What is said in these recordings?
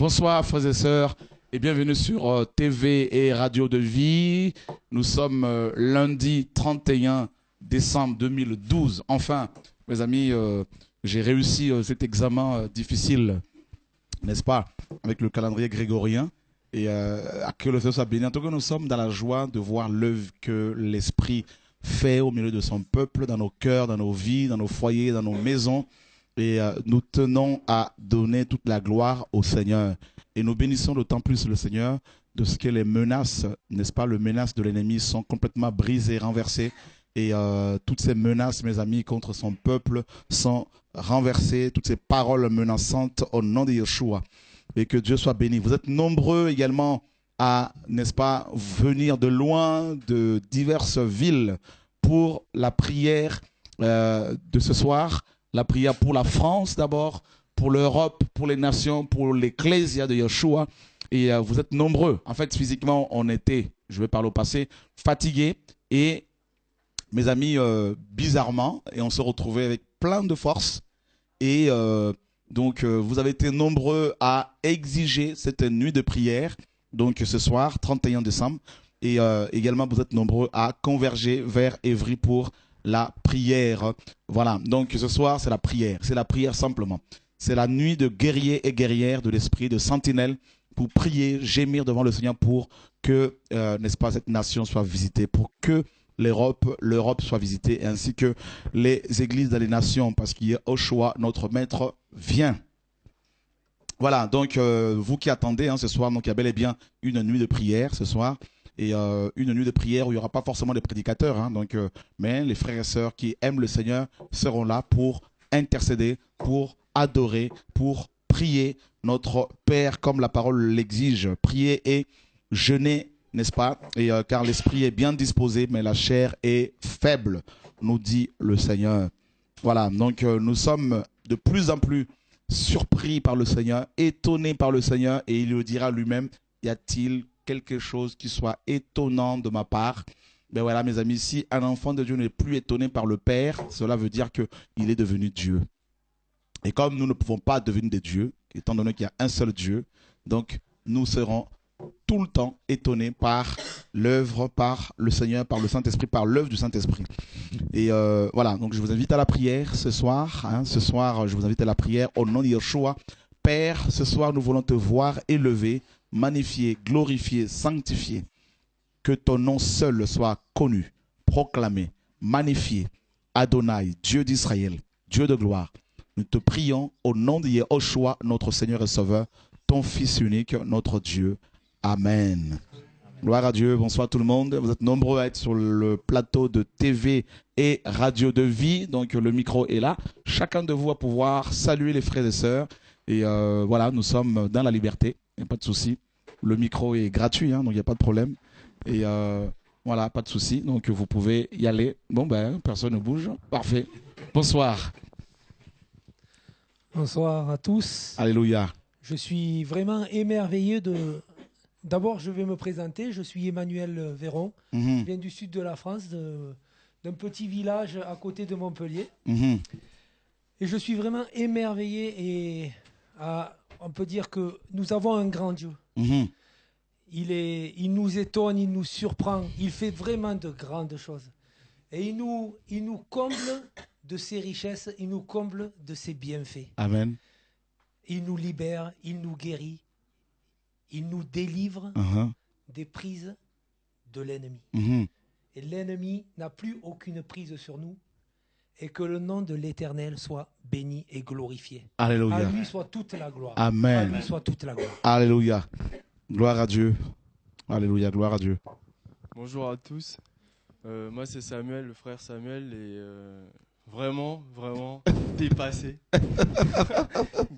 Bonsoir frères et sœurs et bienvenue sur TV et Radio de Vie. Nous sommes lundi 31 décembre 2012. Enfin, mes amis, j'ai réussi cet examen difficile, n'est-ce pas, avec le calendrier grégorien. Et que le Seigneur soit béni. En tout cas, nous sommes dans la joie de voir l'œuvre que l'Esprit fait au milieu de son peuple, dans nos cœurs, dans nos vies, dans nos foyers, dans nos maisons. Et nous tenons à donner toute la gloire au Seigneur. Et nous bénissons d'autant plus le Seigneur de ce que les menaces, n'est-ce pas, les menaces de l'ennemi sont complètement brisées, renversées. Et toutes ces menaces, mes amis, contre son peuple sont renversées. Toutes ces paroles menaçantes au nom de Yeshua. Et que Dieu soit béni. Vous êtes nombreux également à, n'est-ce pas, venir de loin, de diverses villes pour la prière de ce soir. La prière pour la France d'abord, pour l'Europe, pour les nations, pour l'Ecclésia de Yeshua. Et vous êtes nombreux. En fait, physiquement, on était, je vais parler au passé, fatigués. Et mes amis, bizarrement, et on se retrouvait avec plein de force. Et donc, vous avez été nombreux à exiger cette nuit de prière. Donc, ce soir, 31 décembre. Et également, vous êtes nombreux à converger vers Évry pour la prière. Voilà, donc ce soir, c'est la prière simplement. C'est la nuit de guerriers et guerrières de l'esprit, de sentinelles, pour prier, gémir devant le Seigneur pour que, n'est-ce pas, cette nation soit visitée, pour que l'Europe soit visitée, ainsi que les églises dans les nations, parce qu'il y a Oshua, notre maître, vient. Voilà, donc vous qui attendez ce soir, donc il y a bel et bien une nuit de prière ce soir. Et une nuit de prière où il n'y aura pas forcément de prédicateurs, mais les frères et sœurs qui aiment le Seigneur seront là pour intercéder, pour adorer, pour prier notre Père comme la parole l'exige. Prier et jeûner, n'est-ce pas? Et car l'esprit est bien disposé, mais la chair est faible, nous dit le Seigneur. Voilà, donc nous sommes de plus en plus surpris par le Seigneur, étonnés par le Seigneur, et il le dira lui-même, y a-t-il quelque chose qui soit étonnant de ma part? Ben voilà, mes amis, si un enfant de Dieu n'est plus étonné par le Père, cela veut dire qu'il est devenu Dieu. Et comme nous ne pouvons pas devenir des dieux, étant donné qu'il y a un seul Dieu, donc nous serons tout le temps étonnés par l'œuvre, par le Seigneur, par le Saint-Esprit, par l'œuvre du Saint-Esprit. Et voilà, donc je vous invite à la prière ce soir. Ce soir, je vous invite à la prière au nom de Yeshua. Père, ce soir, nous voulons te voir élevé, magnifié, glorifié, sanctifié. Que ton nom seul soit connu, proclamé, magnifié. Adonai, Dieu d'Israël, Dieu de gloire. Nous te prions au nom de Yeshua, notre Seigneur et Sauveur, ton Fils unique, notre Dieu. Amen. Gloire à Dieu, bonsoir tout le monde. Vous êtes nombreux à être sur le plateau de TV et Radio de Vie, donc le micro est là. Chacun de vous va pouvoir saluer les frères et sœurs. Et voilà, nous sommes dans la liberté, il n'y a pas de souci. Le micro est gratuit, donc il n'y a pas de problème. Et voilà, pas de souci, donc vous pouvez y aller. Bon ben, personne ne bouge. Parfait. Bonsoir. Bonsoir à tous. Alléluia. Je suis vraiment émerveillé de... D'abord, je vais me présenter. Je suis Emmanuel Véron. Je viens du sud de la France, d'un petit village à côté de Montpellier. Et je suis vraiment émerveillé et on peut dire que nous avons un grand Dieu. Il nous étonne, il nous surprend. Il fait vraiment de grandes choses. Et il nous comble de ses richesses, il nous comble de ses bienfaits. Amen. Il nous libère, il nous guérit. Il nous délivre des prises de l'ennemi. Et l'ennemi n'a plus aucune prise sur nous. Et que le nom de l'Éternel soit béni et glorifié. Alléluia. À lui soit toute la gloire. Amen. À lui soit toute la gloire. Alléluia. Gloire à Dieu. Alléluia, gloire à Dieu. Bonjour à tous. Moi, c'est Samuel, le frère Samuel. Et vraiment dépassé.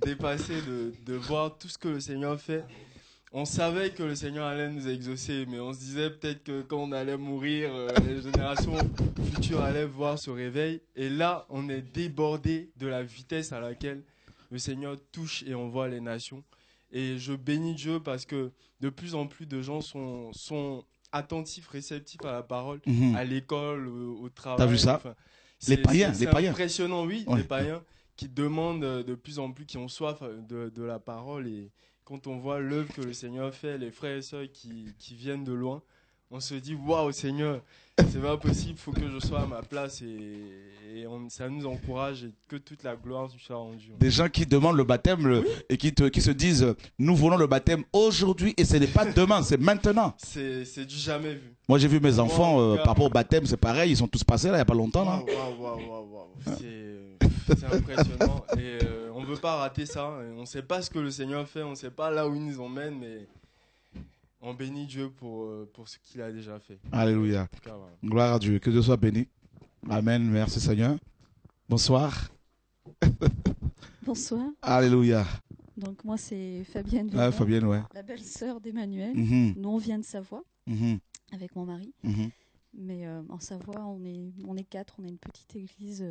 Dépassé de voir tout ce que le Seigneur fait. On savait que le Seigneur allait nous exaucer, mais on se disait peut-être que quand on allait mourir, les générations futures allaient voir ce réveil. Et là, on est débordé de la vitesse à laquelle le Seigneur touche et envoie les nations. Et je bénis Dieu parce que de plus en plus de gens sont attentifs, réceptifs à la parole, à l'école, au travail. T'as vu ça? Enfin, les païens. C'est impressionnant, oui, ouais. les païens qui demandent de plus en plus, qui ont soif de la parole. Et quand on voit l'œuvre que le Seigneur fait, les frères et sœurs qui viennent de loin, on se dit waouh Seigneur, c'est pas possible, il faut que je sois à ma place et ça nous encourage et que toute la gloire soit rendue. Des gens qui demandent le baptême et qui se disent nous voulons le baptême aujourd'hui et ce n'est pas demain, c'est maintenant. C'est du jamais vu. Moi j'ai vu mes enfants par rapport au baptême, c'est pareil, ils sont tous passés là il n'y a pas longtemps. Là. Waouh. C'est impressionnant et on ne veut pas rater ça. On ne sait pas ce que le Seigneur fait, on ne sait pas là où il nous emmène, mais on bénit Dieu pour ce qu'il a déjà fait. Alléluia. Voilà. Gloire à Dieu. Que Dieu soit béni. Amen. Merci Seigneur. Bonsoir. Bonsoir. Alléluia. Donc moi c'est Fabienne. Fabienne, ouais. La belle-sœur d'Emmanuel. Nous on vient de Savoie avec mon mari. Mais en Savoie on est 4, on a une petite église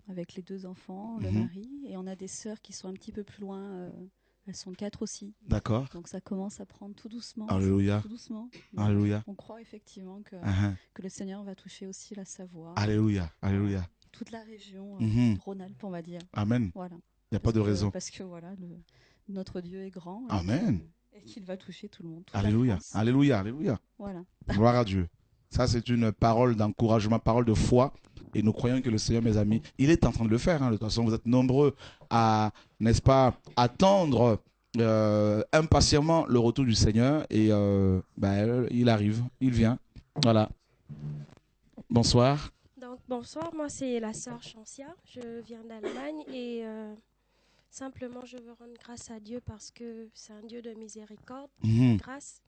avec les 2 enfants, le mari, et on a des sœurs qui sont un petit peu plus loin. Elles sont 4 aussi. D'accord. Donc ça commence à prendre tout doucement. Alléluia. Tout doucement. Alléluia. On croit effectivement que le Seigneur va toucher aussi la Savoie. Alléluia. Alléluia. Toute la région Rhône-Alpes, on va dire. Amen. Voilà. Il n'y a pas de raison. Parce que voilà, notre Dieu est grand. Amen. Et qu'il va toucher tout le monde. Alléluia. Alléluia. Alléluia. Voilà. Gloire à Dieu. Ça, c'est une parole d'encouragement, parole de foi. Et nous croyons que le Seigneur, mes amis, il est en train de le faire. De toute façon, vous êtes nombreux à, n'est-ce pas, attendre impatiemment le retour du Seigneur. Et il arrive, il vient. Voilà. Bonsoir. Donc, bonsoir, moi c'est la sœur Chancia. Je viens d'Allemagne et simplement je veux rendre grâce à Dieu parce que c'est un Dieu de miséricorde, de grâce.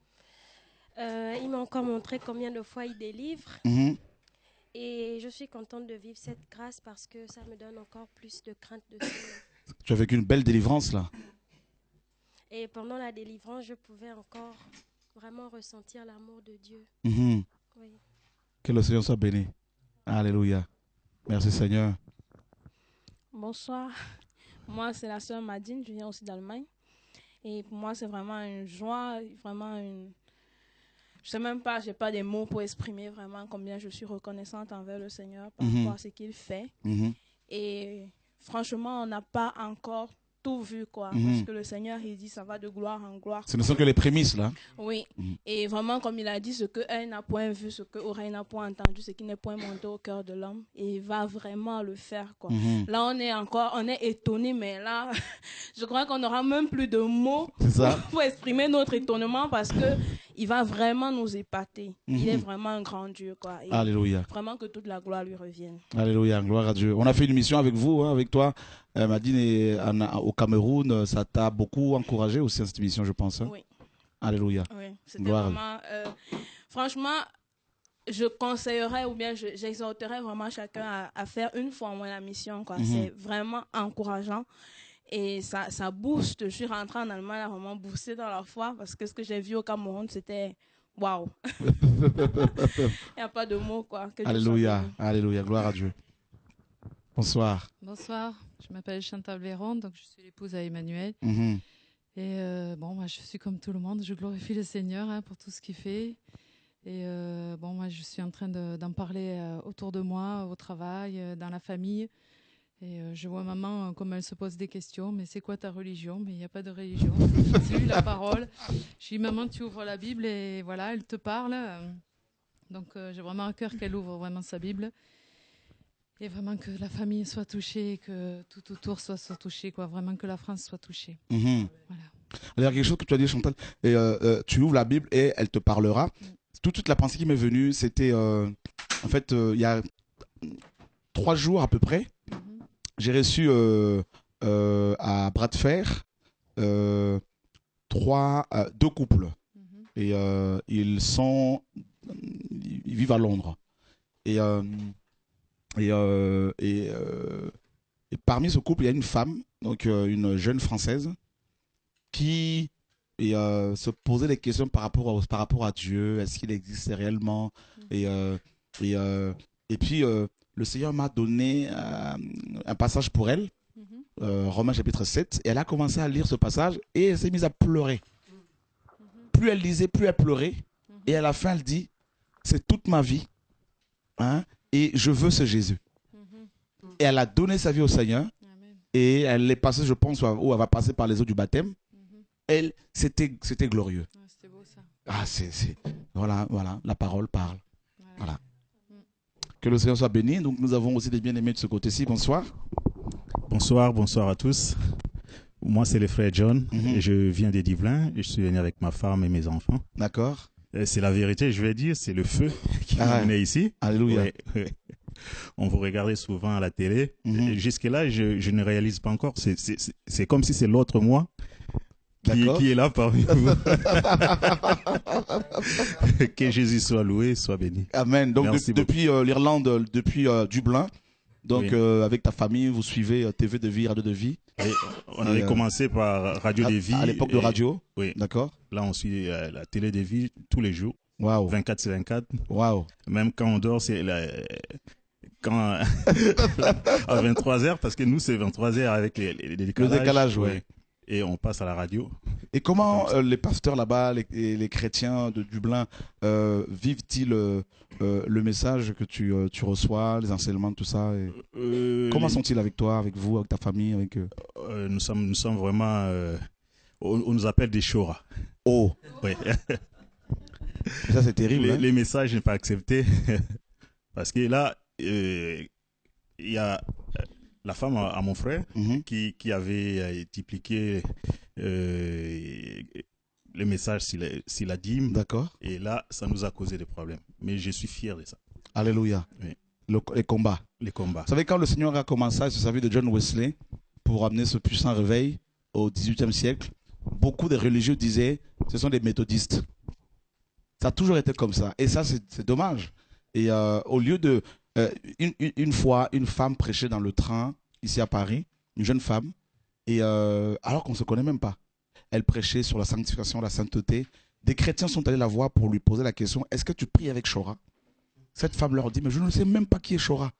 Il m'a encore montré combien de fois il délivre. Et je suis contente de vivre cette grâce parce que ça me donne encore plus de crainte de Dieu. Tu as vécu une belle délivrance là. Et pendant la délivrance, je pouvais encore vraiment ressentir l'amour de Dieu. Oui. Que le Seigneur soit béni. Alléluia. Merci Seigneur. Bonsoir. Moi, c'est la sœur Madine. Je viens aussi d'Allemagne. Et pour moi, c'est vraiment une joie, vraiment une... Je sais même pas, j'ai pas des mots pour exprimer vraiment combien je suis reconnaissante envers le Seigneur par rapport à ce qu'il fait. Et franchement, on n'a pas encore tout vu, quoi. Parce que le Seigneur, il dit, ça va de gloire en gloire. Ce ne sont que les prémices, là. Oui. Et vraiment, comme il a dit, ce que œil n'a point vu, ce que oreille n'a point entendu, ce qui n'est point monté au cœur de l'homme, et il va vraiment le faire, quoi. Là, on est étonnés, mais là, je crois qu'on n'aura même plus de mots pour exprimer notre étonnement parce que il va vraiment nous épater. Il est vraiment un grand Dieu, quoi. Et alléluia. Vraiment que toute la gloire lui revienne. Alléluia, gloire à Dieu. On a fait une mission avec vous, avec toi, Madine, et au Cameroun. Ça t'a beaucoup encouragé aussi, cette mission, je pense. Oui. Alléluia. Oui, c'était vraiment... franchement, je conseillerais ou bien j'exhorterais vraiment chacun à faire une fois au moins la mission, quoi. C'est vraiment encourageant. Et ça booste. Je suis rentrée en Allemagne, là, vraiment boostée dans la foi parce que ce que j'ai vu au Cameroun, c'était waouh. Il n'y a pas de mots, quoi. Alléluia, alléluia, gloire à Dieu. Bonsoir. Bonsoir, je m'appelle Chantal Véron, donc je suis l'épouse à Emmanuel. Et moi je suis comme tout le monde, je glorifie le Seigneur pour tout ce qu'il fait. Et moi je suis en train d'en parler autour de moi, au travail, dans la famille. Et je vois maman comme elle se pose des questions, mais c'est quoi ta religion? Mais il n'y a pas de religion, c'est Jésus, la parole. Je dis maman, tu ouvres la Bible et voilà, elle te parle. Donc j'ai vraiment à cœur qu'elle ouvre vraiment sa Bible. Et vraiment que la famille soit touchée, que tout autour soit touché, quoi. Vraiment que la France soit touchée. Voilà. Il y a quelque chose que tu as dit, Chantal. Et, tu ouvres la Bible et elle te parlera. Toute la pensée qui m'est venue, c'était en fait, il y a 3 jours à peu près, j'ai reçu à bras de fer 2 couples. Et ils vivent à Londres. Et parmi ce couple, il y a une femme, donc une jeune Française, qui se posait des questions par rapport à Dieu. Est-ce qu'il existe réellement? Et puis, le Seigneur m'a donné un passage pour elle, Romains chapitre 7, et elle a commencé à lire ce passage et elle s'est mise à pleurer. Plus elle lisait, plus elle pleurait. Et à la fin, elle dit, c'est toute ma vie, et je veux ce Jésus. Et elle a donné sa vie au Seigneur. et elle est passée, je pense, ou elle va passer par les eaux du baptême. Elle, c'était glorieux. Ouais, c'était beau ça. Ah, voilà, la parole parle. Voilà. Que le Seigneur soit béni. Donc, nous avons aussi des bien-aimés de ce côté-ci. Bonsoir. Bonsoir à tous. Moi, c'est le frère John. Et je viens des Divelins. Et je suis venu avec ma femme et mes enfants. D'accord. C'est la vérité, je vais dire. C'est le feu qui nous menait ici. Alléluia. Ouais. On vous regardait souvent à la télé. Jusque-là, je ne réalise pas encore. C'est comme si c'est l'autre moi qui est là parmi vous. Que Jésus soit loué, soit béni. Amen. Donc, depuis l'Irlande, depuis Dublin, donc avec ta famille, vous suivez TV de Vie, Radio de Vie. On avait commencé par Radio de Vie. À l'époque de radio. Oui. D'accord. Là, on suit la télé de Vie tous les jours. Wow. 24/24. Wow. Même quand on dort, c'est à 23h, parce que nous, c'est 23h avec les décalages. Le décalage, oui. Et on passe à la radio. Et comment les pasteurs là-bas, les chrétiens de Dublin, vivent-ils le message que tu reçois, les enseignements, tout ça comment sont-ils avec toi, avec vous, avec ta famille avec nous sommes vraiment... on nous appelle des Shora. Oh. Oui. Ça, c'est terrible. Les messages n'est pas accepté. Parce que là, il y a la femme à mon frère qui avait dupliqué le message sur la dîme. D'accord. Et là, ça nous a causé des problèmes. Mais je suis fier de ça. Alléluia. Oui. Les combats. Vous savez, quand le Seigneur a commencé à se servir de John Wesley pour amener ce puissant réveil au XVIIIe siècle, beaucoup de religieux disaient ce sont des méthodistes. Ça a toujours été comme ça. Et ça, c'est dommage. Et au lieu de... une fois, une femme prêchait dans le train, ici à Paris, une jeune femme, et alors qu'on ne se connaît même pas. Elle prêchait sur la sanctification, la sainteté. Des chrétiens sont allés la voir pour lui poser la question, est-ce que tu pries avec Shora? Cette femme leur dit, mais je ne sais même pas qui est Shora.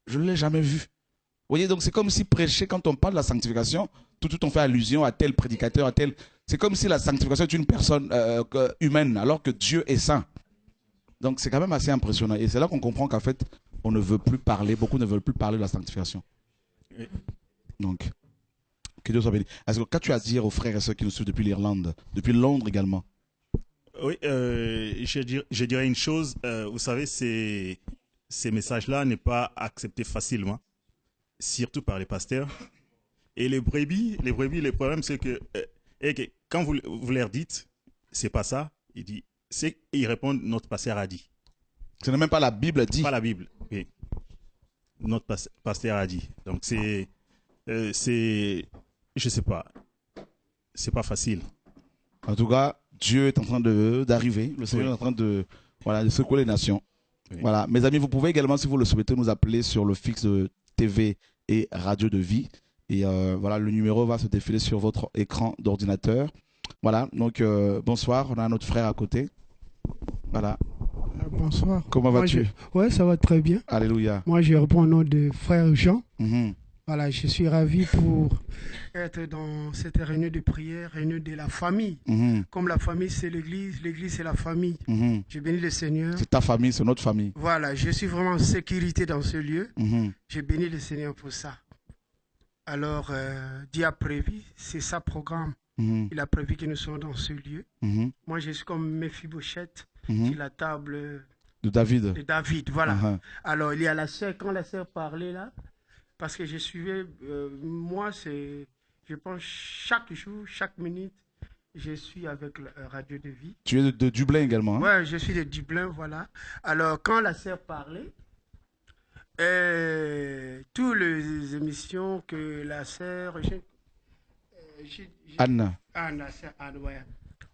Je ne l'ai jamais vu. Vous voyez, donc c'est comme si prêcher, quand on parle de la sanctification, tout on fait allusion à tel prédicateur, à tel... C'est comme si la sanctification est une personne humaine, alors que Dieu est saint. Donc c'est quand même assez impressionnant. Et c'est là qu'on comprend qu'en fait, on ne veut plus parler, beaucoup ne veulent plus parler de la sanctification. Oui. Donc, que Dieu soit béni. Est-ce que qu'as tu à dire aux frères et sœurs qui nous suivent depuis l'Irlande, depuis Londres également? Oui, je dirais une chose. Vous savez, ces messages-là n'est pas acceptés facilement, surtout par les pasteurs. Et les brebis, le problème, c'est que quand vous leur dites, c'est pas ça, ils répondent, notre pasteur a dit. Ce n'est même pas la Bible dit. Pas la Bible, oui. Notre pasteur a dit. Donc je sais pas, c'est pas facile. En tout cas, Dieu est en train d'arriver. Le Seigneur est en train de secouer les nations. Oui. Voilà. Mes amis, vous pouvez également, si vous le souhaitez, nous appeler sur le fixe de TV et Radio de Vie. Et voilà, le numéro va se défiler sur votre écran d'ordinateur. Voilà, donc bonsoir, on a notre frère à côté. Voilà. Bonsoir. Comment vas-tu? Ouais, ça va très bien. Alléluia. Moi, je réponds au nom de frère Jean. Voilà, je suis ravi pour être dans cette réunion de prière, réunion de la famille. Comme la famille, c'est l'église, l'église, c'est la famille. Je bénis le Seigneur. C'est ta famille, c'est notre famille. Voilà, je suis vraiment en sécurité dans ce lieu. Je bénis le Seigneur pour ça. Alors, Dieu a prévu, c'est sa programme. Il a prévu que nous soyons dans ce lieu. Moi, je suis comme Mephibosheth sur la table de David. De David, voilà. Alors, il y a la sœur, quand la sœur parlait là, parce que je suivais, moi, je pense chaque jour, chaque minute, je suis avec la Radio de Vie. Tu es de Dublin également, hein? Oui, je suis de Dublin, voilà. Alors, quand la sœur parlait, toutes les émissions que la sœur... Anne. La sœur Anne, ouais.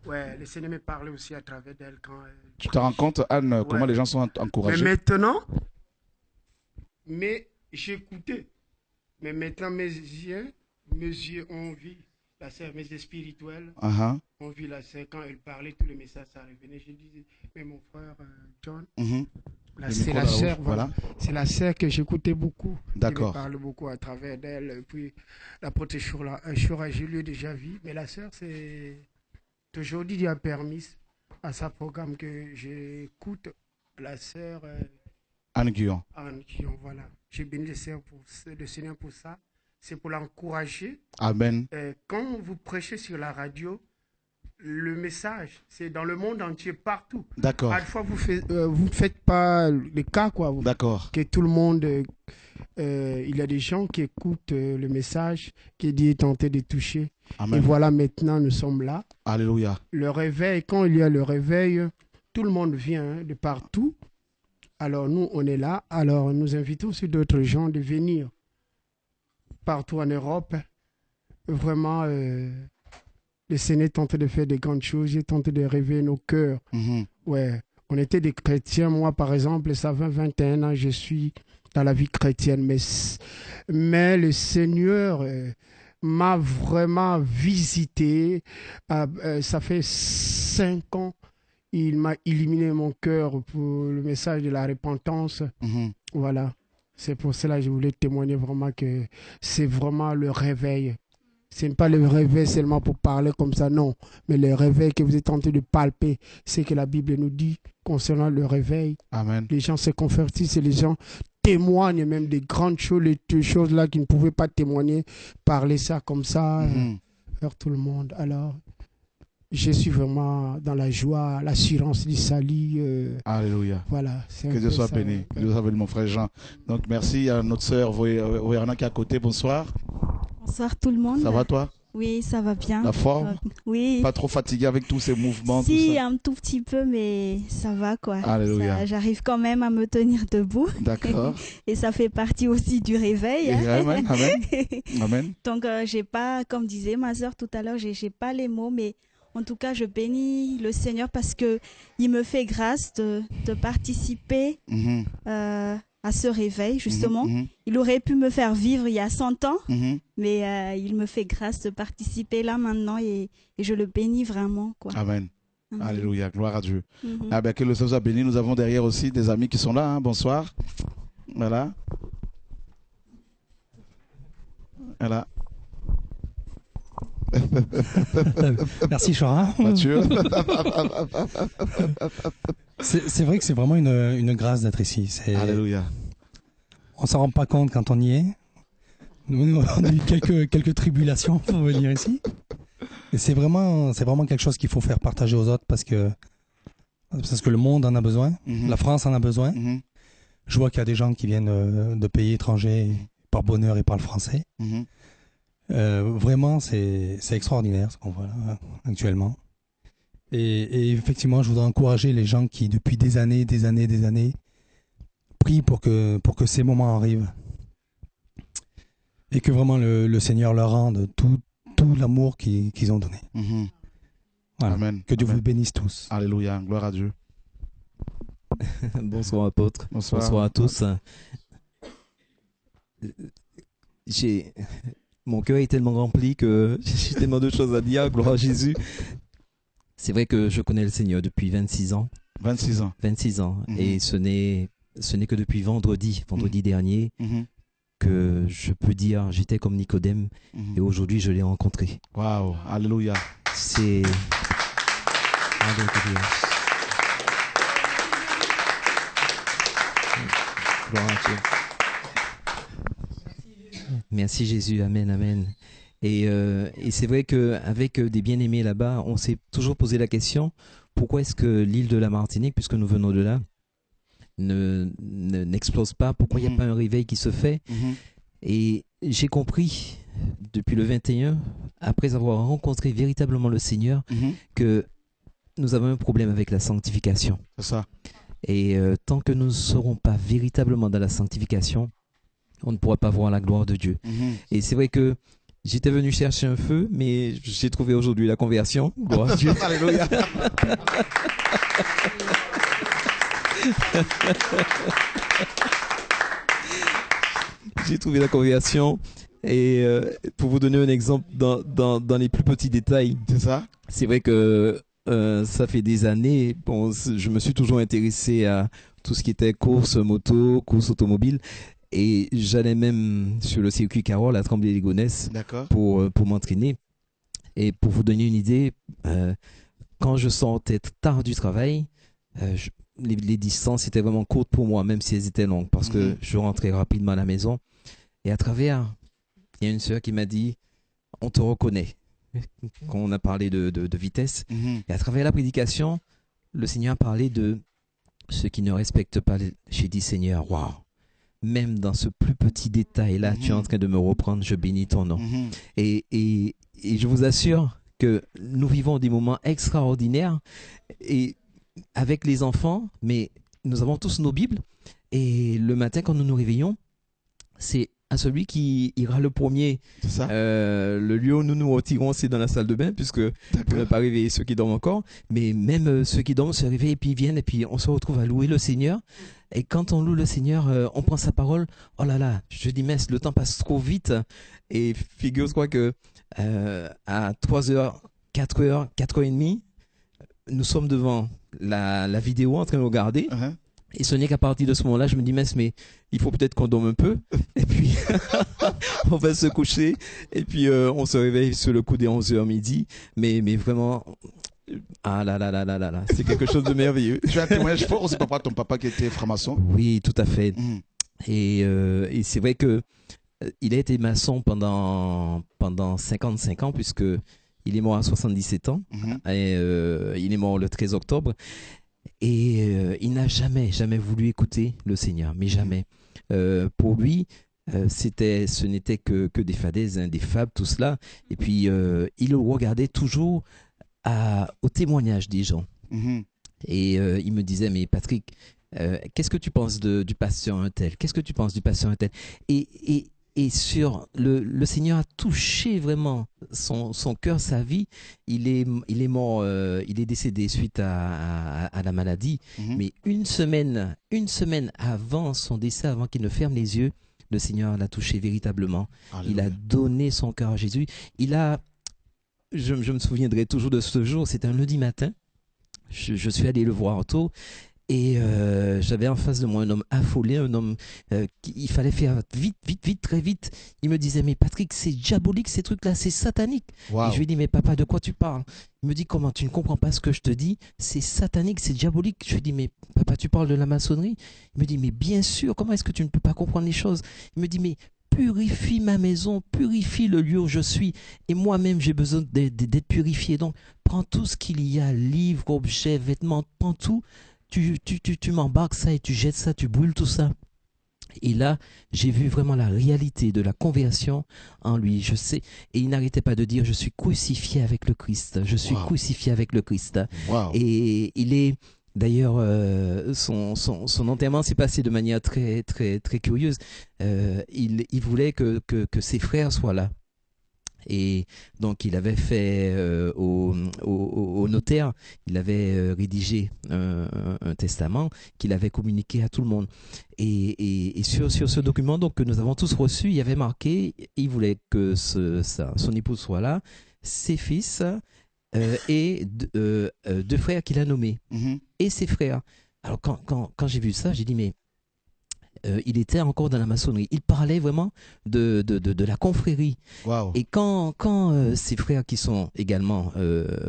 Ouais, le Seigneur me parlait aussi à travers d'elle quand... Tu te rends compte, Anne, comment les gens sont encouragés? Mais maintenant, j'écoutais. Mais maintenant, mes yeux ont vu la sœur, mes yeux spirituels ont vu la sœur. Quand elle parlait, tous les messages, ça revenait. Je disais, mais mon frère John, c'est la sœur, voilà. C'est la sœur que j'écoutais beaucoup. D'accord. Je parle beaucoup à travers d'elle. Puis la protection, j'ai lu déjà vu. Mais la sœur, c'est aujourd'hui, Dieu a permis à sa programme que j'écoute la sœur Anne Guillon. Anne Guillon, voilà. J'ai béni le Seigneur pour ça. c'est pour l'encourager. Amen. Quand vous prêchez sur la radio, le message, c'est dans le monde entier, partout. D'accord. Parfois, vous ne faites pas le cas, quoi. D'accord. Que tout le monde... il y a des gens qui écoutent le message, qui est tenté de toucher. Amen. Et voilà, maintenant, nous sommes là. Alléluia. Le réveil, quand il y a le réveil, tout le monde vient de partout. Alors, nous, on est là. Alors, nous invitons aussi d'autres gens de venir partout en Europe. Vraiment, le Seigneur tente de faire des grandes choses. Il tente de réveiller nos cœurs. Ouais. On était des chrétiens. Moi, par exemple, ça fait 21 ans, je suis dans la vie chrétienne. Mais le Seigneur m'a vraiment visité. Ça fait 5 ans. Il m'a illuminé mon cœur pour le message de la repentance. Voilà. C'est pour cela que je voulais témoigner vraiment que c'est vraiment le réveil. Ce n'est pas le réveil seulement pour parler comme ça, non. Mais le réveil que vous êtes tenté de palper, c'est que la Bible nous dit concernant le réveil. Amen. Les gens se convertissent et les gens témoignent même des grandes choses, les choses là qui ne pouvaient pas témoigner, parler ça comme ça vers tout le monde. Alors, je suis vraiment dans la joie, l'assurance du salut. Alléluia. Voilà. Que Dieu soit béni. Que Dieu soit béni, mon frère Jean. Donc, merci à notre sœur Voyana qui est à côté. Bonsoir. Bonsoir tout le monde. Ça va toi? Oui, ça va bien. La forme? Oui. Pas trop fatigué avec tous ces mouvements? Si, tout ça? un tout petit peu, mais ça va quoi. Alléluia. J'arrive quand même à me tenir debout. D'accord. Et ça fait partie aussi du réveil. Amen, amen. Amen. Donc, j'ai pas, comme disait ma soeur tout à l'heure, j'ai pas les mots, mais en tout cas, je bénis le Seigneur parce que il me fait grâce de participer à ce réveil, justement. Il aurait pu me faire vivre il y a 100 ans, mais il me fait grâce de participer là maintenant et je le bénis vraiment, quoi. Amen. Alléluia, gloire à Dieu. Ah ben, que le Seigneur soit béni. Nous avons derrière aussi des amis qui sont là. Hein. Bonsoir. Voilà. Voilà. Merci Chora. Mathieu. C'est vrai que c'est vraiment une grâce d'être ici. Alléluia. On s'en rend pas compte quand on y est. Nous, on a eu quelques tribulations pour venir ici. Et c'est vraiment quelque chose qu'il faut faire partager aux autres parce que le monde en a besoin, la France en a besoin. Je vois qu'il y a des gens qui viennent de pays étrangers par bonheur et parlent français. Vraiment, c'est extraordinaire ce qu'on voit là, actuellement. Et effectivement, je voudrais encourager les gens qui, depuis des années, prient pour que ces moments arrivent. Et que vraiment le Seigneur leur rende tout l'amour qu'ils ont donné. Voilà. Amen. Que Dieu Amen. vous bénisse tous. Alléluia, gloire à Dieu. Bonsoir apôtre. Bonsoir à tous. Mon cœur est tellement rempli que j'ai tellement de choses à dire, gloire à Jésus. C'est vrai que je connais le Seigneur depuis 26 ans. 26 ans. 26 ans. Et ce n'est que depuis vendredi dernier, que je peux dire j'étais comme Nicodème et aujourd'hui je l'ai rencontré. Waouh, alléluia. C'est... Gloire à Dieu. Merci Jésus, amen, amen. Et c'est vrai qu'avec des bien-aimés là-bas, on s'est toujours posé la question, pourquoi est-ce que l'île de la Martinique, puisque nous venons de là, n'explose pas? Pourquoi il n'y a pas un réveil qui se fait? Et j'ai compris, depuis le 21, après avoir rencontré véritablement le Seigneur, que nous avons un problème avec la sanctification. C'est ça. Et tant que nous ne serons pas véritablement dans la sanctification, on ne pourra pas voir la gloire de Dieu. Et c'est vrai que j'étais venu chercher un feu, mais j'ai trouvé aujourd'hui la conversion. Gloire à Dieu. Alléluia. J'ai trouvé la conversion. Et pour vous donner un exemple dans les plus petits détails, c'est ça. C'est vrai que ça fait des années, bon, je me suis toujours intéressé à tout ce qui était course moto, course automobile. Et j'allais même sur le circuit Carole à Tremblay-les-Gonesse pour m'entraîner. Et pour vous donner une idée, quand je sortais tard du travail, les distances étaient vraiment courtes pour moi, même si elles étaient longues, parce que je rentrais rapidement à la maison. Et à travers il y a une sœur qui m'a dit, on te reconnaît. Quand on a parlé de vitesse. Et à travers la prédication, le Seigneur a parlé de ceux qui ne respectent pas. J'ai dit, Seigneur, waouh, même dans ce plus petit détail-là, tu es en train de me reprendre, je bénis ton nom. Et je vous assure que nous vivons des moments extraordinaires et avec les enfants, mais nous avons tous nos Bibles. Et le matin, quand nous nous réveillons, c'est à celui qui ira le premier. Le lieu où nous nous retirons, c'est dans la salle de bain, puisque on n'a pas réveillé ceux qui dorment encore. Mais même ceux qui dorment se réveillent et puis ils viennent et puis on se retrouve à louer le Seigneur. Et quand on loue le Seigneur, on prend sa parole. Oh là là, je dis mince, le temps passe trop vite. Et figure-toi que à 3h, 4h, 4h30, nous sommes devant la vidéo en train de regarder. Et ce n'est qu'à partir de ce moment-là, je me dis, mince, mais il faut peut-être qu'on dorme un peu. Et puis, on va se coucher. Et puis, on se réveille sur le coup des 11h midi. Mais vraiment, ah là là là là là là, c'est quelque chose de merveilleux. Tu as un témoignage fort aussi, papa, ton papa qui était franc-maçon. Oui, tout à fait. Et c'est vrai que il a été maçon pendant 55 ans, puisque il est mort à 77 ans. Et il est mort le 13 octobre. Et il n'a jamais voulu écouter le Seigneur, mais jamais. Pour lui, ce n'était que des fadaises, des fables, tout cela. Et puis, il regardait toujours au témoignage des gens. Et il me disait, mais Patrick, qu'est-ce que tu penses du pasteur un tel? Qu'est-ce que tu penses du pasteur un tel? Et sur le Seigneur a touché vraiment son cœur, sa vie. Il est mort, il est décédé suite à la maladie. Mais une semaine avant son décès, avant qu'il ne ferme les yeux, le Seigneur l'a touché véritablement. Alléluia. Il a donné son cœur à Jésus. Je me souviendrai toujours de ce jour. C'était un lundi matin. Je suis allé le voir tôt. Et j'avais en face de moi un homme affolé, un homme il fallait faire vite, très vite. Il me disait, mais Patrick, c'est diabolique ces trucs-là, c'est satanique. Wow. Et je lui ai dit, mais papa, de quoi tu parles? Il me dit, comment, tu ne comprends pas ce que je te dis? C'est satanique, c'est diabolique. Je lui ai dit, mais papa, tu parles de la maçonnerie? Il me dit, mais bien sûr, comment est-ce que tu ne peux pas comprendre les choses? Il me dit, mais purifie ma maison, purifie le lieu où je suis. Et moi-même, j'ai besoin d'être purifié. Donc, prends tout ce qu'il y a, livres, objets, vêtements, prends tout. Tu m'embarques ça et tu jettes ça, tu brûles tout ça. Et là, j'ai vu vraiment la réalité de la conversion en lui. Je sais. Et il n'arrêtait pas de dire, je suis crucifié avec le Christ. Je suis crucifié avec le Christ. Et il est, d'ailleurs, son enterrement s'est passé de manière très, très, très curieuse. Il voulait que ses frères soient là. Et donc il avait fait au notaire, il avait rédigé un testament qu'il avait communiqué à tout le monde. Et sur ce document donc, que nous avons tous reçu, il y avait marqué, il voulait que son épouse soit là, ses fils et deux frères qu'il a nommés, et ses frères. Alors quand j'ai vu ça, j'ai dit, mais il était encore dans la maçonnerie. Il parlait vraiment de la confrérie. Wow. Et quand ses frères qui sont également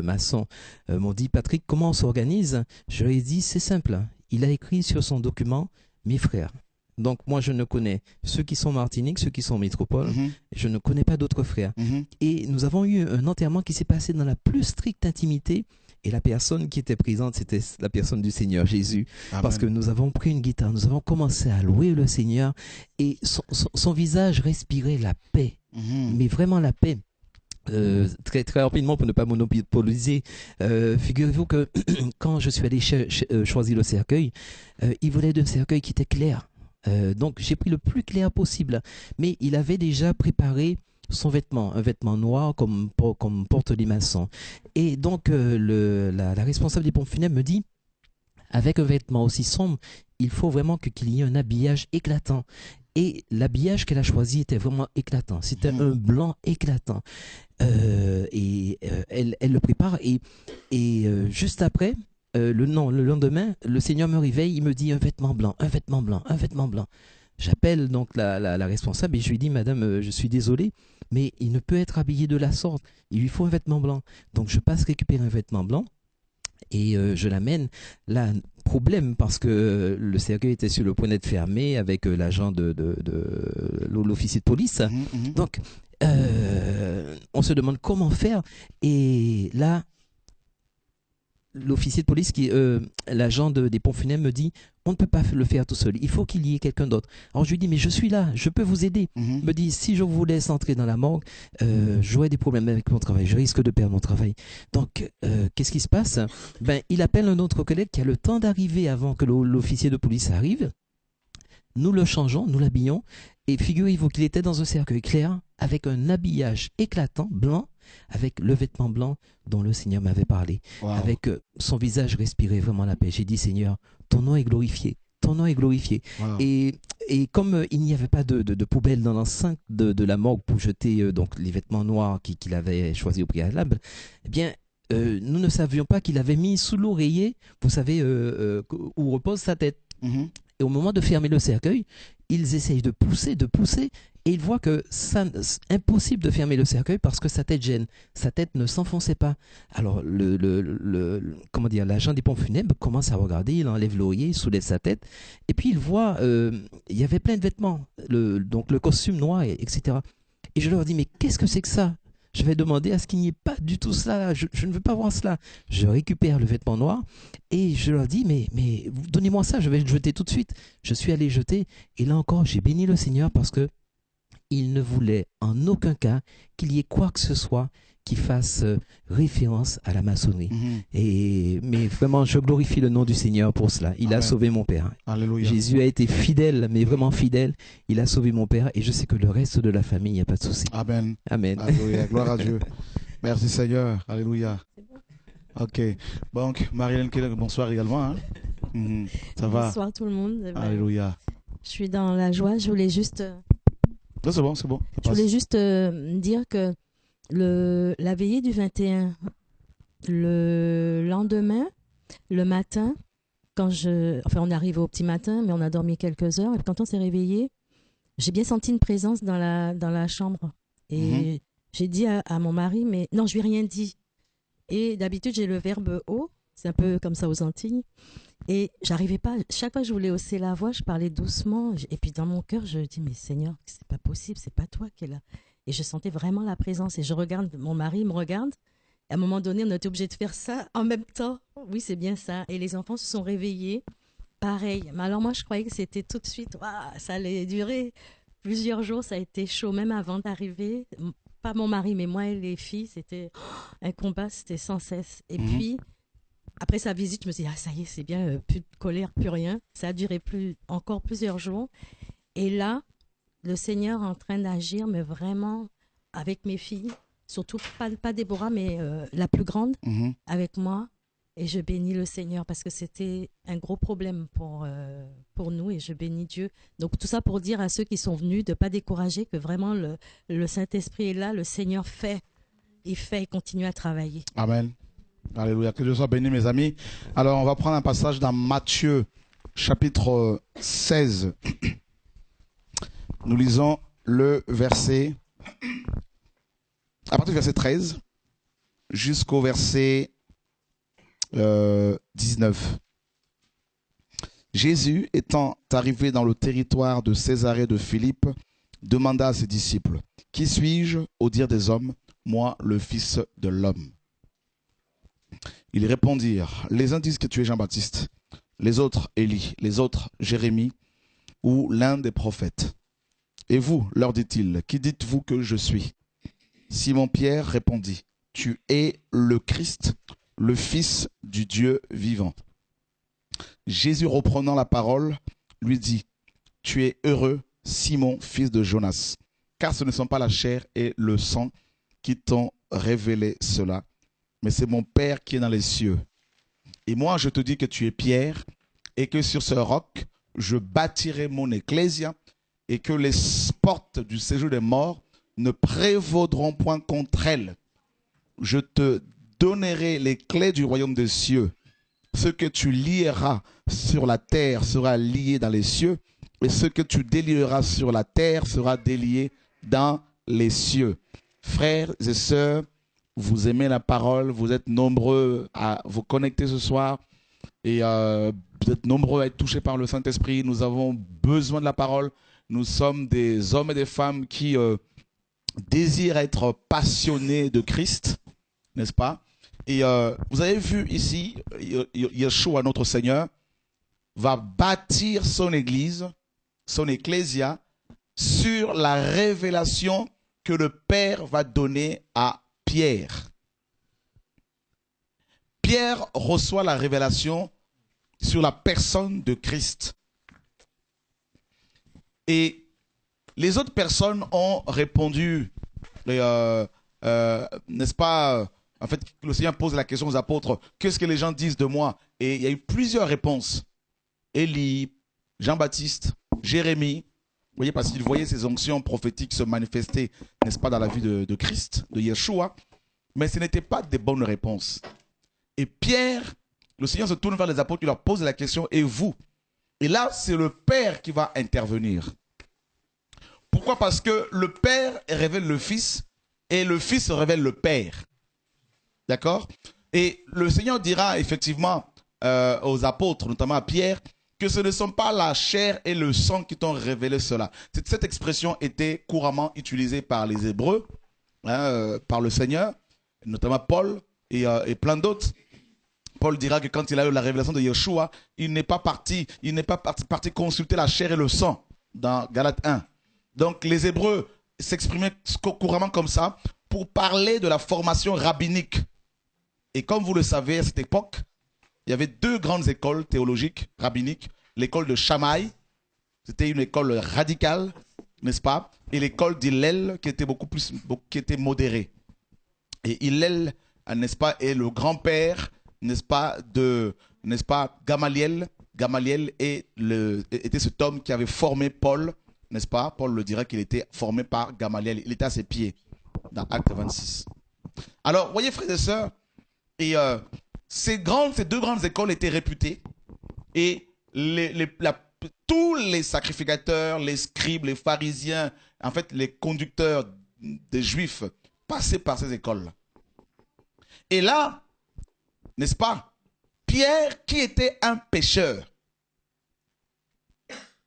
maçons m'ont dit, Patrick, comment on s'organise? Je leur ai dit, c'est simple. Il a écrit sur son document, mes frères. Donc moi, je ne connais ceux qui sont Martinique, ceux qui sont métropole. Je ne connais pas d'autres frères. Et nous avons eu un enterrement qui s'est passé dans la plus stricte intimité. Et la personne qui était présente, c'était la personne du Seigneur Jésus. Amen. Parce que nous avons pris une guitare, nous avons commencé à louer le Seigneur et son visage respirait la paix, mais vraiment la paix. Très, très rapidement, pour ne pas monopoliser, figurez-vous que quand je suis allé choisir le cercueil, il voulait d'un cercueil qui était clair. Donc j'ai pris le plus clair possible, mais il avait déjà préparé son vêtement, un vêtement noir comme portent les maçons. Et donc la responsable des pompes funèbres me dit, avec un vêtement aussi sombre, il faut vraiment qu'il y ait un habillage éclatant. Et l'habillage qu'elle a choisi était vraiment éclatant. C'était un blanc éclatant. Et elle le prépare. Et juste après, le lendemain, le Seigneur me réveille, il me dit un vêtement blanc, un vêtement blanc, un vêtement blanc. J'appelle donc la responsable et je lui dis, madame, je suis désolé, mais il ne peut être habillé de la sorte. Il lui faut un vêtement blanc. Donc je passe récupérer un vêtement blanc et je l'amène. Là, problème parce que le cercueil était sur le point d'être fermé avec l'agent de l'officier de police. Donc on se demande comment faire. Et là, l'officier de police, l'agent des pompes funèbres me dit, on ne peut pas le faire tout seul, il faut qu'il y ait quelqu'un d'autre. Alors je lui dis, mais je suis là, je peux vous aider. Il me dit, si je vous laisse entrer dans la morgue, j'aurai des problèmes avec mon travail, je risque de perdre mon travail. Donc, qu'est-ce qui se passe? Il appelle un autre collègue qui a le temps d'arriver avant que l'officier de police arrive. Nous le changeons, nous l'habillons, et figurez-vous qu'il était dans un cercueil clair, avec un habillage éclatant, blanc, avec le vêtement blanc dont le Seigneur m'avait parlé, avec son visage respirait vraiment la paix. J'ai dit, Seigneur, ton nom est glorifié, ton nom est glorifié. Et comme il n'y avait pas de poubelle dans l'enceinte de la morgue pour jeter donc les vêtements noirs qu'il avait choisis au préalable, eh bien, nous ne savions pas qu'il avait mis sous l'oreiller, vous savez, où repose sa tête. Et au moment de fermer le cercueil, ils essayent de pousser, et ils voient que c'est impossible de fermer le cercueil parce que sa tête gêne. Sa tête ne s'enfonçait pas. Alors, l'agent des pompes funèbres commence à regarder, il enlève l'oreiller, il soulève sa tête, et puis il voit, il y avait plein de vêtements, donc le costume noir, etc. Et je leur dis, mais qu'est-ce que c'est que ça? Je vais demander à ce qu'il n'y ait pas du tout cela. Je ne veux pas voir cela. Je récupère le vêtement noir et je leur dis, mais donnez-moi ça, je vais le jeter tout de suite. Je suis allé jeter et là encore, j'ai béni le Seigneur parce que il ne voulait en aucun cas qu'il y ait quoi que ce soit qui fasse référence à la maçonnerie. Mais vraiment, je glorifie le nom du Seigneur pour cela. Il a sauvé mon père. Alléluia. Jésus a été fidèle, mais vraiment fidèle. Il a sauvé mon père et je sais que le reste de la famille, il n'y a pas de souci. Amen. Amen. Alléluia. Gloire à Dieu. Merci Seigneur. Alléluia. Ok. Donc, Marie-Hélène Keller, bonsoir également. Hein? Ça va? Bonsoir tout le monde. Alléluia. Je suis dans la joie. Je voulais juste... C'est bon, c'est bon. Je voulais juste dire que la veillée du 21, le lendemain, le matin, on est arrivé au petit matin, mais on a dormi quelques heures, et quand on s'est réveillé, j'ai bien senti une présence dans la chambre. Et j'ai dit à mon mari, mais non, je lui ai rien dit. Et d'habitude, j'ai le verbe haut, c'est un peu comme ça aux Antilles. Et j'arrivais pas, chaque fois que je voulais hausser la voix, je parlais doucement. Et puis dans mon cœur, je dis, mais Seigneur, c'est pas possible, c'est pas toi qui es là. Et je sentais vraiment la présence. Et je regarde, mon mari me regarde. Et à un moment donné, on était obligé de faire ça en même temps. Oui, c'est bien ça. Et les enfants se sont réveillés. Pareil. Mais alors moi, je croyais que c'était tout de suite. Waouh, ça allait durer plusieurs jours. Ça a été chaud, même avant d'arriver. Pas mon mari, mais moi et les filles. C'était un combat, c'était sans cesse. Et puis, après sa visite, je me suis dit, ah ça y est, c'est bien, plus de colère, plus rien. Ça a duré encore plusieurs jours. Et là, le Seigneur est en train d'agir, mais vraiment avec mes filles, surtout pas Déborah, mais la plus grande, avec moi. Et je bénis le Seigneur parce que c'était un gros problème pour nous et je bénis Dieu. Donc tout ça pour dire à ceux qui sont venus de ne pas décourager, que vraiment le Saint-Esprit est là, le Seigneur fait, il continue à travailler. Amen. Alléluia. Que Dieu soit béni, mes amis. Alors, on va prendre un passage dans Matthieu, chapitre 16. Nous lisons le verset, à partir du verset 13 jusqu'au verset 19. Jésus, étant arrivé dans le territoire de Césarée de Philippe, demanda à ses disciples, « Qui suis-je au dire des hommes, moi, le Fils de l'homme ?» Ils répondirent, les uns disent que tu es Jean-Baptiste, les autres Élie, les autres Jérémie ou l'un des prophètes. Et vous, leur dit-il, qui dites-vous que je suis? Simon-Pierre répondit, tu es le Christ, le Fils du Dieu vivant. Jésus reprenant la parole, lui dit, tu es heureux, Simon, fils de Jonas, car ce ne sont pas la chair et le sang qui t'ont révélé cela, mais c'est mon Père qui est dans les cieux. Et moi, je te dis que tu es Pierre, et que sur ce roc, je bâtirai mon ecclésia, et que les portes du séjour des morts ne prévaudront point contre elle. Je te donnerai les clés du royaume des cieux. Ce que tu lieras sur la terre sera lié dans les cieux, et ce que tu délieras sur la terre sera délié dans les cieux. Frères et sœurs, vous aimez la parole, vous êtes nombreux à vous connecter ce soir et vous êtes nombreux à être touchés par le Saint-Esprit. Nous avons besoin de la parole. Nous sommes des hommes et des femmes qui désire être passionné de Christ, n'est-ce pas? Et vous avez vu ici, Yeshua, notre Seigneur, va bâtir son église, son ecclésia, sur la révélation que le Père va donner à Pierre. Pierre reçoit la révélation sur la personne de Christ. Et les autres personnes ont répondu, n'est-ce pas? En fait, le Seigneur pose la question aux apôtres, qu'est-ce que les gens disent de moi? Et il y a eu plusieurs réponses. Élie, Jean-Baptiste, Jérémie, vous voyez, parce qu'ils voyaient ces onctions prophétiques se manifester, n'est-ce pas, dans la vie de Christ, de Yeshua. Mais ce n'étaient pas des bonnes réponses. Et Pierre, le Seigneur se tourne vers les apôtres, il leur pose la question, et vous? Et là, c'est le Père qui va intervenir. Pourquoi? Parce que le Père révèle le Fils, et le Fils révèle le Père. D'accord? Et le Seigneur dira effectivement aux apôtres, notamment à Pierre, que ce ne sont pas la chair et le sang qui t'ont révélé cela. Cette expression était couramment utilisée par les Hébreux, par le Seigneur, notamment Paul et plein d'autres. Paul dira que quand il a eu la révélation de Yeshua, il n'est pas parti consulter la chair et le sang dans Galates 1. Donc les Hébreux s'exprimaient couramment comme ça pour parler de la formation rabbinique. Et comme vous le savez, à cette époque, il y avait deux grandes écoles théologiques, rabbiniques. L'école de Shammai, c'était une école radicale, n'est-ce pas? Et l'école d'Hillel, qui était modérée. Et Hillel, n'est-ce pas, est le grand-père, n'est-ce pas, Gamaliel. Gamaliel était cet homme qui avait formé Paul, n'est-ce pas? Paul le dirait qu'il était formé par Gamaliel. Il était à ses pieds, dans Acte 26. Alors, voyez, frères et sœurs, et ces deux grandes écoles étaient réputées, et tous les sacrificateurs, les scribes, les pharisiens, en fait les conducteurs des Juifs passaient par ces écoles. Et là, n'est-ce pas, Pierre, qui était un pécheur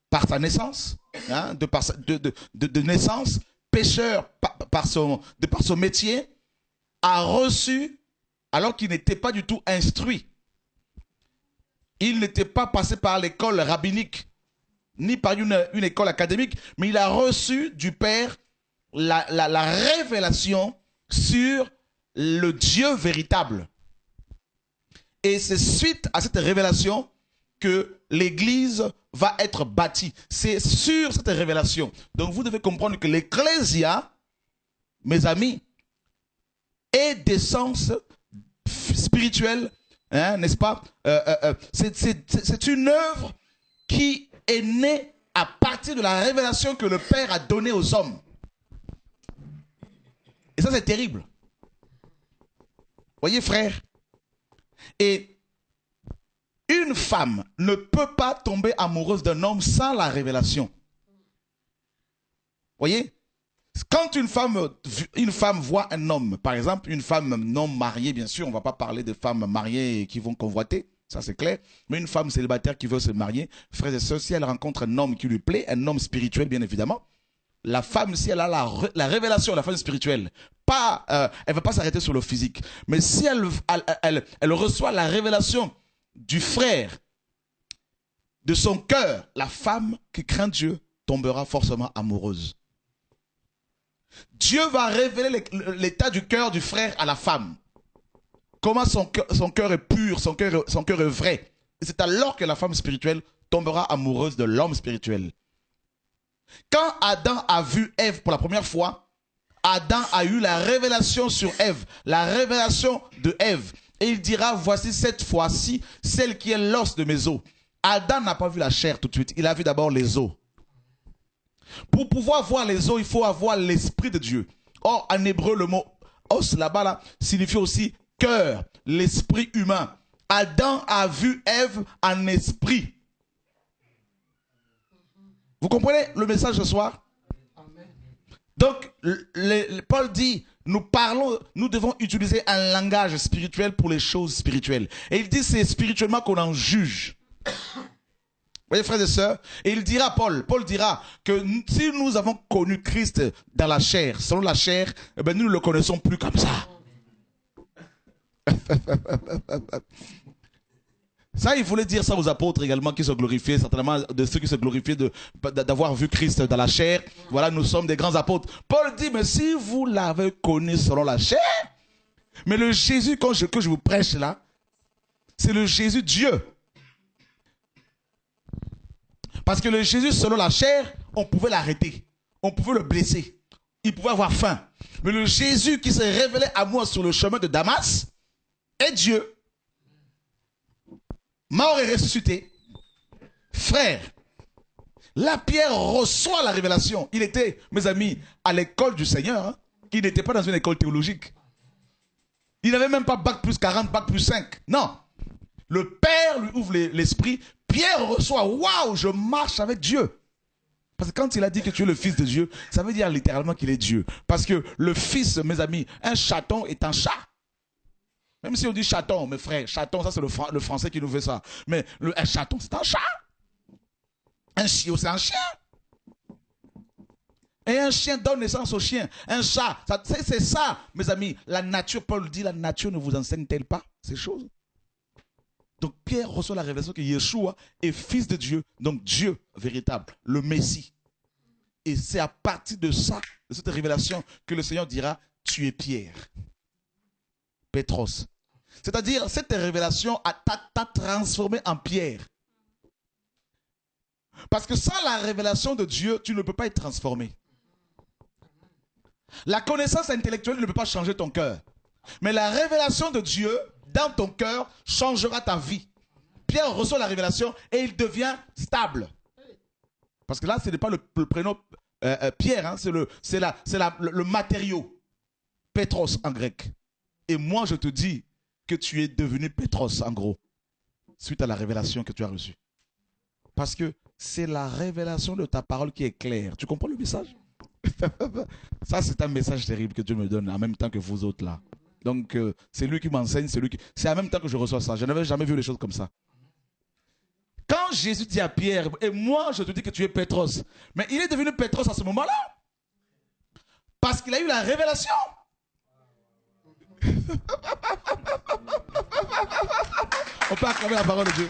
par sa naissance, hein, de naissance, pécheur de par son métier, a reçu, alors qu'il n'était pas du tout instruit. Il n'était pas passé par l'école rabbinique, ni par une école académique, mais il a reçu du Père la révélation sur le Dieu véritable. Et c'est suite à cette révélation que l'Église va être bâtie. C'est sur cette révélation. Donc vous devez comprendre que l'Ecclésia, mes amis, est d'essence spirituelle, hein, n'est-ce pas? C'est une œuvre qui est née à partir de la révélation que le Père a donnée aux hommes. Et ça, c'est terrible. Voyez, frère? Et une femme ne peut pas tomber amoureuse d'un homme sans la révélation. Voyez? Quand une femme voit un homme, par exemple, une femme non mariée, bien sûr, on ne va pas parler de femmes mariées qui vont convoiter, ça c'est clair, mais une femme célibataire qui veut se marier, frères et sœurs, si elle rencontre un homme qui lui plaît, un homme spirituel bien évidemment, la femme, si elle a la révélation, la femme spirituelle, elle ne va pas s'arrêter sur le physique, mais si elle reçoit la révélation du frère, de son cœur, la femme qui craint Dieu tombera forcément amoureuse. Dieu va révéler l'état du cœur du frère à la femme. Comment son cœur est pur, son cœur est vrai. Et c'est alors que la femme spirituelle tombera amoureuse de l'homme spirituel. Quand Adam a vu Ève pour la première fois, Adam a eu la révélation sur Ève, la révélation de Ève. Et il dira, voici cette fois-ci, celle qui est l'os de mes os. Adam n'a pas vu la chair tout de suite, il a vu d'abord les os. Pour pouvoir voir les os, il faut avoir l'esprit de Dieu. Or, en hébreu, le mot os là-bas signifie aussi cœur, l'esprit humain. Adam a vu Ève en esprit. Vous comprenez le message ce soir? Donc, Paul dit, nous devons utiliser un langage spirituel pour les choses spirituelles. Et il dit, c'est spirituellement qu'on en juge. Voyez, frères et sœurs, et il dira, Paul dira que si nous avons connu Christ dans la chair, selon la chair, eh bien, nous ne le connaissons plus comme ça. Ça, il voulait dire ça aux apôtres également qui se glorifiaient, certainement de ceux qui se glorifiaient d'avoir vu Christ dans la chair. Voilà, nous sommes des grands apôtres. Paul dit, mais si vous l'avez connu selon la chair, mais le Jésus que je vous prêche là, c'est le Jésus Dieu. Parce que le Jésus selon la chair, on pouvait l'arrêter, on pouvait le blesser, il pouvait avoir faim. Mais le Jésus qui s'est révélé à moi sur le chemin de Damas est Dieu. Mort et ressuscité. Frère, la Pierre reçoit la révélation. Il était, mes amis, à l'école du Seigneur. Hein. Il n'était pas dans une école théologique. Il n'avait même pas bac plus 40, bac plus 5. Non. Le Père lui ouvre l'esprit. Pierre reçoit, waouh, je marche avec Dieu. Parce que quand il a dit que tu es le Fils de Dieu, ça veut dire littéralement qu'il est Dieu. Parce que le Fils, mes amis, un chaton est un chat. Même si on dit chaton, mes frères, chaton, ça c'est le français qui nous fait ça. Mais un chaton, c'est un chat. Un chiot, c'est un chien. Et un chien donne naissance au chien. Un chat, c'est ça, mes amis. La nature, Paul dit, la nature ne vous enseigne-t-elle pas ces choses? Donc Pierre reçoit la révélation que Yeshua est fils de Dieu, donc Dieu véritable, le Messie. Et c'est à partir de ça, de cette révélation, que le Seigneur dira, tu es Pierre. Pétros. C'est-à-dire, cette révélation t'a transformé en Pierre. Parce que sans la révélation de Dieu, tu ne peux pas être transformé. La connaissance intellectuelle ne peut pas changer ton cœur. Mais la révélation de Dieu dans ton cœur changera ta vie. Pierre reçoit la révélation et il devient stable. Parce que là, ce n'est pas le prénom Pierre, hein, c'est le matériau. Pétros en grec. Et moi, je te dis que tu es devenu Pétros en gros, suite à la révélation que tu as reçue. Parce que c'est la révélation de ta parole qui est claire. Tu comprends le message? Ça, c'est un message terrible que Dieu me donne en même temps que vous autres là. Donc, c'est lui qui m'enseigne, c'est en même temps que je reçois ça. Je n'avais jamais vu les choses comme ça. Quand Jésus dit à Pierre, et moi je te dis que tu es Pétros, mais il est devenu Pétros à ce moment-là. Parce qu'il a eu la révélation. On peut acclamer la parole de Dieu.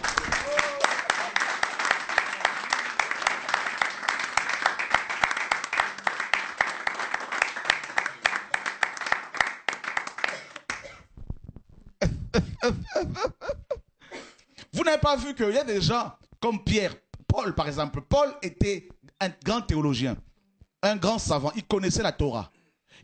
Vous n'avez pas vu qu'il y a des gens comme Pierre, Paul par exemple. Paul était un grand théologien, un grand savant, il connaissait la Torah.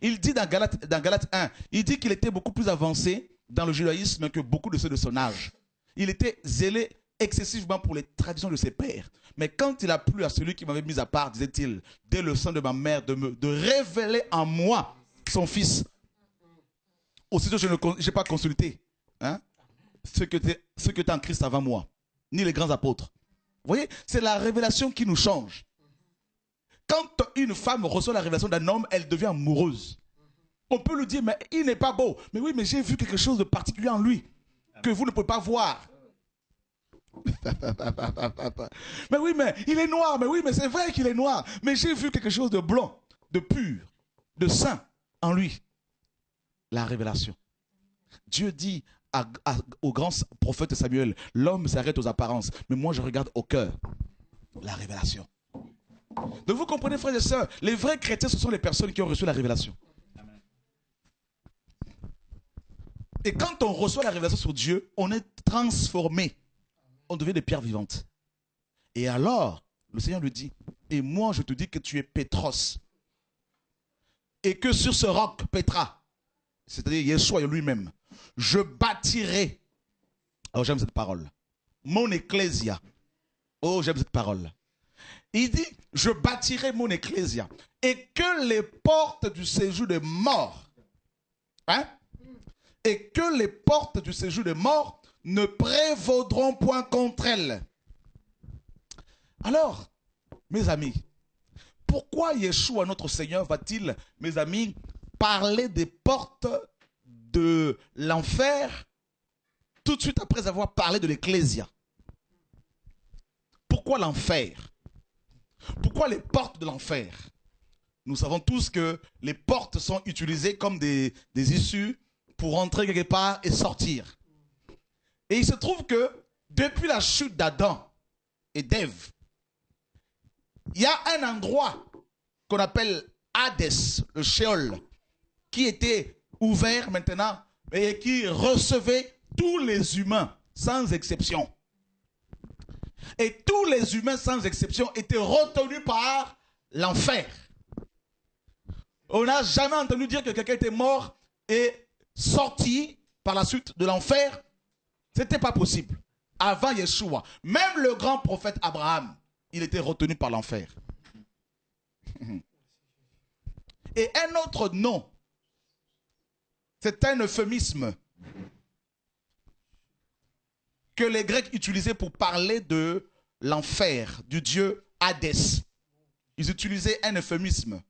Il dit dans Galates 1, il dit qu'il était beaucoup plus avancé dans le judaïsme que beaucoup de ceux de son âge. Il était zélé excessivement pour les traditions de ses pères. Mais quand il a plu à celui qui m'avait mis à part, disait-il, dès le sein de ma mère, de révéler en moi son fils. Aussitôt, je n'ai pas consulté ce que tu en Christ avant moi, ni les grands apôtres. Vous voyez, c'est la révélation qui nous change. Quand une femme reçoit la révélation d'un homme, elle devient amoureuse. On peut lui dire, mais il n'est pas beau. Mais oui, mais j'ai vu quelque chose de particulier en lui que vous ne pouvez pas voir. Mais oui, mais il est noir. Mais oui, mais c'est vrai qu'il est noir. Mais j'ai vu quelque chose de blanc, de pur, de saint en lui. La révélation. Dieu dit au grand prophète Samuel, l'homme s'arrête aux apparences, mais moi je regarde au cœur. La révélation. Donc vous comprenez, frères et sœurs, les vrais chrétiens, ce sont les personnes qui ont reçu la révélation. Et quand on reçoit la révélation sur Dieu, on est transformé. On devient des pierres vivantes. Et alors, le Seigneur lui dit, et moi je te dis que tu es Pétros. Et que sur ce roc, Pétra, c'est-à-dire Yeshua lui-même, je bâtirai, oh j'aime cette parole, mon ecclésia. Oh j'aime cette parole. Il dit, je bâtirai mon ecclésia et que les portes du séjour des morts, et que les portes du séjour des morts ne prévaudront point contre elle. Alors, mes amis, pourquoi Yeshua, notre Seigneur, va-t-il, mes amis, parler des portes de l'enfer tout de suite après avoir parlé de l'ecclésia? pourquoi l'enfer? Pourquoi les portes de l'enfer? Nous savons tous que les portes sont utilisées comme des issues pour entrer quelque part et sortir. Et il se trouve que depuis la chute d'Adam et d'Ève, il y a un endroit qu'on appelle Hadès, le Sheol, qui était ouvert maintenant et qui recevait tous les humains sans exception. Et tous les humains sans exception étaient retenus par l'enfer. On n'a jamais entendu dire que quelqu'un était mort et sorti par la suite de l'enfer. Ce n'était pas possible. Avant Yeshua, même le grand prophète Abraham, il était retenu par l'enfer. Et un autre nom, c'est un euphémisme que les Grecs utilisaient pour parler de l'enfer, du dieu Hadès. Ils utilisaient un euphémisme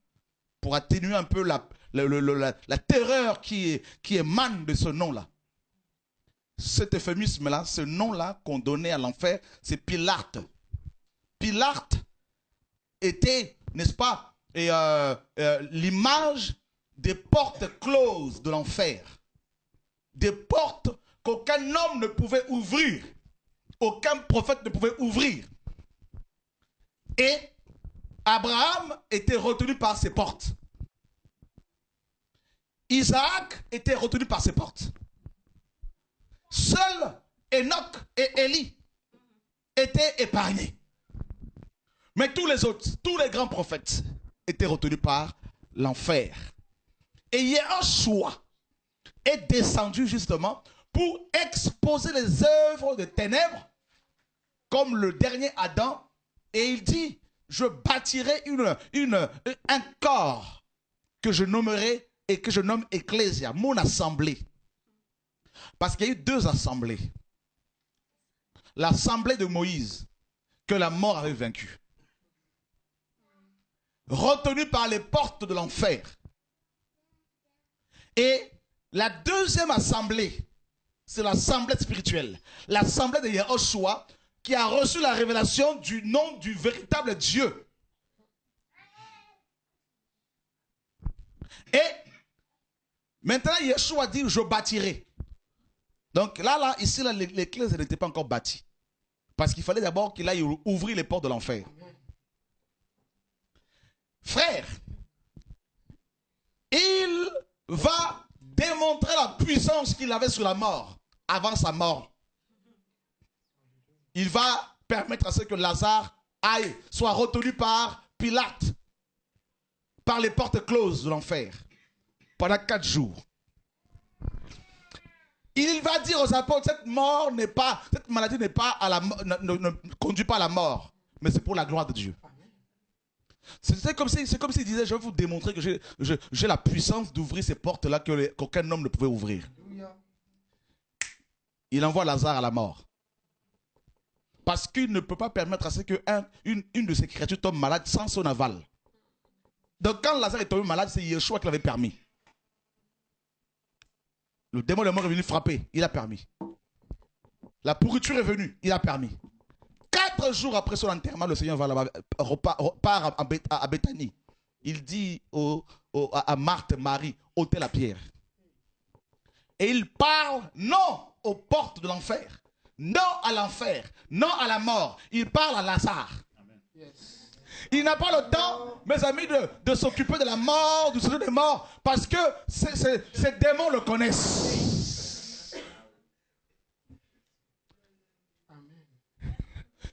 pour atténuer un peu la terreur qui émane de ce nom-là. Cet euphémisme-là, ce nom-là qu'on donnait à l'enfer, c'est Pilate. Pilate était, n'est-ce pas, l'image des portes closes de l'enfer. Des portes qu'aucun homme ne pouvait ouvrir. Aucun prophète ne pouvait ouvrir. Et Abraham était retenu par ses portes. Isaac était retenu par ses portes. Seuls Enoch et Élie étaient épargnés. Mais tous les autres, tous les grands prophètes étaient retenus par l'enfer. Et Yeshua est descendu justement pour exposer les œuvres de ténèbres comme le dernier Adam. Et il dit, je bâtirai un corps que je nommerai et que je nomme Ecclésia, mon assemblée. Parce qu'il y a eu deux assemblées. L'assemblée de Moïse, que la mort avait vaincue. Retenue par les portes de l'enfer. Et la deuxième assemblée, c'est l'assemblée spirituelle. L'assemblée de Yeshua, qui a reçu la révélation du nom du véritable Dieu. Et maintenant, Yeshua dit, je bâtirai. Donc ici, l'église n'était pas encore bâtie. Parce qu'il fallait d'abord qu'il aille ouvrir les portes de l'enfer. Frère, il va démontrer la puissance qu'il avait sur la mort, avant sa mort. Il va permettre à ce que Lazare soit retenu par Pilate, par les portes closes de l'enfer, pendant 4 jours. Il va dire aux apôtres, cette maladie n'est pas ne conduit pas à la mort, mais c'est pour la gloire de Dieu. C'est comme s'il disait, je vais vous démontrer que j'ai la puissance d'ouvrir ces portes-là qu'aucun homme ne pouvait ouvrir. Il envoie Lazare à la mort. Parce qu'il ne peut pas permettre à ce qu'une de ses créatures tombe malade sans son aval. Donc quand Lazare est tombé malade, c'est Yeshua qui l'avait permis. Le démon de mort est venu frapper, il a permis. La pourriture est venue, il a permis. 4 jours après son enterrement, le Seigneur part à Béthanie. Il dit à Marthe, Marie, ôtez la pierre. Et il parle non aux portes de l'enfer, non à l'enfer, non à la mort. Il parle à Lazare. Il n'a pas le temps, mes amis, de s'occuper de la mort, du séjour des morts, parce que ces démons le connaissent.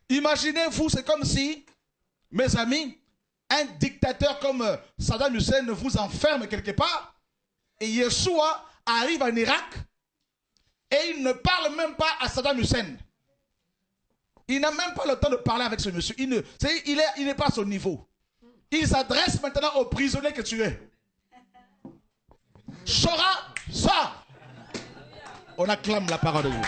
Imaginez-vous, c'est comme si, mes amis, un dictateur comme Saddam Hussein vous enferme quelque part, et Yeshua arrive en Irak, et il ne parle même pas à Saddam Hussein. Il n'a même pas le temps de parler avec ce monsieur. Il n'est pas à son niveau. Il s'adresse maintenant aux prisonniers que tu es. Chora, sors. On acclame la parole de Dieu.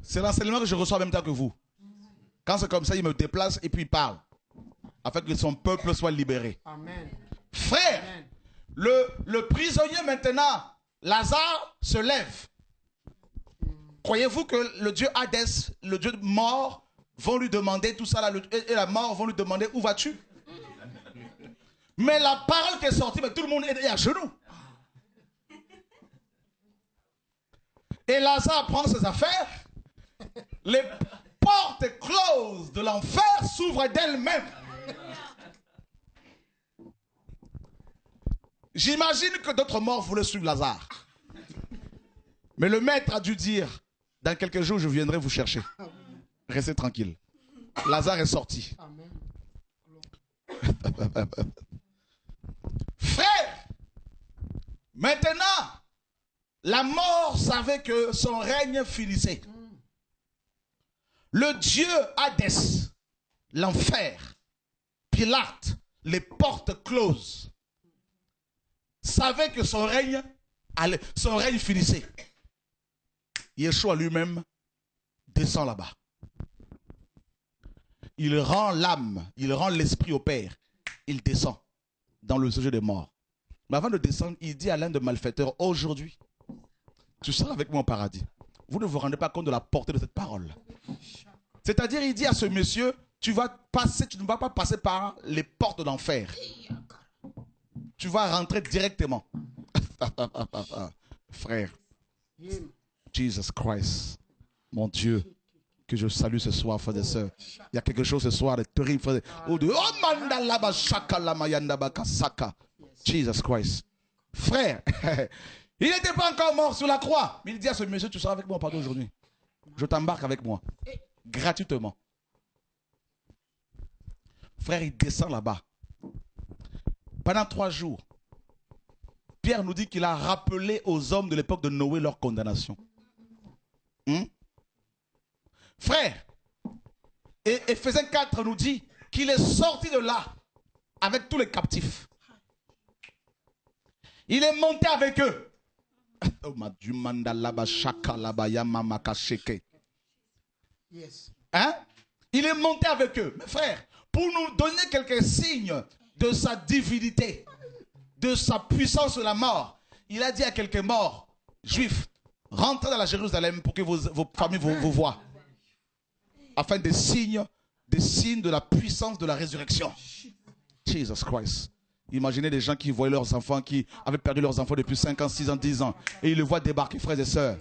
C'est l'enseignement que je reçois en même temps que vous. Quand c'est comme ça, il me déplace et puis il parle. afin que son peuple soit libéré. Amen. Frère, Amen. Le prisonnier maintenant, Lazare, se lève. Croyez-vous que le dieu Hadès, le dieu mort, vont lui demander tout ça là, et la mort vont lui demander où vas-tu? Mais la parole qui est sortie, mais tout le monde est à genoux. Et Lazare prend ses affaires. Les portes closes de l'enfer s'ouvrent d'elles-mêmes. J'imagine que d'autres morts voulaient suivre Lazare. Mais le maître a dû dire, dans quelques jours, je viendrai vous chercher. Restez tranquille. Lazare est sorti. Frère, maintenant, la mort savait que son règne finissait. Le dieu Hadès, l'enfer, Pilate, les portes closes, savait que son règne finissait. Yeshua lui-même descend là-bas. Il rend l'âme, il rend l'esprit au Père. Il descend dans le sujet des morts. Mais avant de descendre, il dit à l'un des malfaiteurs, aujourd'hui, tu seras avec moi au paradis. Vous ne vous rendez pas compte de la portée de cette parole. C'est-à-dire, il dit à ce monsieur, tu ne vas pas passer par les portes de l'enfer. Tu vas rentrer directement. Frère, Jesus Christ, mon Dieu, que je salue ce soir, frères et sœurs. Il y a quelque chose ce soir de terrible, frères. Jesus Christ. Frère, il n'était pas encore mort sur la croix. Mais il dit à ce monsieur, tu seras avec moi pardon aujourd'hui. Je t'embarque avec moi. Gratuitement. Frère, il descend là-bas. Pendant 3 jours, Pierre nous dit qu'il a rappelé aux hommes de l'époque de Noé leur condamnation. Frère, et Éphésiens 4 nous dit qu'il est sorti de là avec tous les captifs. Il est monté avec eux. Hein? Il est monté avec eux. Mais frère, pour nous donner quelques signes de sa divinité, de sa puissance sur la mort, il a dit à quelques morts juifs, rentrez dans la Jérusalem pour que vos familles vous voient. Afin des signes de la puissance de la résurrection. Jesus Christ. Imaginez des gens qui voyaient leurs enfants, qui avaient perdu leurs enfants depuis 5 ans, 6 ans, 10 ans. Et ils les voient débarquer, frères et sœurs,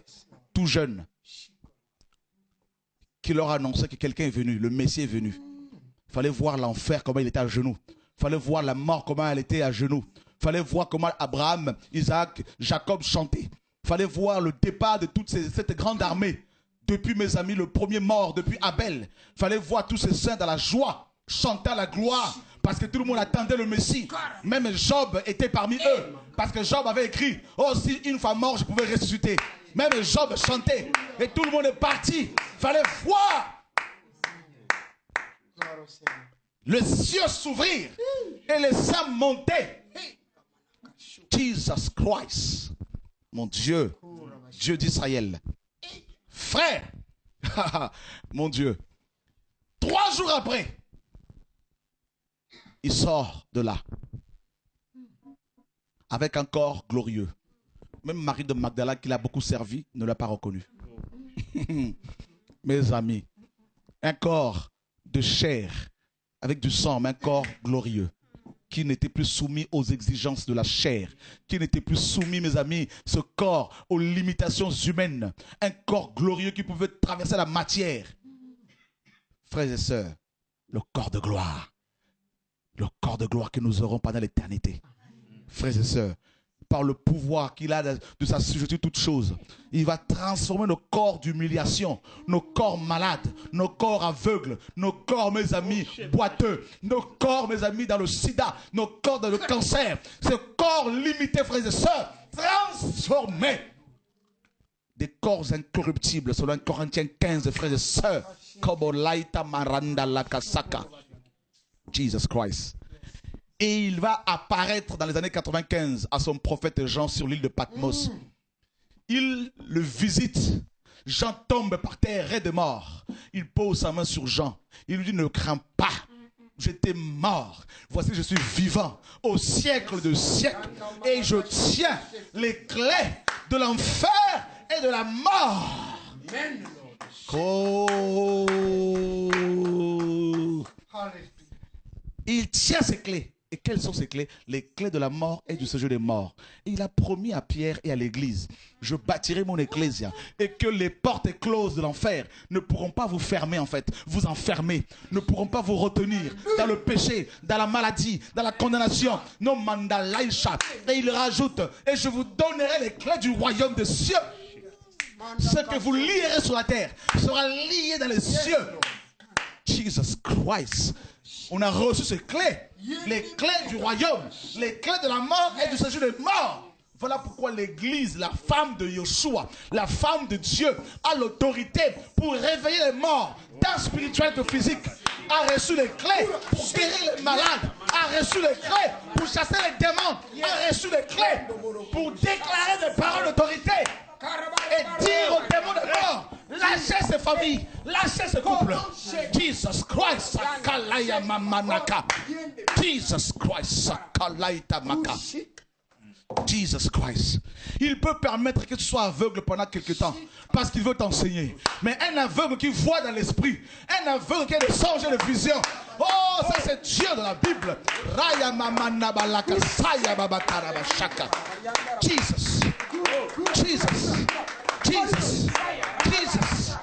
tout jeunes. Qui leur annonçait que quelqu'un est venu, le Messie est venu. Il fallait voir l'enfer, comment il était à genoux. Il fallait voir la mort, comment elle était à genoux. Il fallait voir comment Abraham, Isaac, Jacob chantaient. Il fallait voir le départ de toute cette grande armée. Depuis, mes amis, le premier mort, depuis Abel. Il fallait voir tous ces saints dans la joie, chantant la gloire. Parce que tout le monde attendait le Messie. Même Job était parmi eux. Parce que Job avait écrit, oh, si une fois mort, je pouvais ressusciter. Même Job chantait. Et tout le monde est parti. Il fallait voir le ciel s'ouvrir et les saints monter. Jesus Christ, mon Dieu, Dieu d'Israël. Frère, mon Dieu, 3 jours après, il sort de là avec un corps glorieux. Même Marie de Magdala, qui l'a beaucoup servi, ne l'a pas reconnu. Mes amis, un corps de chair avec du sang, mais un corps glorieux, qui n'était plus soumis aux exigences de la chair, qui n'était plus soumis, mes amis, ce corps aux limitations humaines, un corps glorieux qui pouvait traverser la matière. Frères et sœurs, le corps de gloire que nous aurons pendant l'éternité. Frères et sœurs, par le pouvoir qu'il a de s'assujettir toutes choses, il va transformer nos corps d'humiliation, nos corps malades, nos corps aveugles, nos corps, mes amis, boiteux, nos corps, mes amis, dans le sida, nos corps dans le cancer, ce corps limité, frères et sœurs, transformés. Des corps incorruptibles, selon 1 Corinthiens 15, frères et sœurs, Kobolaita Maranda Lakasaka. Jesus Christ. Et il va apparaître dans les années 95 à son prophète Jean sur l'île de Patmos. Il le visite. Jean tombe par terre, raide de mort. Il pose sa main sur Jean. Il lui dit, ne crains pas. j'étais mort. Voici, je suis vivant au siècle de siècles. Et je tiens les clés de l'enfer et de la mort. Oh. Il tient ses clés. Et quelles sont ces clés? Les clés de la mort et du séjour des morts. Et il a promis à Pierre et à l'église, je bâtirai mon ecclésia et que les portes closes de l'enfer ne pourront pas vous fermer en fait, vous enfermer, ne pourront pas vous retenir dans le péché, dans la maladie, dans la condamnation. Non, mandalaïcha. Et il rajoute, et je vous donnerai les clés du royaume des cieux. Ce que vous lierez sur la terre sera lié dans les cieux. Jesus Christ. On a reçu ces clés, les clés du royaume, les clés de la mort et du séjour des morts. Voilà pourquoi l'église, la femme de Yeshua, la femme de Dieu, a l'autorité pour réveiller les morts, tant spirituel que physique, a reçu les clés pour guérir les malades, a reçu les clés pour chasser les démons, a reçu les clés pour déclarer des paroles d'autorité et dire aux démons de mort, lâchez ces familles, lâchez ce couple. Jesus Christ, Sakalaya Mamanaka. Jesus Christ, Sakalaita Maka. Jesus Christ. Il peut permettre que tu sois aveugle pendant quelque temps parce qu'il veut t'enseigner. Mais un aveugle qui voit dans l'esprit, un aveugle qui a des songes et des visions, oh, ça c'est Dieu dans la Bible. Raya Mamana Balaka Saya Babakaraba Shaka. Jesus. Jesus. Jesus. Jesus.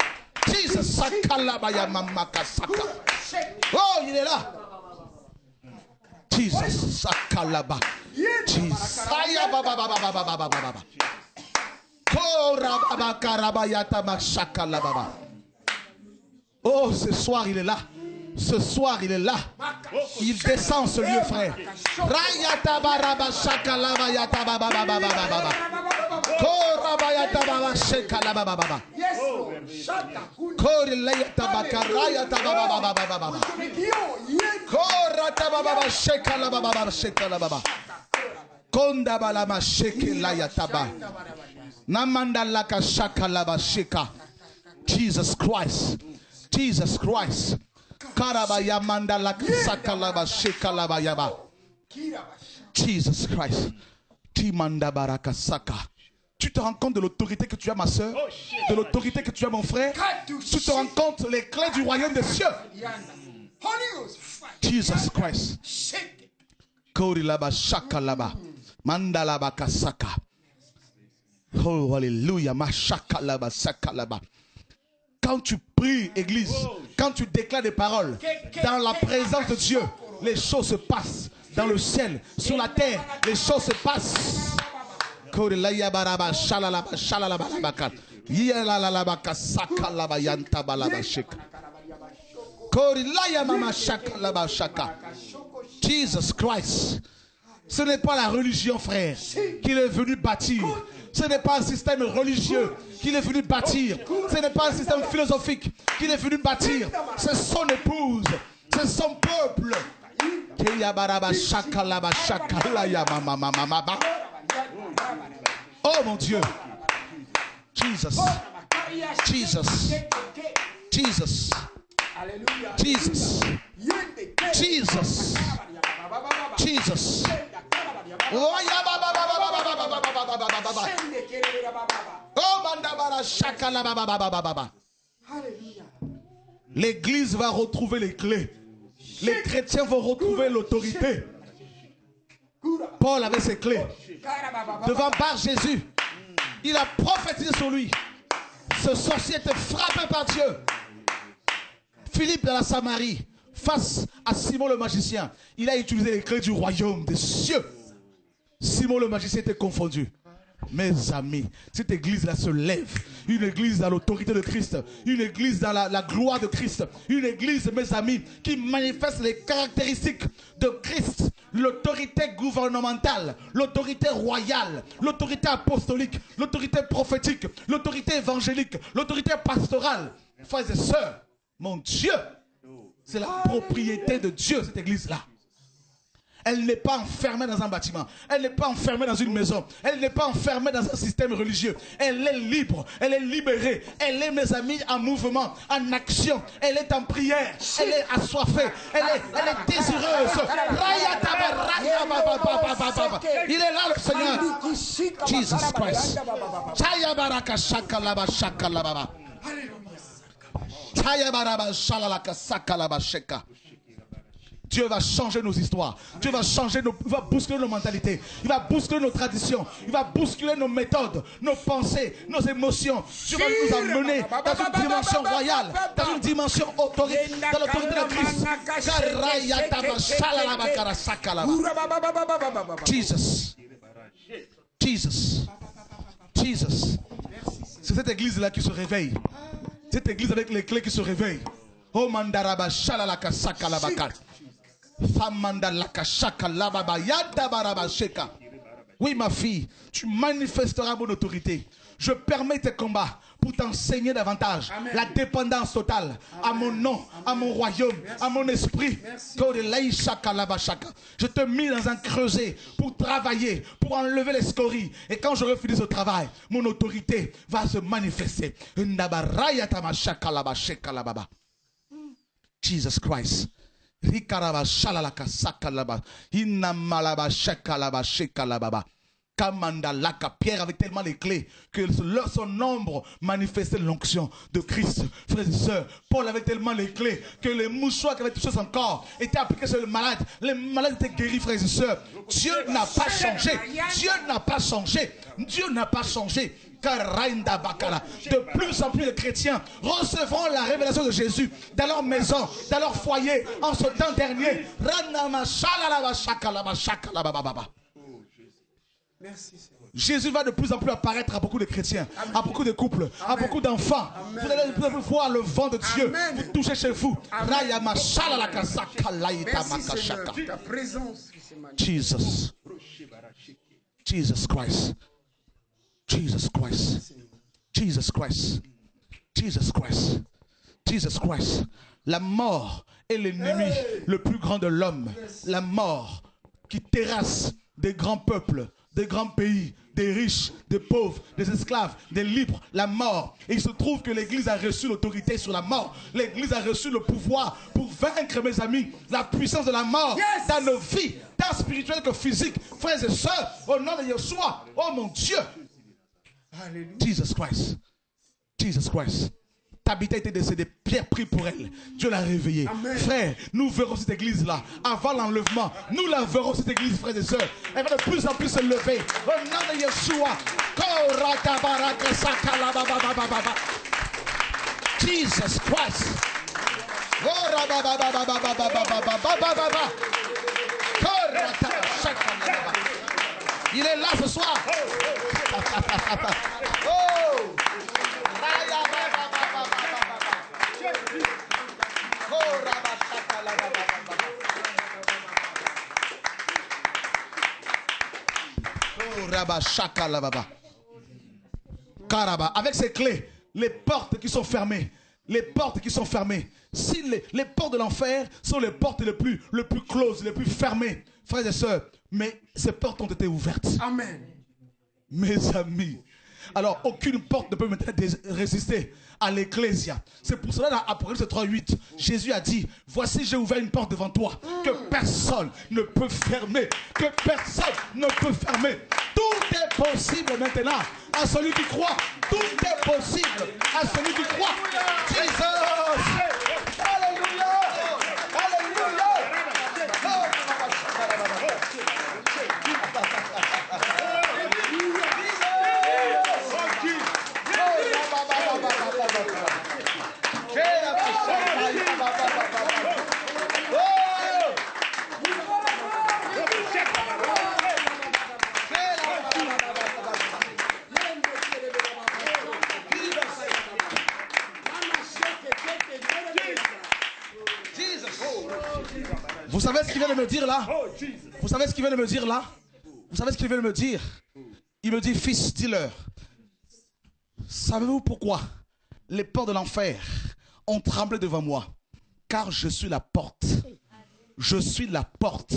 Jesus. Sakalabaya Mamaka Saka. Oh, il est là. Jesus. Sakalaba. Jesus. Oh, ce soir il est là. Ce soir il est là. Il descend ce lieu, frère. Konda balama sheke la yataba. Namanda laka shaka laba sheka. Jesus Christ. Jesus Christ. Karaba yamanda laka saka laba sheka laba yaba. Jesus Christ. Timanda baraka saka. Tu te rends compte de l'autorité que tu as, ma soeur? De l'autorité que tu as, mon frère? Tu te rends compte les clés du royaume des cieux? Jesus Christ. Kori laba shaka laba. Mandala bakasaka. Oh, alléluia. Mashaka laba saka laba. Quand tu pries, église, quand tu déclares des paroles, dans la présence de Dieu, les choses se passent. Dans le ciel, sur la terre, les choses se passent. Korilaya baraba shalalaba shalalaba baka. Yalalaba kasaka laba yanta balaba shika. Korilaya mama shaka laba shaka. Jesus Christ. Ce n'est pas la religion, frère, qu'il est venu bâtir. Ce n'est pas un système religieux qu'il est venu bâtir. Ce n'est pas un système philosophique qu'il est venu bâtir. C'est son épouse. C'est son peuple. Oh mon Dieu. Jesus. Jesus. Jesus. Jesus. Jesus. Jesus. Oh, l'église va retrouver les clés. Les chrétiens vont retrouver l'autorité. Paul avait ses clés. Devant Bar Jésus, il a prophétisé sur lui. Ce sorcier était frappé par Dieu. Philippe de la Samarie, face à Simon le magicien, il a utilisé les clés du royaume des cieux. Simon le magicien était confondu. Mes amis, cette église-là se lève. Une église dans l'autorité de Christ. Une église dans la gloire de Christ. Une église, mes amis, qui manifeste les caractéristiques de Christ. L'autorité gouvernementale, l'autorité royale, l'autorité apostolique, l'autorité prophétique, l'autorité évangélique, l'autorité pastorale. Frères et sœurs, mon Dieu, c'est la propriété de Dieu, cette église-là. Elle n'est pas enfermée dans un bâtiment. Elle n'est pas enfermée dans une maison. Elle n'est pas enfermée dans un système religieux. Elle est libre. Elle est libérée. Elle est, mes amis, en mouvement, en action. Elle est en prière. Elle est assoiffée. Elle est désireuse. Il est là, le Seigneur. Jesus Christ. Dieu va changer nos histoires. Dieu va changer il va bousculer nos mentalités. Il va bousculer nos traditions. Il va bousculer nos méthodes, nos pensées, nos émotions. Dieu va nous emmener dans une dimension royale, dans une dimension autorité, dans l'autorité de Christ. Jesus. Jesus. Jesus. C'est cette église-là qui se réveille. Cette église avec les clés qui se réveille. Oh mandaraba shalalaka sakalabaka. Famandalaka shakalababa yadabaraba sheka. Oui ma fille, tu manifesteras mon autorité. Je permets tes combats pour t'enseigner davantage. Amen. La dépendance totale à mon nom, à mon royaume, à mon esprit. Je te mets dans un creuset pour travailler, pour enlever les scories. Et quand j'aurai fini ce travail, mon autorité va se manifester. Jesus Christ. Pierre avait tellement les clés que son ombre manifestait l'onction de Christ. Frères et sœurs, Paul avait tellement les clés que les mouchoirs qui avaient touché son corps étaient appliqués sur le malade. Les malades étaient guéris, frères et sœurs. Dieu n'a pas changé. Dieu n'a pas changé. Dieu n'a pas changé. De plus en plus de chrétiens recevront la révélation de Jésus dans leur maison, dans leur foyer, en ce temps dernier. Jésus va de plus en plus apparaître à beaucoup de chrétiens, à beaucoup de couples, à beaucoup d'enfants. Vous allez de plus en plus voir le vent de Dieu vous toucher chez vous. Jesus. Jesus Christ. Jesus Christ. Jesus Christ. Jesus Christ. Jesus Christ. La mort est l'ennemi le plus grand de l'homme. La mort qui terrasse des grands peuples, des grands pays, des riches, des pauvres, des esclaves, des libres, la mort. Et il se trouve que l'Église a reçu l'autorité sur la mort. L'Église a reçu le pouvoir pour vaincre, mes amis, la puissance de la mort dans nos vies, tant spirituelles que physiques. Frères et sœurs, au nom de Yeshua, oh mon Dieu. Jesus Christ. Jesus Christ. Tabitha était décédée, Pierre prie pour elle. Dieu l'a réveillée. Frère, nous verrons cette église-là. Avant l'enlèvement, nous la verrons cette église, frères et sœurs. Elle va de plus en plus se lever. Au nom de Yeshua. Jesus Christ. Il est là ce soir. Oh. Avec ces clés, les portes qui sont fermées, si les portes de l'enfer sont les portes les plus closes, les plus fermées, frères et sœurs, mais ces portes ont été ouvertes. Amen. Mes amis, alors aucune porte ne peut maintenant résister à l'Ecclésia. C'est pour cela, dans Apocalypse 3:8, Jésus a dit, voici j'ai ouvert une porte devant toi que personne ne peut fermer. Que personne ne peut fermer. Tout est possible maintenant à celui qui croit. Tout est possible à celui qui croit. Jesus. Alléluia. Alléluia. Vous savez ce qu'il vient de me dire là? Vous savez ce qu'il vient de me dire là? Vous savez ce qu'il vient de me dire? Il me dit, fils, dis-leur, savez-vous pourquoi les portes de l'enfer ont tremblé devant moi? Car je suis la porte. je suis la porte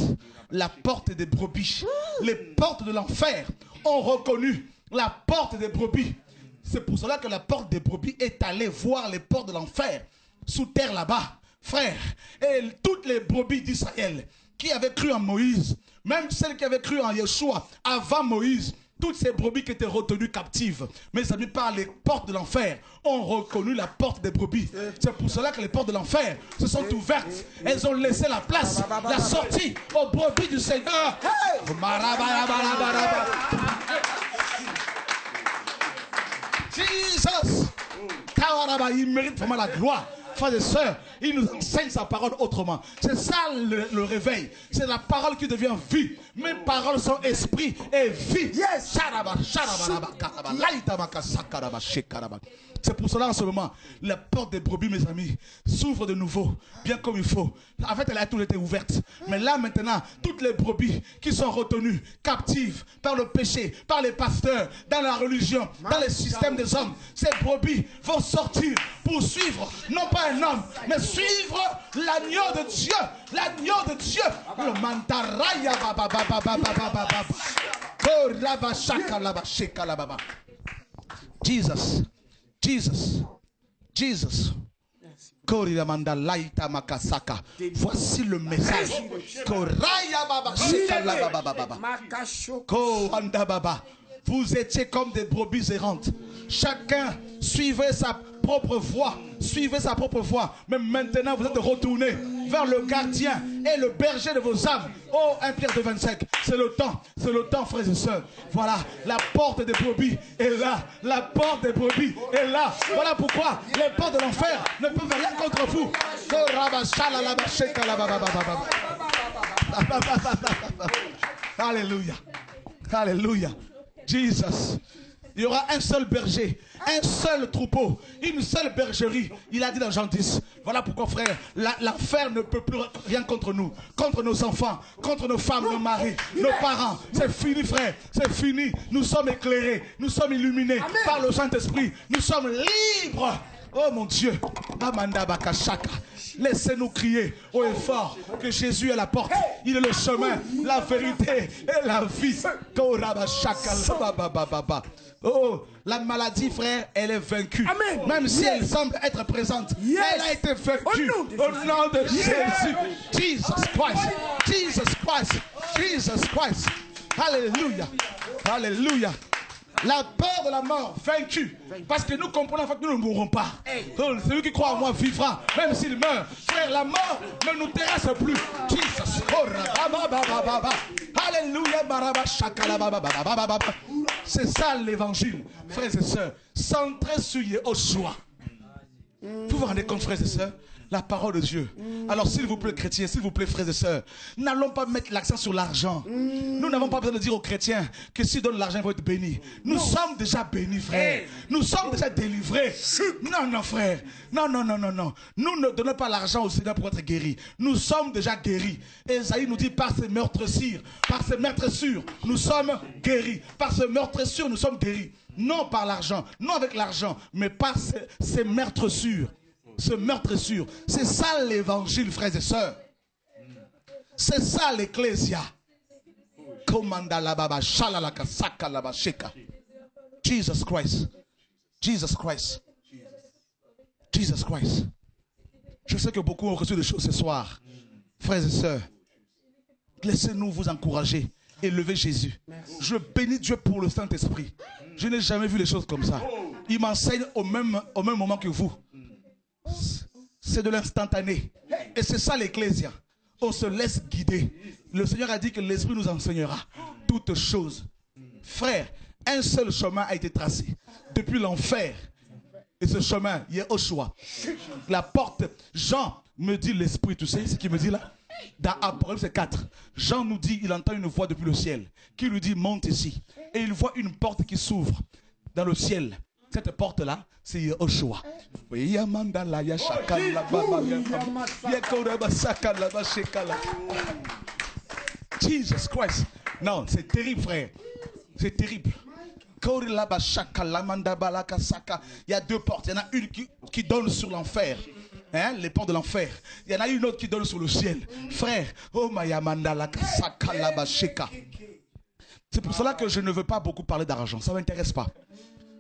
des brebis. Les portes de l'enfer ont reconnu la porte des brebis. C'est pour cela que la porte des brebis est allée voir les portes de l'enfer sous terre là-bas. Frère, et toutes les brebis d'Israël qui avaient cru en Moïse, même celles qui avaient cru en Yeshua avant Moïse, toutes ces brebis qui étaient retenues captives, mes amis, par les portes de l'enfer, ont reconnu la porte des brebis. C'est pour cela que les portes de l'enfer se sont ouvertes. Elles ont laissé la place, la sortie aux brebis du Seigneur. Jesus! Il mérite vraiment la gloire. Frères et sœurs, il nous enseigne sa parole autrement. C'est ça le réveil. C'est la parole qui devient vie. Mes paroles sont esprit et vie. Yes. C'est pour cela en ce moment, la porte des brebis, mes amis, s'ouvre de nouveau, bien comme il faut. En fait, elle a toujours été ouverte. Mais là, maintenant, toutes les brebis qui sont retenues, captives par le péché, par les pasteurs, dans la religion, dans les systèmes des hommes, ces brebis vont sortir pour suivre, non pas un homme, mais suivre l'agneau de Dieu. L'agneau de Dieu. Le mantaraya Jesus. Jesus, Jesus. Voici le message. Vous étiez comme des brebis errantes. Chacun suivait sa propre voie. Suivez sa propre voie. Mais maintenant, vous êtes retournés vers le gardien et le berger de vos âmes. Oh, 1 Pierre 2,25. C'est le temps, frères et sœurs. Voilà, la porte des brebis est là. La porte des brebis est là. Voilà pourquoi les portes de l'enfer ne peuvent rien contre vous. Alléluia. Alléluia. Jesus. Il y aura un seul berger, un seul troupeau, une seule bergerie. Il a dit dans Jean 10. Voilà pourquoi, frère, l'enfer ne peut plus rien contre nous, contre nos enfants, contre nos femmes, nos maris, nos parents. C'est fini, frère, c'est fini. Nous sommes éclairés, nous sommes illuminés par le Saint-Esprit. Nous sommes libres. Oh mon Dieu, Amanda Bakashaka. Laissez-nous crier haut et fort que Jésus est la porte. Il est le chemin, la vérité et la vie. Oh, la maladie, frère, elle est vaincue. Amen. Même si elle semble être présente, elle a été vaincue au nom de Jésus. Jesus Christ. Jesus Christ. Jesus Christ. Alléluia. Alléluia. La peur de la mort vaincue. Parce que nous comprenons que nous ne mourrons pas. Celui qui croit en moi vivra, même s'il meurt. Frère, la mort ne nous terrasse plus. Jesus. Alléluia. C'est ça l'évangile, frères et sœurs. Centré sur Yeshua. Vous vous rendez compte, frères et sœurs? La parole de Dieu. Alors s'il vous plaît, chrétiens, s'il vous plaît, frères et sœurs, n'allons pas mettre l'accent sur l'argent. Nous n'avons pas besoin de dire aux chrétiens que s'ils donnent l'argent, ils vont être bénis. Nous sommes déjà bénis, frère. Nous sommes déjà délivrés. Non, non, frère. Non, non, non, non, non. Nous ne donnons pas l'argent au Seigneur pour être guéris. Nous sommes déjà guéris. Esaïe nous dit par ses meurtrissures, nous sommes guéris. Par ce meurtrissure, nous sommes guéris. Non par l'argent, non avec l'argent, mais par ces meurtrissures. Ce meurtrissure, c'est ça l'évangile, frères et sœurs. C'est ça l'ecclésia. Jesus Christ. Jesus Christ. Jesus Christ. Je sais que beaucoup ont reçu des choses ce soir. Frères et sœurs, laissez-nous vous encourager. Élever Jésus. Je bénis Dieu pour le Saint-Esprit. Je n'ai jamais vu les choses comme ça. Il m'enseigne au même moment que vous. C'est de l'instantané. Et c'est ça l'ecclésia. On se laisse guider. Le Seigneur a dit que l'Esprit nous enseignera toutes choses. Frère, un seul chemin a été tracé depuis l'enfer. Et ce chemin, Yeshua. La porte, Jean me dit l'Esprit, tu sais ce qu'il me dit là? Dans Apocalypse 4, Jean nous dit, il entend une voix depuis le ciel qui lui dit monte ici. Et il voit une porte qui s'ouvre dans le ciel. Cette porte-là, c'est Yeshua. Jesus Christ. Non, c'est terrible, frère. C'est terrible. Il y a deux portes. Il y en a une qui donne sur l'enfer. Hein, les portes de l'enfer. Il y en a une autre qui donne sur le ciel. Frère, oh Mayamanda la Kasakalabasheka. C'est pour cela que je ne veux pas beaucoup parler d'argent. Ça ne m'intéresse pas.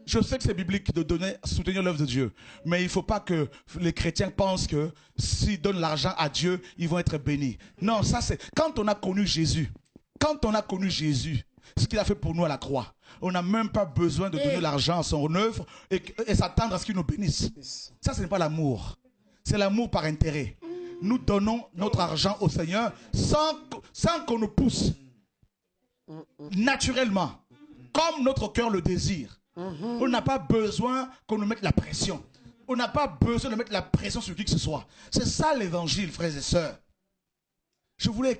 Je sais que c'est biblique de donner, soutenir l'œuvre de Dieu. Mais il ne faut pas que les chrétiens pensent que s'ils donnent l'argent à Dieu, ils vont être bénis. Non, ça c'est... Quand on a connu Jésus, ce qu'il a fait pour nous à la croix, on n'a même pas besoin de donner l'argent à son œuvre et s'attendre à ce qu'il nous bénisse. Ça, ce n'est pas l'amour. C'est l'amour par intérêt. Nous donnons notre argent au Seigneur sans qu'on nous pousse. Naturellement. Comme notre cœur le désire. On n'a pas besoin qu'on nous mette la pression. On n'a pas besoin de mettre la pression sur qui que ce soit. C'est ça l'évangile, frères et sœurs. Je voulais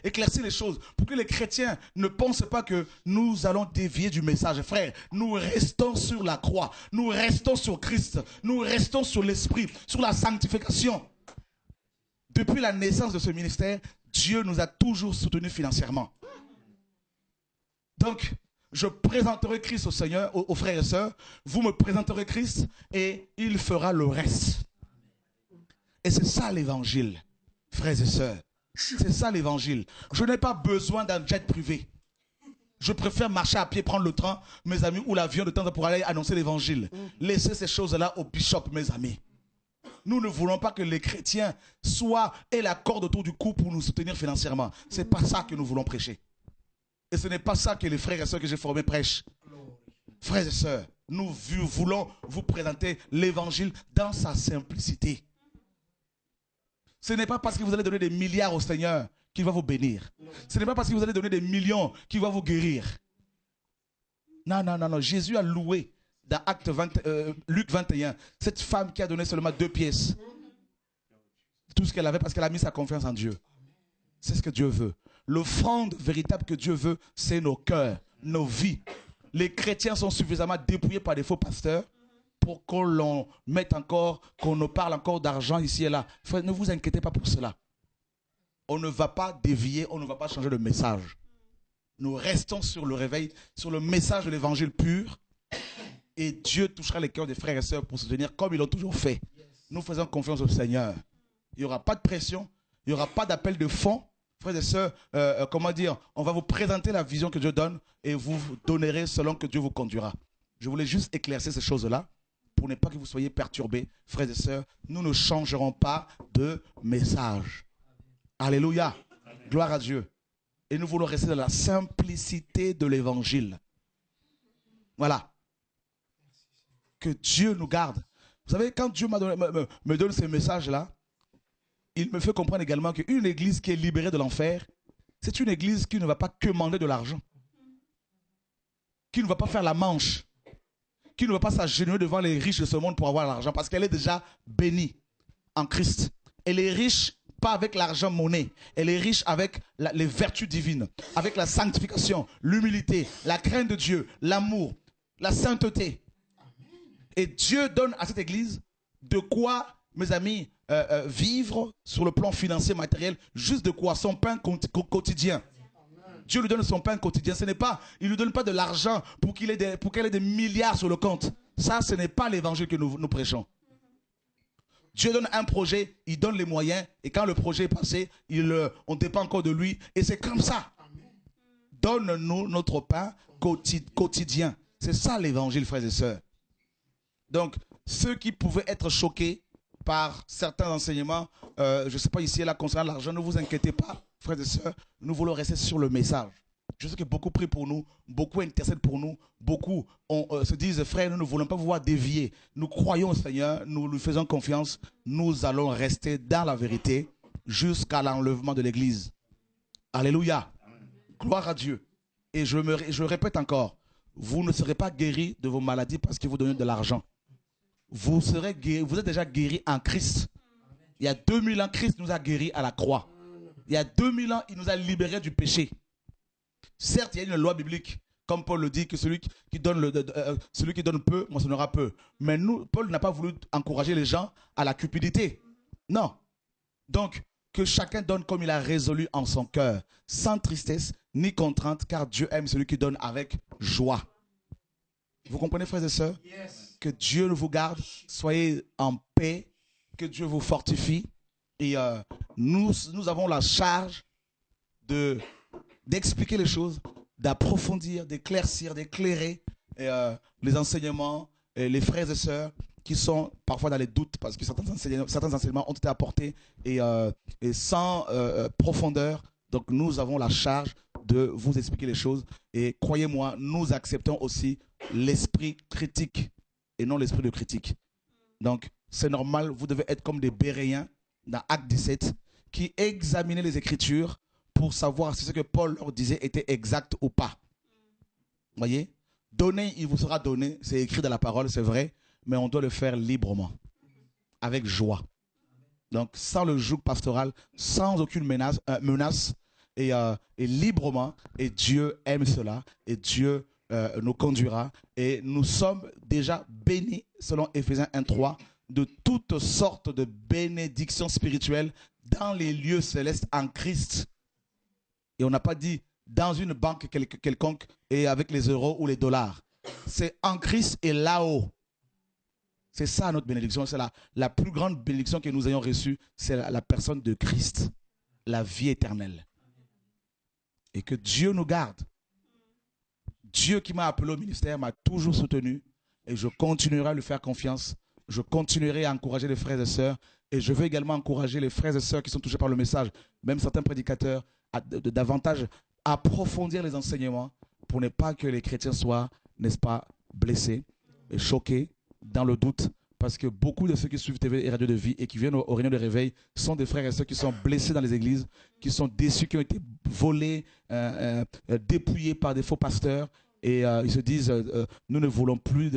éclaircir les choses pour que les chrétiens ne pensent pas que nous allons dévier du message. Frère, nous restons sur la croix. Nous restons sur Christ. Nous restons sur l'esprit, sur la sanctification. Depuis la naissance de ce ministère, Dieu nous a toujours soutenus financièrement. Donc, je présenterai Christ au Seigneur, aux frères et sœurs. Vous me présenterez Christ et il fera le reste. Et c'est ça l'évangile, frères et sœurs. C'est ça l'évangile. Je n'ai pas besoin d'un jet privé. Je préfère marcher à pied, prendre le train, mes amis, ou l'avion de temps en temps pour aller annoncer l'évangile. Laissez ces choses-là au bishop, mes amis. Nous ne voulons pas que les chrétiens aient la corde autour du cou pour nous soutenir financièrement. Ce n'est pas ça que nous voulons prêcher. Et ce n'est pas ça que les frères et sœurs que j'ai formés prêchent. Frères et sœurs, nous voulons vous présenter l'évangile dans sa simplicité. Ce n'est pas parce que vous allez donner des milliards au Seigneur qu'il va vous bénir. Ce n'est pas parce que vous allez donner des millions qu'il va vous guérir. Non, non, non, non. Jésus a loué dans Luc 21 cette femme qui a donné seulement 2 pièces. Tout ce qu'elle avait parce qu'elle a mis sa confiance en Dieu. C'est ce que Dieu veut. L'offrande véritable que Dieu veut, c'est nos cœurs, nos vies. Les chrétiens sont suffisamment dépouillés par des faux pasteurs pour qu'on nous parle encore d'argent ici et là. Frère, ne vous inquiétez pas pour cela. On ne va pas dévier, on ne va pas changer de message. Nous restons sur le réveil, sur le message de l'évangile pur. Et Dieu touchera les cœurs des frères et sœurs pour soutenir comme ils l'ont toujours fait. Nous faisons confiance au Seigneur. Il n'y aura pas de pression, il n'y aura pas d'appel de fonds. Frères et sœurs, on va vous présenter la vision que Dieu donne et vous donnerez selon que Dieu vous conduira. Je voulais juste éclaircir ces choses-là pour ne pas que vous soyez perturbés. Frères et sœurs, nous ne changerons pas de message. Alléluia. Gloire à Dieu. Et nous voulons rester dans la simplicité de l'évangile. Voilà. Que Dieu nous garde. Vous savez, quand Dieu me donne ces messages-là, il me fait comprendre également qu'une église qui est libérée de l'enfer, c'est une église qui ne va pas que demander de l'argent, qui ne va pas faire la manche, qui ne va pas s'agenouiller devant les riches de ce monde pour avoir l'argent, parce qu'elle est déjà bénie en Christ. Elle est riche pas avec l'argent monnaie, elle est riche avec les vertus divines, avec la sanctification, l'humilité, la crainte de Dieu, l'amour, la sainteté. Et Dieu donne à cette église de quoi, mes amis, vivre sur le plan financier, matériel, juste de quoi? Son pain quotidien. Dieu lui donne son pain quotidien. Il ne lui donne pas de l'argent pour qu'elle ait des milliards sur le compte. Ça, ce n'est pas l'évangile que nous prêchons. Dieu donne un projet, il donne les moyens, et quand le projet est passé, on dépend encore de lui, et c'est comme ça. Donne-nous notre pain quotidien. C'est ça l'évangile, frères et sœurs. Donc, ceux qui pouvaient être choqués par certains enseignements, je ne sais pas ici et là concernant l'argent, ne vous inquiétez pas, frères et sœurs, nous voulons rester sur le message. Je sais que beaucoup prient pour nous, beaucoup intercèdent pour nous, beaucoup se disent, frères, nous ne voulons pas vous voir dévier. Nous croyons au Seigneur, nous lui faisons confiance, nous allons rester dans la vérité jusqu'à l'enlèvement de l'Église. Alléluia. Gloire à Dieu. Et je répète encore, vous ne serez pas guéris de vos maladies parce que vous donnez de l'argent. Vous êtes déjà guéris en Christ. Il y a 2000 ans, Christ nous a guéris à la croix. Il y a 2000 ans, il nous a libérés du péché. Certes, il y a une loi biblique, comme Paul le dit, que celui qui donne peu moissonnera peu. Mais Paul n'a pas voulu encourager les gens à la cupidité. Non. Donc, que chacun donne comme il a résolu en son cœur, sans tristesse ni contrainte, car Dieu aime celui qui donne avec joie. Vous comprenez, frères et sœurs? Yes. Que Dieu vous garde, soyez en paix que Dieu vous fortifie. Et nous avons la charge d'expliquer les choses, d'approfondir, d'éclaircir, d'éclairer les enseignements, les frères et sœurs qui sont parfois dans les doutes parce que certains enseignements ont été apportés et sans profondeur. Donc nous avons la charge de vous expliquer les choses. Et croyez-moi, nous acceptons aussi l'esprit critique et non l'esprit de critique. Donc c'est normal, vous devez être comme des Béréens dans Acte 17 qui examinaient les Écritures pour savoir si ce que Paul leur disait était exact ou pas. Vous voyez? Donner, il vous sera donné. C'est écrit dans la parole, c'est vrai. Mais on doit le faire librement, avec joie. Donc, sans le joug pastoral, sans aucune menace et librement. Et Dieu aime cela. Et Dieu nous conduira. Et nous sommes déjà bénis, selon Éphésiens 1:3, de toutes sortes de bénédictions spirituelles dans les lieux célestes en Christ. Et on n'a pas dit dans une banque quelconque et avec les euros ou les dollars. C'est en Christ et là-haut. C'est ça notre bénédiction. C'est la plus grande bénédiction que nous ayons reçue. C'est la personne de Christ. La vie éternelle. Et que Dieu nous garde. Dieu qui m'a appelé au ministère m'a toujours soutenu. Et je continuerai à lui faire confiance. Je continuerai à encourager les frères et sœurs. Et je veux également encourager les frères et sœurs qui sont touchés par le message. Même certains prédicateurs. Davantage approfondir les enseignements pour ne pas que les chrétiens soient, n'est-ce pas, blessés et choqués dans le doute, parce que beaucoup de ceux qui suivent TV et Radio de Vie et qui viennent au Réunion de Réveil sont des frères et sœurs qui sont blessés dans les églises, qui sont déçus, qui ont été volés, dépouillés par des faux pasteurs. Et ils se disent, nous ne voulons plus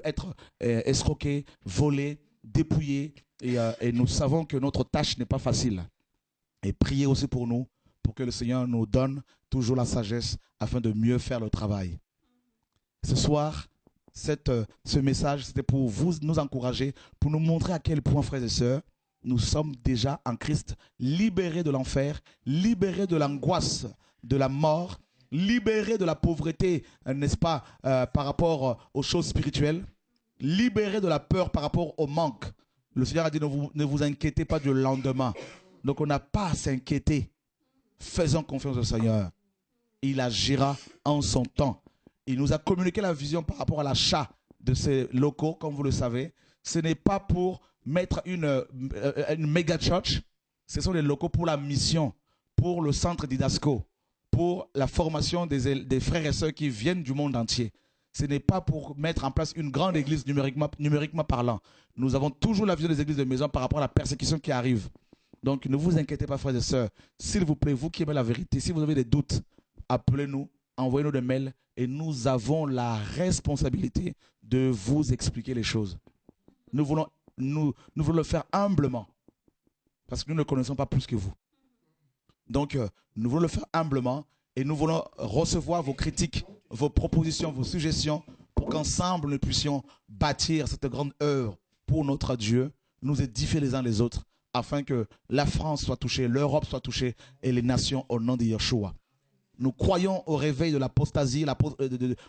être escroqués, volés, dépouillés. Et nous savons que notre tâche n'est pas facile. Et priez aussi pour nous, pour que le Seigneur nous donne toujours la sagesse afin de mieux faire le travail. Ce soir, ce message, c'était pour vous nous encourager, pour nous montrer à quel point, frères et sœurs, nous sommes déjà en Christ, libérés de l'enfer, libérés de l'angoisse de la mort, libérés de la pauvreté, n'est-ce pas, par rapport aux choses spirituelles, libérés de la peur par rapport au manque. Le Seigneur a dit, ne vous inquiétez pas du lendemain. Donc on n'a pas à s'inquiéter. Faisons confiance au Seigneur. Il agira en son temps. Il nous a communiqué la vision par rapport à l'achat de ces locaux, comme vous le savez. Ce n'est pas pour mettre une méga church. Ce sont des locaux pour la mission, pour le centre d'Idasco, pour la formation des frères et sœurs qui viennent du monde entier. Ce n'est pas pour mettre en place une grande église numériquement parlant. Nous avons toujours la vision des églises de maison par rapport à la persécution qui arrive. Donc, ne vous inquiétez pas, frères et sœurs. S'il vous plaît, vous qui aimez la vérité, si vous avez des doutes, appelez-nous, envoyez-nous des mails et nous avons la responsabilité de vous expliquer les choses. Nous voulons le faire humblement parce que nous ne connaissons pas plus que vous. Donc, nous voulons le faire humblement et nous voulons recevoir vos critiques, vos propositions, vos suggestions pour qu'ensemble nous puissions bâtir cette grande œuvre pour notre Dieu, nous édifier les uns les autres, afin que la France soit touchée, l'Europe soit touchée et les nations au nom de Yeshua. Nous croyons au réveil de l'apostasie,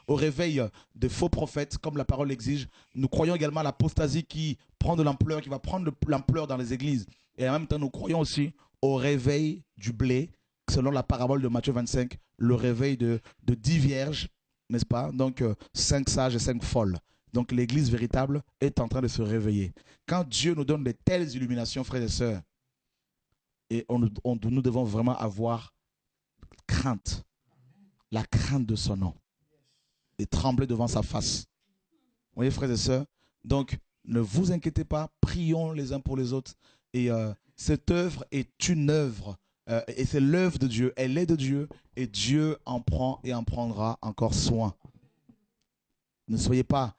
au réveil de faux prophètes, comme la parole l'exige. Nous croyons également à l'apostasie qui prend de l'ampleur, qui va prendre de l'ampleur dans les églises. Et en même temps, nous croyons aussi au réveil du blé, selon la parabole de Matthieu 25, le réveil de 10 vierges, n'est-ce pas? Donc 5 sages et 5 folles. Donc l'église véritable est en train de se réveiller. Quand Dieu nous donne de telles illuminations, frères et sœurs, et nous devons vraiment avoir crainte, la crainte de son nom, et trembler devant sa face. Vous voyez, frères et sœurs? Donc ne vous inquiétez pas, prions les uns pour les autres. Et cette œuvre est une œuvre, et c'est l'œuvre de Dieu, elle est de Dieu, et Dieu en prend et en prendra encore soin. Ne soyez pas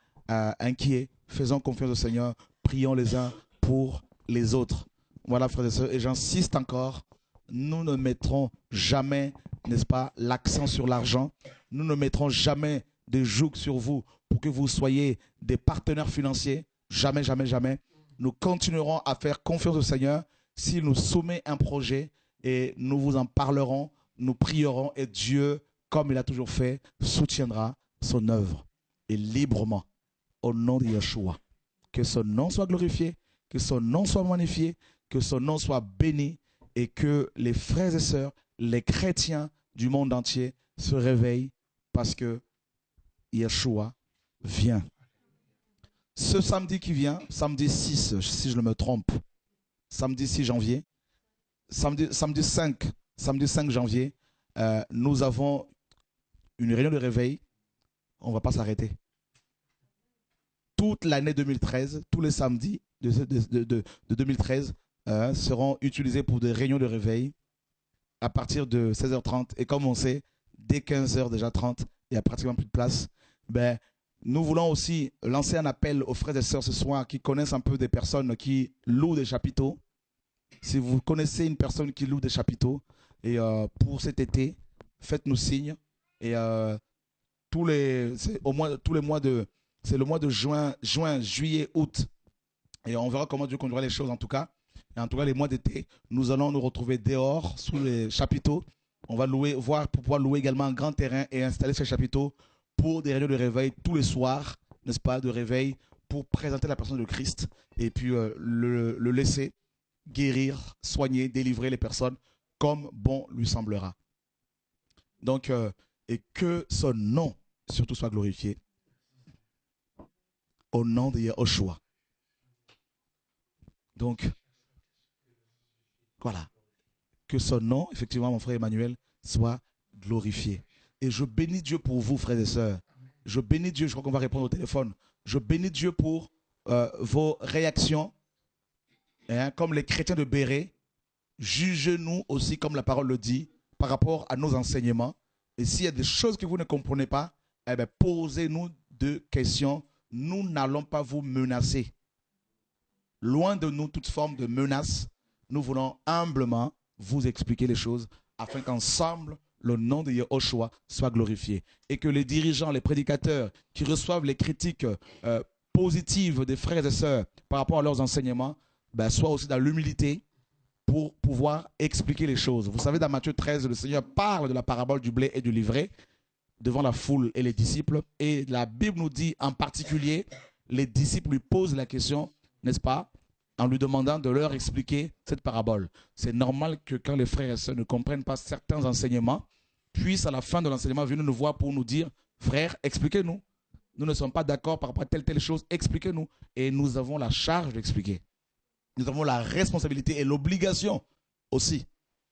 inquiets, faisons confiance au Seigneur, prions les uns pour les autres. Voilà, frères et sœurs, et j'insiste encore, nous ne mettrons jamais, n'est-ce pas, l'accent sur l'argent, nous ne mettrons jamais de joug sur vous pour que vous soyez des partenaires financiers, jamais, jamais, jamais. Nous continuerons à faire confiance au Seigneur s'il nous soumet un projet et nous vous en parlerons, nous prierons et Dieu, comme il a toujours fait, soutiendra son œuvre et librement au nom de Yeshua. Que son nom soit glorifié, que son nom soit magnifié, que son nom soit béni et que les frères et sœurs, les chrétiens du monde entier se réveillent parce que Yeshua vient. Ce samedi qui vient, samedi 6, si je ne me trompe, samedi 6 janvier, samedi 5 janvier, nous avons une réunion de réveil. On ne va pas s'arrêter. Toute l'année 2013, tous les samedis de 2013 seront utilisés pour des réunions de réveil à partir de 16h30. Et comme on sait, dès 15h déjà 30, il n'y a pratiquement plus de place. Ben, nous voulons aussi lancer un appel aux frères et sœurs ce soir qui connaissent un peu des personnes qui louent des chapiteaux. Si vous connaissez une personne qui loue des chapiteaux, et pour cet été, faites-nous signe. Et c'est le mois de juin, juillet, août. Et on verra comment Dieu conduira les choses en tout cas. Et en tout cas, les mois d'été, nous allons nous retrouver dehors, sous les chapiteaux. On va pour pouvoir louer également un grand terrain et installer ces chapiteaux pour des réunions de réveil tous les soirs, n'est-ce pas, de réveil pour présenter la personne de Christ et puis le laisser guérir, soigner, délivrer les personnes comme bon lui semblera. Donc, et que son nom surtout soit glorifié au nom de Yahushua. Donc, voilà. Que son nom, effectivement, mon frère Emmanuel, soit glorifié. Et je bénis Dieu pour vous, frères et sœurs. Je bénis Dieu, je crois qu'on va répondre au téléphone. Je bénis Dieu pour vos réactions. Hein, comme les chrétiens de Béret, jugez-nous aussi, comme la parole le dit, par rapport à nos enseignements. Et s'il y a des choses que vous ne comprenez pas, eh bien, posez-nous deux questions. Nous n'allons pas vous menacer. Loin de nous toute forme de menace. Nous voulons humblement vous expliquer les choses afin qu'ensemble, le nom de Yahushua soit glorifié. Et que les dirigeants, les prédicateurs qui reçoivent les critiques positives des frères et sœurs par rapport à leurs enseignements, ben, soient aussi dans l'humilité pour pouvoir expliquer les choses. Vous savez, dans Matthieu 13, le Seigneur parle de la parabole du blé et du livret devant la foule et les disciples. Et la Bible nous dit en particulier, les disciples lui posent la question, n'est-ce pas, en lui demandant de leur expliquer cette parabole. C'est normal que quand les frères et sœurs ne comprennent pas certains enseignements, puissent à la fin de l'enseignement venir nous voir pour nous dire, frère, expliquez-nous. Nous ne sommes pas d'accord par rapport à telle chose, expliquez-nous. Et nous avons la charge d'expliquer. Nous avons la responsabilité et l'obligation aussi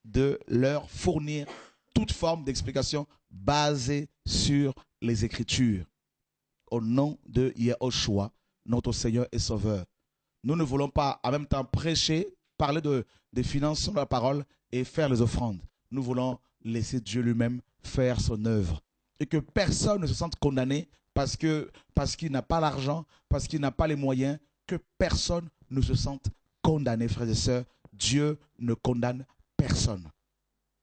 de leur fournir toute forme d'explication basée sur les Écritures. Au nom de Yahushua, notre Seigneur et Sauveur. Nous ne voulons pas en même temps prêcher, parler des finances sur la parole et faire les offrandes. Nous voulons laisser Dieu lui-même faire son œuvre. Et que personne ne se sente condamné parce qu'il n'a pas l'argent, parce qu'il n'a pas les moyens, que personne ne se sente condamné, frères et sœurs. Dieu ne condamne personne.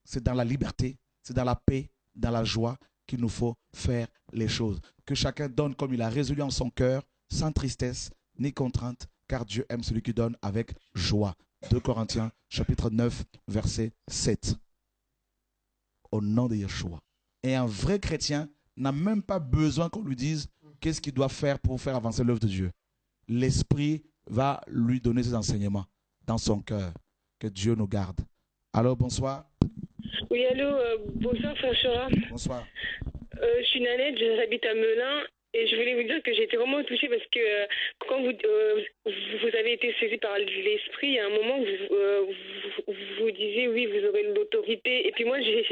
C'est dans la liberté, c'est dans la paix, dans la joie qu'il nous faut faire les choses. Que chacun donne comme il a résolu en son cœur, sans tristesse ni contrainte, car Dieu aime celui qui donne avec joie. 2 Corinthiens, chapitre 9, verset 7. Au nom de Yeshua. Et un vrai chrétien n'a même pas besoin qu'on lui dise qu'est-ce qu'il doit faire pour faire avancer l'œuvre de Dieu. L'Esprit va lui donner ses enseignements dans son cœur. Que Dieu nous garde. Alors, bonsoir. Oui, allô, bonsoir, frère Chora. Bonsoir. Je suis Nanette, j'habite à Melun. Et je voulais vous dire que j'ai été vraiment touchée parce que quand vous avez été saisi par l'esprit, il y a un moment où vous disiez oui, vous aurez l'autorité. Et puis moi, j'ai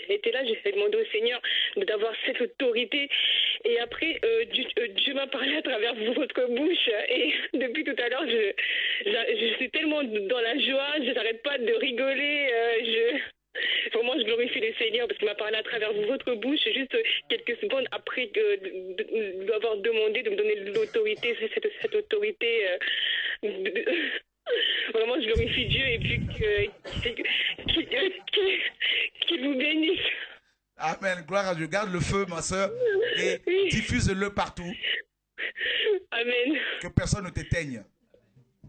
été là, j'ai demandé au Seigneur d'avoir cette autorité. Et après, Dieu m'a parlé à travers votre bouche. Et depuis tout à l'heure, je suis tellement dans la joie, je n'arrête pas de rigoler. Vraiment, je glorifie le Seigneur parce qu'il m'a parlé à travers votre bouche juste quelques secondes après d'avoir demandé de me donner l'autorité, cette autorité. Vraiment, je glorifie Dieu et puis qu'il vous bénisse. Amen. Gloire à Dieu. Garde le feu, ma soeur, et diffuse-le partout. Amen. Que personne ne t'éteigne.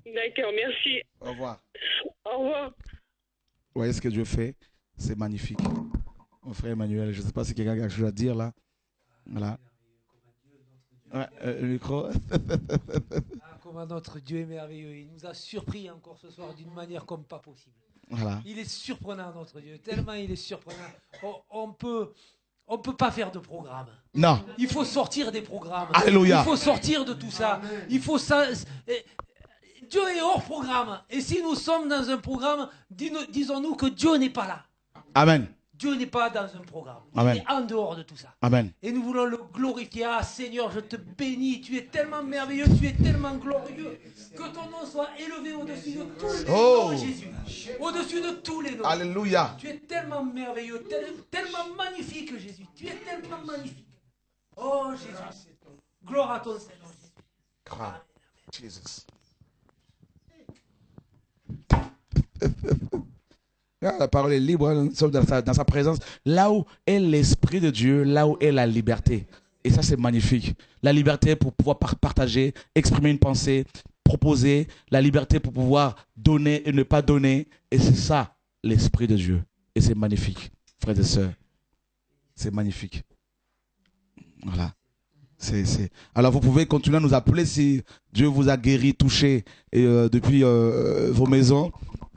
D'accord, merci. Au revoir. Au revoir. Vous voyez ce que Dieu fait? C'est magnifique. Mon frère Emmanuel, je ne sais pas si quelqu'un a quelque chose à dire là. Voilà. Ouais, le micro. comment notre Dieu est merveilleux. Il nous a surpris encore ce soir d'une manière comme pas possible. Voilà. Il est surprenant, notre Dieu. Tellement il est surprenant. On peut pas faire de programme. Non. Il faut sortir des programmes. Alléluia. Il faut sortir de tout ça. Il faut ça. Dieu est hors programme. Et si nous sommes dans un programme, disons-nous que Dieu n'est pas là. Amen. Dieu n'est pas dans un programme. Amen. Il est en dehors de tout ça. Amen. Et nous voulons le glorifier. Ah Seigneur, je te bénis. Tu es tellement merveilleux, tu es tellement glorieux. Que ton nom soit élevé au-dessus de tous les noms, Jésus. Au-dessus de tous les noms. Alléluia. Tu es tellement merveilleux, tellement magnifique, Jésus. Tu es tellement magnifique. Oh Jésus. Gloire à ton Seigneur. Gloire. Jesus. La parole est libre, nous sommes dans sa présence. Là où est l'Esprit de Dieu, là où est la liberté. Et ça, c'est magnifique. La liberté pour pouvoir partager, exprimer une pensée, proposer. La liberté pour pouvoir donner et ne pas donner. Et c'est ça, l'Esprit de Dieu. Et c'est magnifique, frères et sœurs. C'est magnifique. Voilà. Alors, vous pouvez continuer à nous appeler si Dieu vous a guéri, touché depuis vos maisons.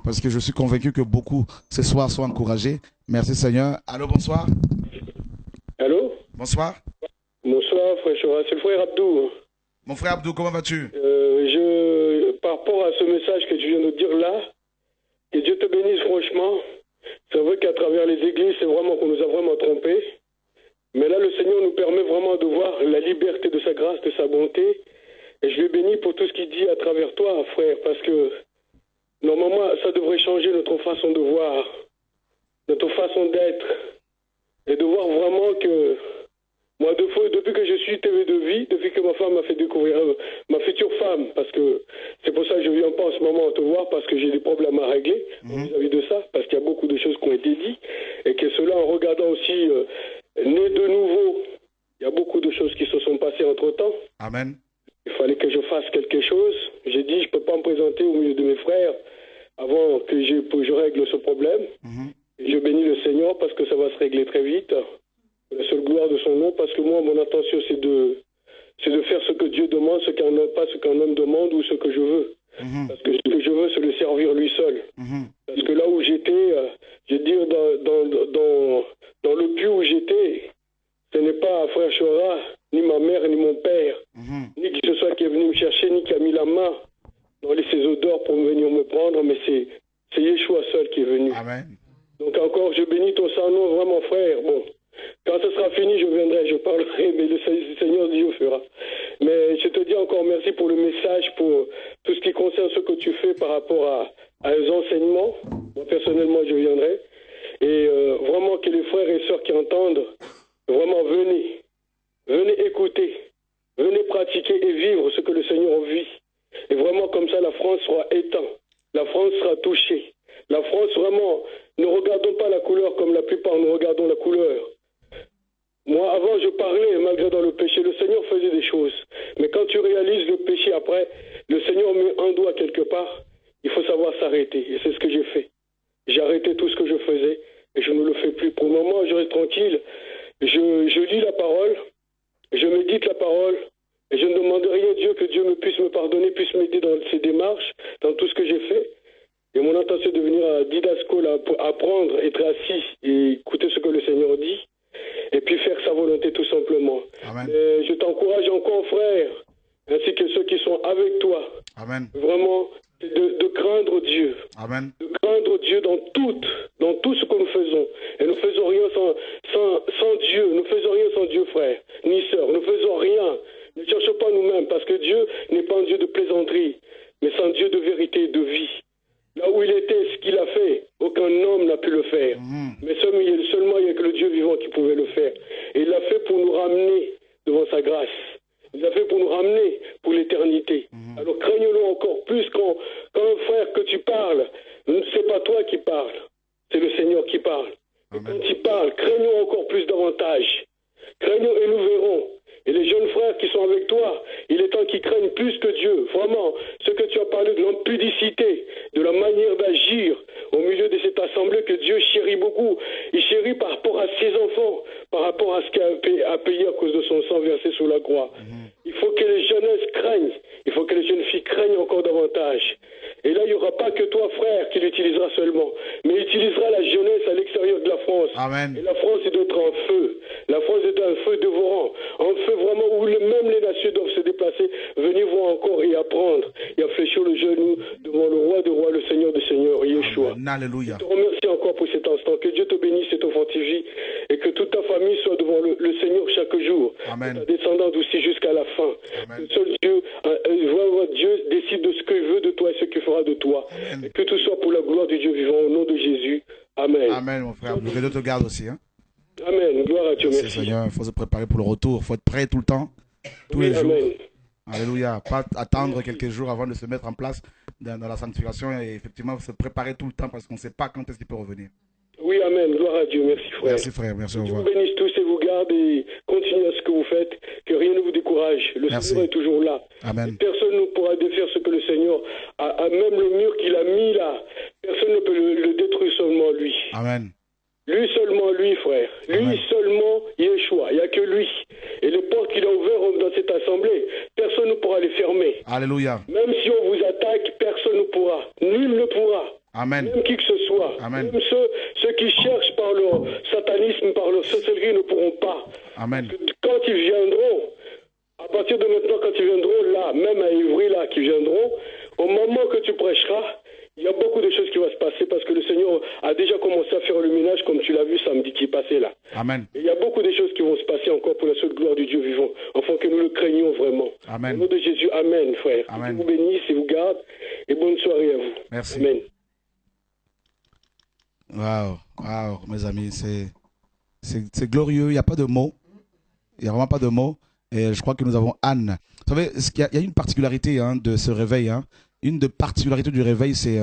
Parce que je suis convaincu que beaucoup ce soir sont encouragés. Merci Seigneur. Allô, bonsoir. Allô. Bonsoir. Bonsoir, frère Chora. C'est le frère Abdou. Mon frère Abdou, comment vas-tu? Par rapport à ce message que tu viens de dire là, que Dieu te bénisse franchement. C'est vrai qu'à travers les églises, c'est vraiment qu'on nous a vraiment trompés. Mais là, le Seigneur nous permet vraiment de voir la liberté de sa grâce, de sa bonté. Et je lui bénis pour tout ce qu'il dit à travers toi, frère, parce que normalement, ça devrait changer notre façon de voir, notre façon d'être, et de voir vraiment que moi, depuis que je suis TV de vie, depuis que ma femme m'a fait découvrir ma future femme, parce que c'est pour ça que je viens pas en ce moment te voir, parce que j'ai des problèmes à régler vis-à-vis de ça, parce qu'il y a beaucoup de choses qui ont été dites, et que cela, en regardant aussi né de nouveau, il y a beaucoup de choses qui se sont passées entre-temps. Amen. Il fallait que je fasse quelque chose. J'ai dit, je ne peux pas me présenter au milieu de mes frères avant que je règle ce problème. Et je bénis le Seigneur parce que ça va se régler très vite. La seule gloire de son nom, parce que moi, mon intention, c'est de faire ce que Dieu demande, pas ce qu'un homme demande ou ce que je veux. Parce que ce que je veux, c'est le servir lui seul. Parce que là où j'étais, je veux dire, dans le puits où j'étais, ce n'est pas frère Chora, ni ma mère, ni mon père, ni qui ce soit qui est venu me chercher, ni qui a mis la main dans ses odeurs pour venir me prendre, mais c'est Yeshua seul qui est venu. Amen. Donc encore, je bénis ton Saint-Nom, vraiment frère. Bon, quand ce sera fini, je viendrai, je parlerai, mais le Seigneur Dieu fera. Mais je te dis encore merci pour le message, pour tout ce qui concerne ce que tu fais par rapport à les enseignements. Moi, personnellement, je viendrai. Et vraiment que les frères et sœurs qui entendent, vraiment venez écouter, venez pratiquer et vivre ce que le Seigneur vit. Et vraiment comme ça, la France sera éteinte, la France sera touchée. La France, vraiment, ne regardons pas la couleur comme la plupart, nous regardons la couleur. Moi, avant, je parlais, malgré dans le péché, le Seigneur faisait des choses. Mais quand tu réalises le péché après, le Seigneur met un doigt quelque part, il faut savoir s'arrêter. Et c'est ce que j'ai fait. J'ai arrêté tout ce que je faisais et je ne le fais plus. Pour le moment, je reste tranquille. Je lis la parole, je médite la parole, et je ne demande rien à Dieu que Dieu puisse me pardonner, puisse m'aider dans ses démarches, dans tout ce que j'ai fait. Et mon intention est de venir à Didasco là, pour apprendre, être assis et écouter ce que le Seigneur dit, et puis faire sa volonté tout simplement. Et je t'encourage encore, frère, ainsi que ceux qui sont avec toi, vraiment de craindre Dieu. Amen. De craindre Dieu dans tout ce que nous faisons. Et nous ne faisons rien sans Dieu. Nous ne faisons rien sans Dieu, frère, ni sœur. Nous ne faisons rien. Ne cherchons pas nous-mêmes, parce que Dieu n'est pas un Dieu de plaisanterie, mais c'est un Dieu de vérité et de vie. Là où il était, ce qu'il a fait, aucun homme n'a pu le faire. Mais seulement il n'y a que le Dieu vivant qui pouvait le faire. Et il l'a fait pour nous ramener devant sa grâce. Il l'a fait pour nous ramener pour l'éternité. Alors craignons-le encore plus quand un frère que tu parles, c'est pas toi qui parles, c'est le Seigneur qui parle. Et quand il parle, craignons encore plus davantage. Craignons et nous verrons. Et les jeunes frères qui sont avec toi, il est temps qu'ils craignent plus que Dieu. Vraiment, ce que tu as parlé de l'impudicité, de la manière d'agir au milieu de cette assemblée que Dieu chérit beaucoup. Il chérit par rapport à ses enfants, par rapport à ce qu'il a payé à cause de son sang versé sous la croix. Il faut que les jeunesses craignent, il faut que les jeunes filles toi, frère, qu'il utilisera seulement, mais il utilisera la jeunesse à l'extérieur de la France. Amen. Et la France doit être en feu. La France est un feu dévorant, un feu vraiment où même les nations doivent se déplacer, venir voir encore et apprendre, et à fléchir le genou devant le roi de rois, le Seigneur de seigneurs, Yeshua. Alléluia. Je te remercie encore pour cet instant. Que Dieu te bénisse et te fortifie, et que toute ta famille soit devant le Seigneur chaque jour. Amen. Ta descendance aussi jusqu'à la fin. Amen. Que seul Dieu décide de ce qu'il veut de toi et ce qu'il fera de toi. Amen. Et que tout soit pour la gloire de Dieu vivant au nom de Jésus. Amen. Amen, mon frère. Que Dieu te garde aussi. Hein? Amen. Gloire à Dieu. Merci, Merci. Seigneur. Il faut se préparer pour le retour. Il faut être prêt tout le temps, tous les jours. Amen. Alléluia. Pas attendre quelques jours avant de se mettre en place dans la sanctification et effectivement se préparer tout le temps parce qu'on ne sait pas quand est-ce qu'il peut revenir. Oui, amen. Gloire à Dieu. Merci, frère. Merci, frère. Merci, au revoir. Dieu vous bénisse tous et vous garde et continuez à ce que vous faites. Que rien ne vous décourage. Le Seigneur est toujours là. Amen. Personne ne pourra défaire ce que le Seigneur a même le mur qu'il a mis là. Personne ne peut le détruire, seulement lui. Amen. Lui seulement, lui, frère. Lui Amen. Seulement, Yeshua. Il n'y a que lui. Et les portes qu'il a ouvertes dans cette assemblée, personne ne pourra les fermer. Alléluia. Même si on vous attaque, personne ne pourra. Nul ne pourra. Amen. Même qui que ce soit. Amen. Même ceux qui cherchent par leur satanisme, par leur sorcellerie, ne pourront pas. Amen. Quand ils viendront, à partir de maintenant, quand ils viendront là, même à Ivry, là, qui viendront, au moment que tu prêcheras, il y a beaucoup de choses qui vont se passer parce que le Seigneur a déjà commencé à faire le ménage comme tu l'as vu samedi qui est passé là. Amen. Et il y a beaucoup de choses qui vont se passer encore pour la seule gloire du Dieu vivant, afin que nous le craignions vraiment. Amen. Au nom de Jésus, amen, frère. Amen. Dieu vous bénisse et vous garde et bonne soirée à vous. Merci. Amen. Waouh, mes amis, c'est glorieux, il n'y a pas de mots. Il n'y a vraiment pas de mots. Et je crois que nous avons Anne. Vous savez, il y a une particularité de ce réveil. Une des particularités du réveil, c'est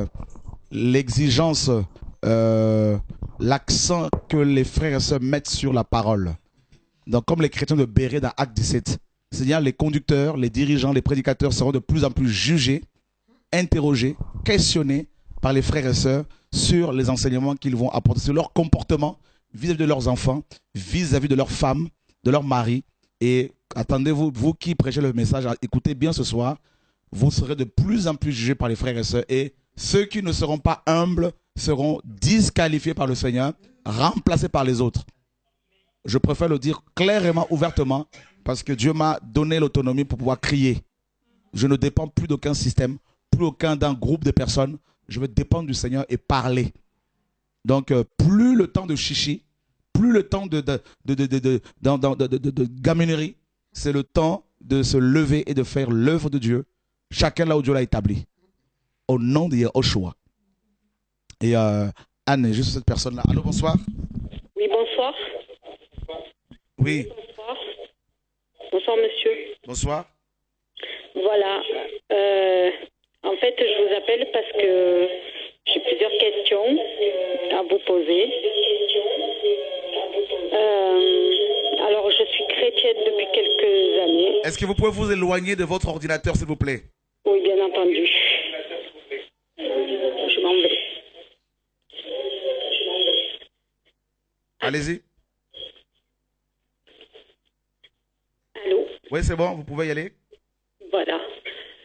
l'exigence, l'accent que les frères et sœurs mettent sur la parole. Donc, comme les chrétiens de Béret dans Acte 17, c'est-à-dire les conducteurs, les dirigeants, les prédicateurs seront de plus en plus jugés, interrogés, questionnés par les frères et sœurs sur les enseignements qu'ils vont apporter, sur leur comportement vis-à-vis de leurs enfants, vis-à-vis de leurs femmes, de leurs maris. Et attendez-vous, vous qui prêchez le message, écoutez bien ce soir, vous serez de plus en plus jugés par les frères et sœurs. Et ceux qui ne seront pas humbles seront disqualifiés par le Seigneur, remplacés par les autres. Je préfère le dire clairement, ouvertement, parce que Dieu m'a donné l'autonomie pour pouvoir crier. Je ne dépends plus d'aucun système, plus aucun d'un groupe de personnes. Je veux dépendre du Seigneur et parler. Donc, plus le temps de chichi, plus le temps de gaminerie, c'est le temps de se lever et de faire l'œuvre de Dieu, chacun là où Dieu l'a établi. Au nom de Yahushua. Et Anne est juste cette personne-là. Allô, bonsoir. Oui, bonsoir. Oui. Bonsoir. Bonsoir, monsieur. Bonsoir. Voilà. En fait, je vous appelle parce que j'ai plusieurs questions à vous poser. Alors, je suis chrétienne depuis quelques années. Est-ce que vous pouvez vous éloigner de votre ordinateur, s'il vous plaît? Oui, bien entendu. Je m'en vais. Allez-y. Allô? Oui, c'est bon, vous pouvez y aller. Voilà.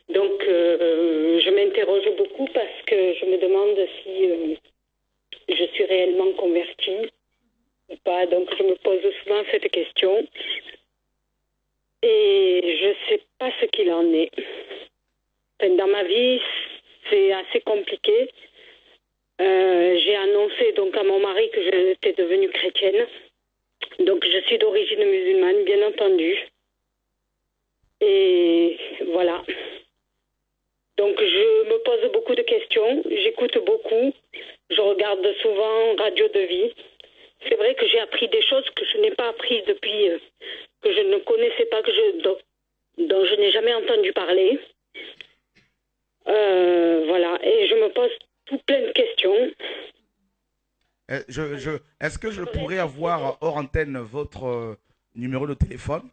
Donc, je m'interroge beaucoup parce que je me demande si je suis réellement convertie ou pas. Donc, je me pose souvent cette question. Et je ne sais pas ce qu'il en est. Enfin, dans ma vie, c'est assez compliqué. J'ai annoncé donc à mon mari que j'étais devenue chrétienne. Donc, je suis d'origine musulmane, bien entendu. Et voilà. Donc, je me pose beaucoup de questions. J'écoute beaucoup. Je regarde souvent Radio de Vie. C'est vrai que j'ai appris des choses que je n'ai pas apprises depuis, que je ne connaissais pas, dont je n'ai jamais entendu parler. Voilà. Et je me pose tout plein de questions. Est-ce que je pourrais avoir hors antenne votre numéro de téléphone?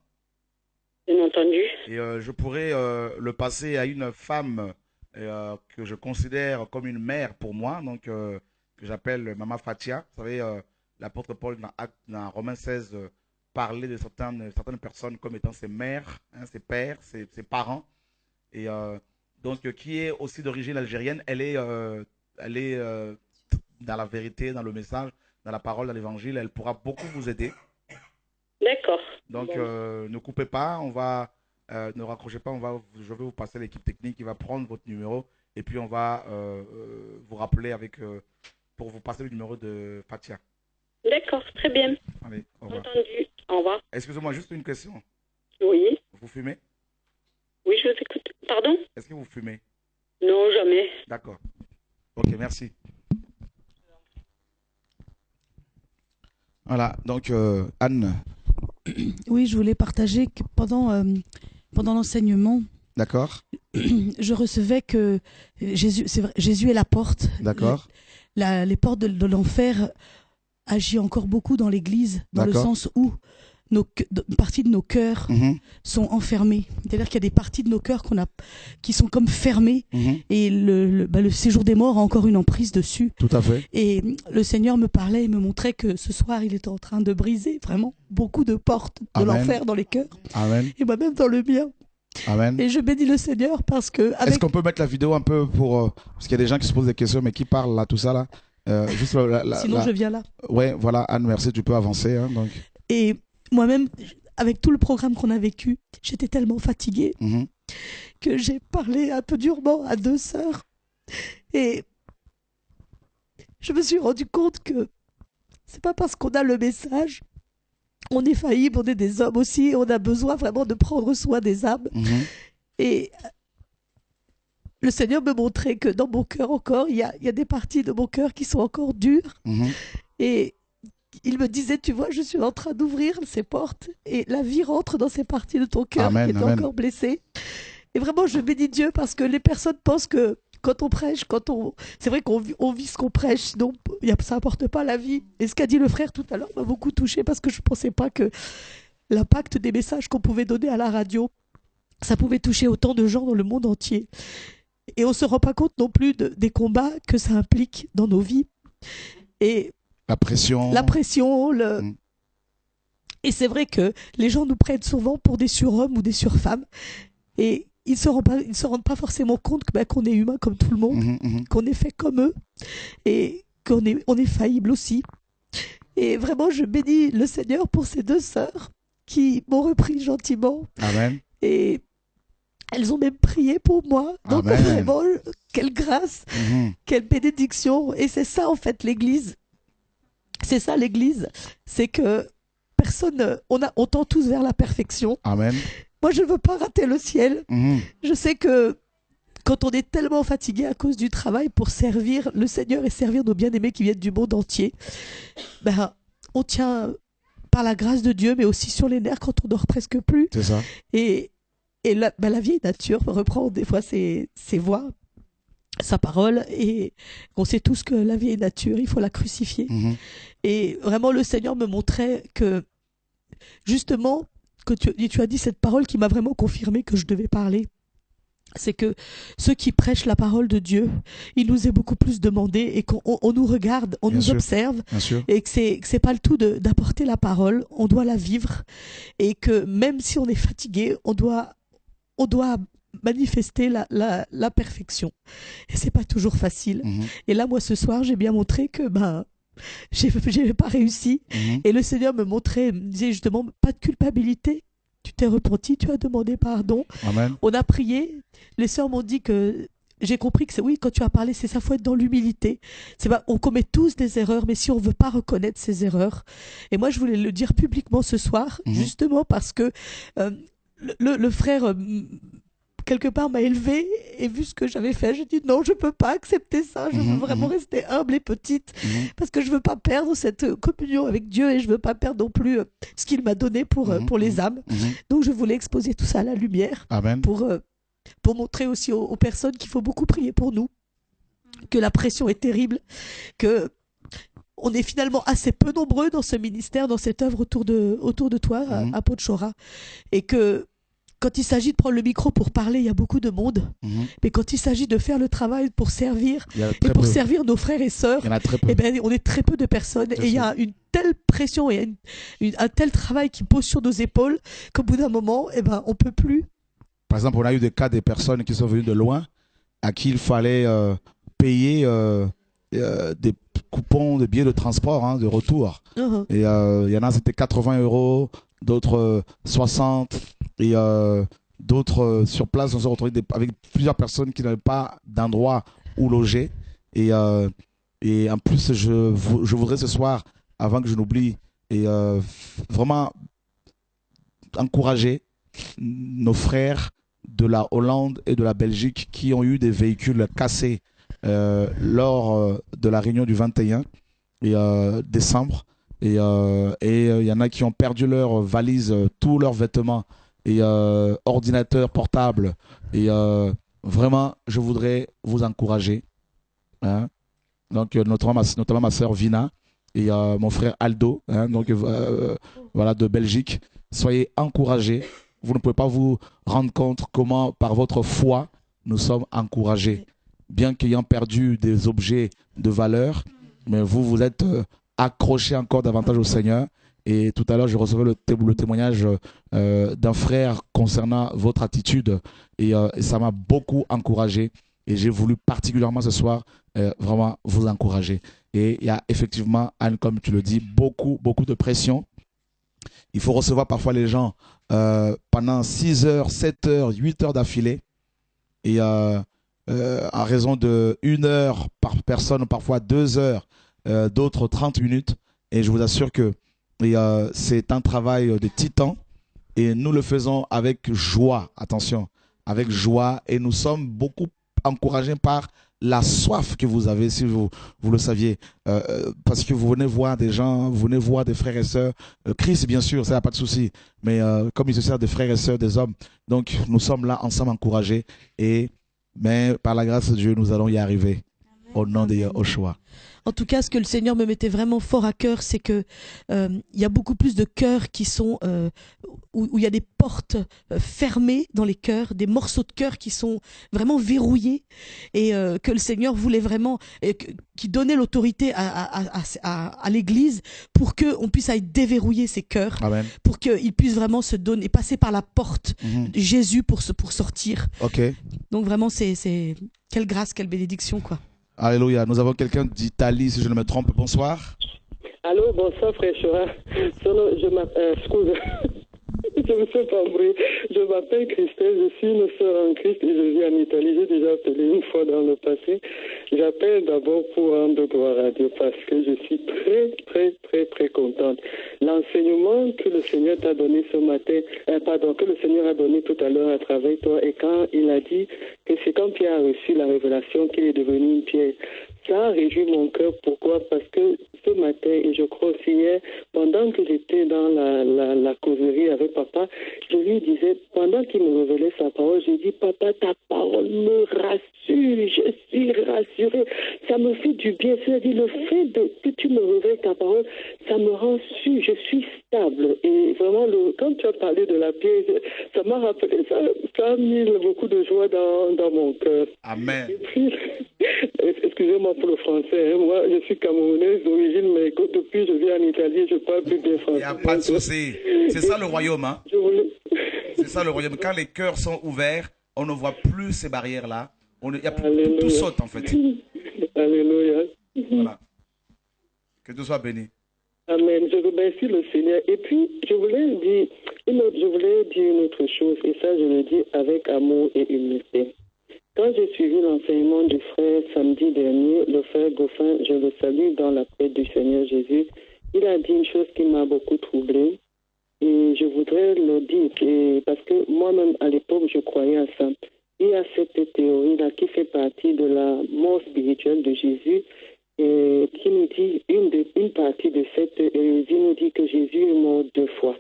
Bien entendu. Et je pourrais le passer à une femme que je considère comme une mère pour moi, donc que j'appelle Maman Fatia. Vous savez, l'apôtre Paul dans Romains 16 parlait de certaines personnes comme étant ses mères, ses pères, ses parents. Et donc qui est aussi d'origine algérienne. Elle est elle est dans la vérité, dans le message, dans la parole, dans l'évangile. Elle pourra beaucoup vous aider. D'accord. Donc, ne coupez pas, ne raccrochez pas, je vais vous passer l'équipe technique qui va prendre votre numéro et puis on va vous rappeler pour vous passer le numéro de Fatia. D'accord, très bien. Allez, au revoir. Entendu. Au revoir. Excusez-moi, juste une question. Oui. Vous fumez? Oui, je vous écoute. Pardon? Est-ce que vous fumez? Non, jamais. D'accord. Ok, merci. Voilà, donc Anne. Oui, je voulais partager que pendant l'enseignement, d'accord, je recevais que Jésus est la porte. D'accord. Les portes de l'enfer agissent encore beaucoup dans l'Église, dans le sens où une partie de nos cœurs sont enfermées. C'est-à-dire qu'il y a des parties de nos cœurs qui sont comme fermées et le séjour des morts a encore une emprise dessus. Tout à fait. Et le Seigneur me parlait et me montrait que ce soir, il était en train de briser vraiment beaucoup de portes de l'enfer dans les cœurs. Amen. Et moi-même dans le mien. Amen. Et je bénis le Seigneur parce que... Est-ce qu'on peut mettre la vidéo un peu pour... parce qu'il y a des gens qui se posent des questions, mais qui parlent là, tout ça là juste Sinon, je viens là. Ouais, voilà, Anne, merci, tu peux avancer. Hein, donc. Et moi-même, avec tout le programme qu'on a vécu, j'étais tellement fatiguée que j'ai parlé un peu durement à 2 sœurs. Et je me suis rendu compte que c'est pas parce qu'on a le message, on est faillible, on est des hommes aussi, et on a besoin vraiment de prendre soin des âmes. Et le Seigneur me montrait que dans mon cœur encore, il y a des parties de mon cœur qui sont encore dures. Et il me disait, tu vois, je suis en train d'ouvrir ces portes et la vie rentre dans ces parties de ton cœur qui étaient encore blessées. Et vraiment, je bénis Dieu parce que les personnes pensent que quand on prêche, c'est vrai qu'on vit ce qu'on prêche, donc ça n'apporte pas la vie. Et ce qu'a dit le frère tout à l'heure m'a beaucoup touchée parce que je ne pensais pas que l'impact des messages qu'on pouvait donner à la radio, ça pouvait toucher autant de gens dans le monde entier. Et on ne se rend pas compte non plus des combats que ça implique dans nos vies. Et la pression. Et c'est vrai que les gens nous prennent souvent pour des surhommes ou des surfemmes. Et ils ne se rendent pas forcément compte qu'on est humain comme tout le monde, qu'on est fait comme eux et qu'on est faillible aussi. Et vraiment, je bénis le Seigneur pour ces 2 sœurs qui m'ont repris gentiment. Amen. Et elles ont même prié pour moi. Donc vraiment, quelle grâce, quelle bénédiction. Et c'est ça en fait l'Église. C'est ça l'Église. C'est que on tend tous vers la perfection. Amen. Moi, je ne veux pas rater le ciel. Je sais que quand on est tellement fatigué à cause du travail pour servir le Seigneur et servir nos bien-aimés qui viennent du monde entier, on tient par la grâce de Dieu, mais aussi sur les nerfs quand on dort presque plus. C'est ça. Et la vieille nature reprend des fois ses voix, sa parole, et on sait tous que la vieille nature, il faut la crucifier. Et vraiment, le Seigneur me montrait que, justement, que tu as dit cette parole qui m'a vraiment confirmé que je devais parler. C'est que ceux qui prêchent la parole de Dieu, il nous est beaucoup plus demandé et qu'on nous regarde, on nous observe, et que c'est pas le tout d'apporter la parole, on doit la vivre, et que même si on est fatigué, on doit manifester la perfection. Et c'est pas toujours facile. Et là, moi, ce soir, j'ai bien montré que j'ai pas réussi. Et le Seigneur me disait justement, pas de culpabilité. Tu t'es repenti, tu as demandé pardon. Amen. On a prié. Les sœurs m'ont dit que j'ai compris que oui, quand tu as parlé, c'est ça, faut être dans l'humilité. On commet tous des erreurs, mais si on veut pas reconnaître ces erreurs. Et moi, je voulais le dire publiquement ce soir, justement parce que le frère quelque part m'a élevé et vu ce que j'avais fait, j'ai dit non, je peux pas accepter ça, je veux vraiment rester humble et petite parce que je veux pas perdre cette communion avec Dieu et je veux pas perdre non plus ce qu'il m'a donné pour les âmes. Donc je voulais exposer tout ça à la lumière. Amen. Pour montrer aussi aux personnes qu'il faut beaucoup prier pour nous, que la pression est terrible, que on est finalement assez peu nombreux dans ce ministère, dans cette œuvre autour de toi, à Pontchora, et que quand il s'agit de prendre le micro pour parler, il y a beaucoup de monde. Mais quand il s'agit de faire le travail pour servir, et pour servir nos frères et sœurs, on est très peu de personnes. Et il y a une telle pression et un tel travail qui pose sur nos épaules qu'au bout d'un moment, on ne peut plus. Par exemple, on a eu des cas des personnes qui sont venues de loin, à qui il fallait payer des coupons de billets de transport, hein, de retour. Et il y en a, c'était 80 €, d'autres 60, et d'autres sur place, on se retrouvait avec plusieurs personnes qui n'avaient pas d'endroit où loger. Et en plus, je voudrais ce soir, avant que je n'oublie, et vraiment encourager nos frères de la Hollande et de la Belgique qui ont eu des véhicules cassés lors de la réunion du 21 décembre. Et il y en a qui ont perdu leurs valises, tous leurs vêtements et ordinateurs portables. Et vraiment, je voudrais vous encourager. Hein? Donc, notamment ma sœur Vina et mon frère Aldo, hein, donc, voilà, de Belgique. Soyez encouragés. Vous ne pouvez pas vous rendre compte comment, par votre foi, nous sommes encouragés. Bien qu'ayant perdu des objets de valeur, mais vous êtes accrochés encore davantage au Seigneur. Et tout à l'heure, je recevais le témoignage d'un frère concernant votre attitude. Et ça m'a beaucoup encouragé. Et j'ai voulu particulièrement ce soir vraiment vous encourager. Et il y a effectivement, Anne, comme tu le dis, beaucoup de pression. Il faut recevoir parfois les gens pendant 6 heures, 7 heures, 8 heures d'affilée. Et à raison de 1 heure par personne, parfois 2 heures, d'autres 30 minutes. Et je vous assure que c'est un travail de titan. Et nous le faisons avec joie, attention, avec joie. Et nous sommes beaucoup encouragés par la soif que vous avez, si vous le saviez, parce que vous venez voir des gens, vous venez voir des frères et sœurs, Christ bien sûr, ça n'a pas de souci, mais comme il se sert des frères et sœurs, des hommes, donc nous sommes là ensemble encouragés, mais par la grâce de Dieu, nous allons y arriver, au nom de Yahushua. En tout cas, ce que le Seigneur me mettait vraiment fort à cœur, c'est que y a beaucoup plus de cœurs qui sont où il y a des portes fermées dans les cœurs, des morceaux de cœur qui sont vraiment verrouillés, et que le Seigneur voulait vraiment, qui donnait l'autorité à l'Église pour que on puisse aller déverrouiller ces cœurs. Amen. Pour qu'ils puissent vraiment se donner, passer par la porte de Jésus pour sortir. Okay. Donc vraiment, c'est quelle grâce, quelle bénédiction, quoi. Alléluia. Nous avons quelqu'un d'Italie, si je ne me trompe. Bonsoir. Allô, bonsoir, frère Chora. Je m'appelle, excuse, je me suis pas embrouillé. Je m'appelle Christelle, je suis une sœur en Christ et je vis en Italie. J'ai déjà appelé une fois dans le passé. J'appelle d'abord pour rendre gloire à Dieu parce que je suis très contente. L'enseignement que le Seigneur t'a donné ce matin, que le Seigneur a donné tout à l'heure à travers toi, et quand il a dit que c'est quand Pierre a reçu la révélation qu'il est devenu une pierre. Ça a réjoui mon cœur. Pourquoi? Parce que ce matin, et je crois aussi hier, pendant que j'étais dans la causerie avec papa, je lui disais, pendant qu'il me révélait sa parole, j'ai dit, papa, ta parole me rassure, je suis rassurée. Ça me fait du bien. C'est-à-dire, le fait que tu me révèles ta parole, ça me rend sûr, je suis stable. Et vraiment, quand tu as parlé de la pierre, ça m'a rappelé, ça a mis beaucoup de joie dans mon cœur. Amen. Et puis, excusez-moi pour le français, hein. Moi je suis camerounaise d'origine, mais depuis je vis en Italie, je parle plus bien français. Il n'y a pas de souci. C'est ça le royaume. Hein? C'est ça le royaume. Quand les cœurs sont ouverts, on ne voit plus ces barrières-là. Il y a plus, tout saute en fait. Alléluia. Voilà. Que Dieu soit béni. Amen. Je remercie le Seigneur. Et puis, je voulais dire une autre chose, et ça je le dis avec amour et humilité. Quand j'ai suivi l'enseignement du frère samedi dernier, le frère Goffin, je le salue dans la paix du Seigneur Jésus, il a dit une chose qui m'a beaucoup troublée. Et je voudrais le dire, parce que moi-même, à l'époque, je croyais à ça. Il y a cette théorie-là qui fait partie de la mort spirituelle de Jésus, et qui nous dit, une partie de cette hérésie nous dit que Jésus est mort 2 fois.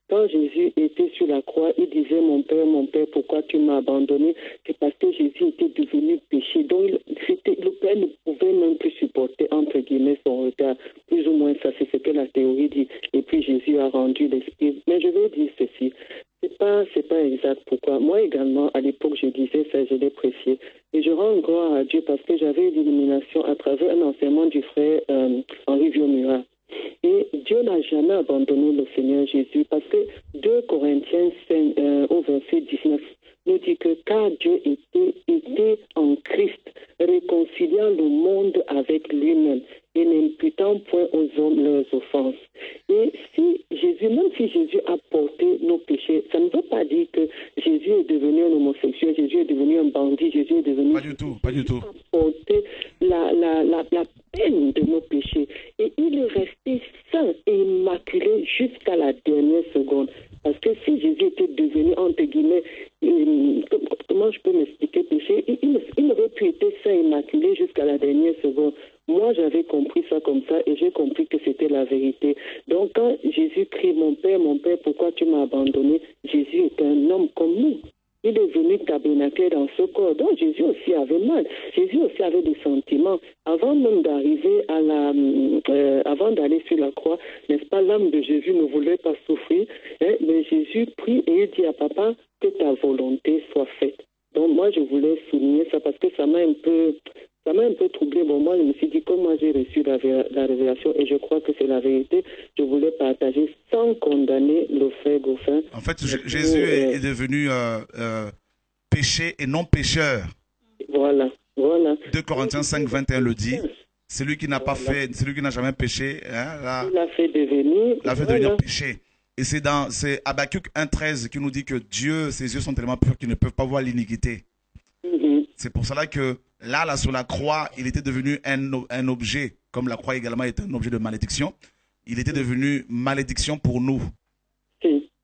Quand Jésus était sur la croix, il disait, mon Père, pourquoi tu m'as abandonné? C'est parce que Jésus était devenu péché. Donc, le Père ne pouvait même plus supporter, entre guillemets, son regard. Plus ou moins, ça, c'est ce que la théorie dit. Et puis, Jésus a rendu l'esprit. Mais je veux dire ceci. C'est pas exact. Pourquoi? Moi également, à l'époque, je disais ça, je l'appréciais. Et je rends gloire à Dieu parce que j'avais eu l'illumination à travers un enseignement du frère Henri Vieux-Murat. Et Dieu n'a jamais abandonné le Seigneur Jésus parce que 2 Corinthiens 5, au verset 19 nous dit que car Dieu était en Christ, réconciliant le avec lui-même et n'imputant point aux hommes leurs offenses. Et si Jésus, même si Jésus a porté nos péchés, ça ne veut pas dire que Jésus est devenu un homosexuel, Jésus est devenu un bandit, Jésus est devenu... Pas du tout, pas du tout. Il a porté la peine de nos péchés. Et il est resté saint et immaculé jusqu'à la dernière seconde. Parce que si Jésus était devenu, entre guillemets, comment je peux m'expliquer, péché, il n'aurait pu être saint et immaculé jusqu'à la dernière seconde. Moi, j'avais compris ça comme ça et j'ai compris que c'était la vérité. Donc, quand Jésus crie, mon Père, pourquoi tu m'as abandonné? Jésus est un homme comme nous. Il est venu tabernacler dans ce corps. Donc, Jésus aussi avait mal. Jésus aussi avait des sentiments. Avant même d'arriver à avant d'aller sur la croix, n'est-ce pas, l'âme de Jésus ne voulait pas souffrir. Hein, mais Jésus prie et il dit à Papa que ta volonté soit faite. Donc, moi, je voulais souligner ça parce que ça m'a un peu troublé. Bon, moi, je me suis dit, comme moi, j'ai reçu la révélation et je crois que c'est la vérité, je voulais partager sans condamner le frère Goffin. En fait, Jésus est devenu péché et non pécheur. Voilà. 2 Corinthiens 5, 21 le dit. Celui qui n'a pas fait, celui qui n'a jamais péché, hein, il l'a fait devenir péché. Et c'est Habakkuk 1,13 qui nous dit que Dieu, ses yeux sont tellement purs qu'ils ne peuvent pas voir l'iniquité. C'est pour cela que là, sur la croix, il était devenu un objet, comme la croix également est un objet de malédiction. Il était devenu malédiction pour nous.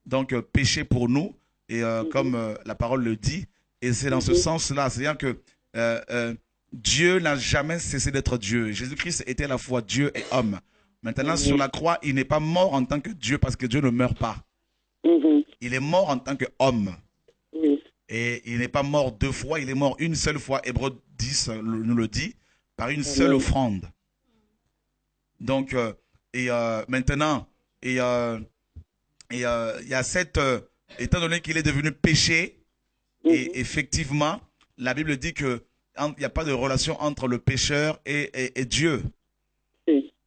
Donc, péché pour nous, et comme la parole le dit. Et c'est dans ce sens-là, c'est-à-dire que Dieu n'a jamais cessé d'être Dieu. Jésus-Christ était à la fois Dieu et homme. Maintenant, sur la croix, il n'est pas mort en tant que Dieu parce que Dieu ne meurt pas. Il est mort en tant qu'homme. Et il n'est pas mort 2 fois, il est mort une seule fois. Hébreux 10 nous le dit, par une seule offrande. Donc, maintenant, il y a étant donné qu'il est devenu péché, et effectivement, la Bible dit qu'il n'y a pas de relation entre le pécheur et Dieu.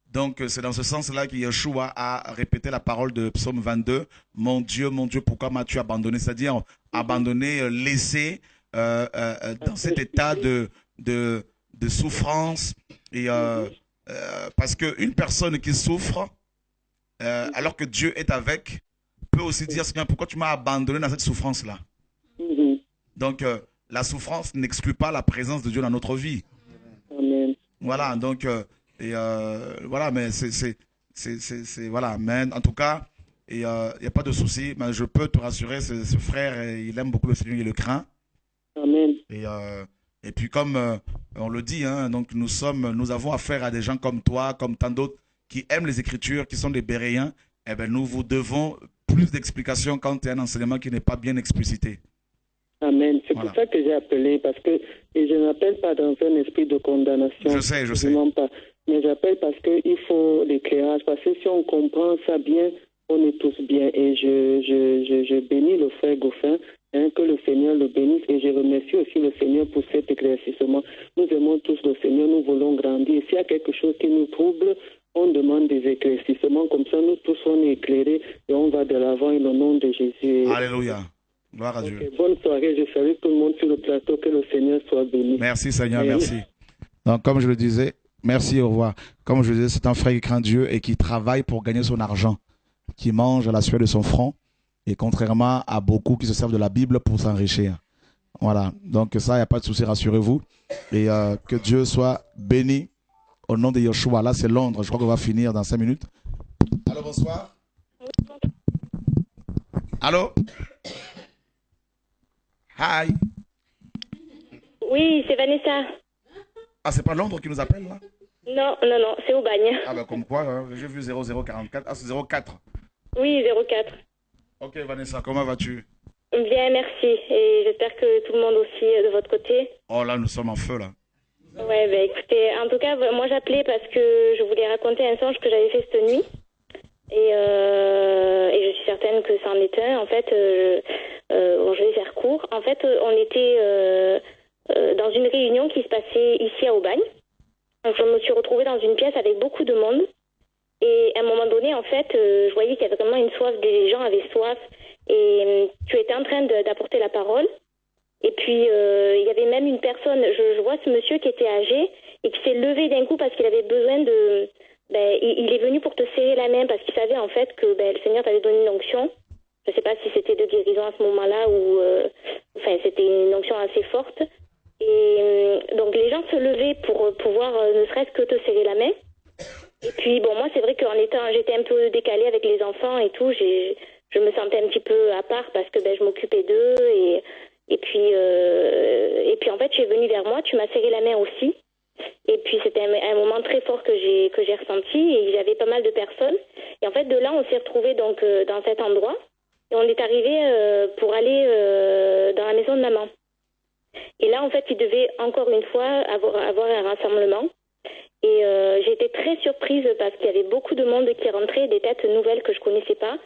Donc, c'est dans ce sens-là que Yeshua a répété la parole de Psaume 22. Mon Dieu, pourquoi m'as-tu abandonné? C'est-à-dire abandonné, laissé dans cet état de souffrance. Et, parce qu'une personne qui souffre, alors que Dieu est avec, peut aussi dire, Seigneur, pourquoi tu m'as abandonné dans cette souffrance-là? Donc, la souffrance n'exclut pas la présence de Dieu dans notre vie. Amen. Voilà, donc... voilà, mais voilà, mais en tout cas, il n'y a pas de souci. Mais je peux te rassurer, ce frère, il aime beaucoup le Seigneur, il le craint. Amen. Et puis comme on le dit, hein, donc nous avons affaire à des gens comme toi, comme tant d'autres, qui aiment les Écritures, qui sont des Béréens. Eh bien, nous vous devons plus d'explications quand il y a un enseignement qui n'est pas bien explicité. Amen. C'est pour ça que j'ai appelé, parce que et je n'appelle pas dans un esprit de condamnation. Je sais. Pas. Mais j'appelle parce qu'il faut l'éclairage, parce que si on comprend ça bien, on est tous bien. Et je bénis le frère Goffin, que le Seigneur le bénisse. Et je remercie aussi le Seigneur pour cet éclaircissement. Nous aimons tous le Seigneur, nous voulons grandir. Et s'il y a quelque chose qui nous trouble, on demande des éclaircissements. Comme ça, nous tous, on est éclairés et on va de l'avant et au nom de Jésus. Alléluia. Gloire à Dieu. Bonne soirée. Je salue tout le monde sur le plateau. Que le Seigneur soit béni. Merci Seigneur, merci. Donc, comme je le disais, merci, au revoir. Comme je le disais, c'est un frère qui craint Dieu et qui travaille pour gagner son argent, qui mange à la sueur de son front, et contrairement à beaucoup qui se servent de la Bible pour s'enrichir. Voilà, donc ça, il n'y a pas de souci, rassurez-vous. Et que Dieu soit béni au nom de Yeshua. Là, c'est Londres, je crois qu'on va finir dans 5 minutes. Allô, bonsoir. Allô? Hi. Oui, c'est Vanessa. Ah, c'est pas Londres qui nous appelle, là? Non, c'est au bagne. Ah, ben comme quoi, hein, j'ai vu 0044. Ah, c'est 04. Oui, 04. Ok, Vanessa, comment vas-tu? Bien, merci. Et j'espère que tout le monde aussi de votre côté. Oh, là, nous sommes en feu, là. Ouais, ben écoutez, en tout cas, moi j'appelais parce que je voulais raconter un songe que j'avais fait cette nuit. Et je suis certaine que c'en est un. En fait, bon, je vais faire court. En fait, on était dans une réunion qui se passait ici à Aubagne. Donc, je me suis retrouvée dans une pièce avec beaucoup de monde. Et à un moment donné, en fait, je voyais qu'il y avait vraiment une soif. Les gens avaient soif. Et tu étais en train d'apporter la parole. Et puis, il y avait même une personne, je vois ce monsieur qui était âgé et qui s'est levé d'un coup parce qu'il avait besoin de... il est venu pour te serrer la main parce qu'il savait en fait que le Seigneur t'avait donné une onction. Je ne sais pas si c'était de guérison à ce moment-là ou... c'était une onction assez forte. Et donc, les gens se levaient pour pouvoir ne serait-ce que te serrer la main. Et puis, bon, moi, c'est vrai qu'en étant... J'étais un peu décalée avec les enfants et tout. Je me sentais un petit peu à part parce que je m'occupais d'eux et puis en fait tu es venu vers moi, tu m'as serré la main aussi et puis c'était un moment très fort que j'ai ressenti et il y avait pas mal de personnes et en fait de là on s'est retrouvés donc dans cet endroit et on est arrivé pour aller dans la maison de maman et là en fait il devait encore une fois avoir un rassemblement et j'ai été très surprise parce qu'il y avait beaucoup de monde qui rentrait, des têtes nouvelles que je connaissais pas.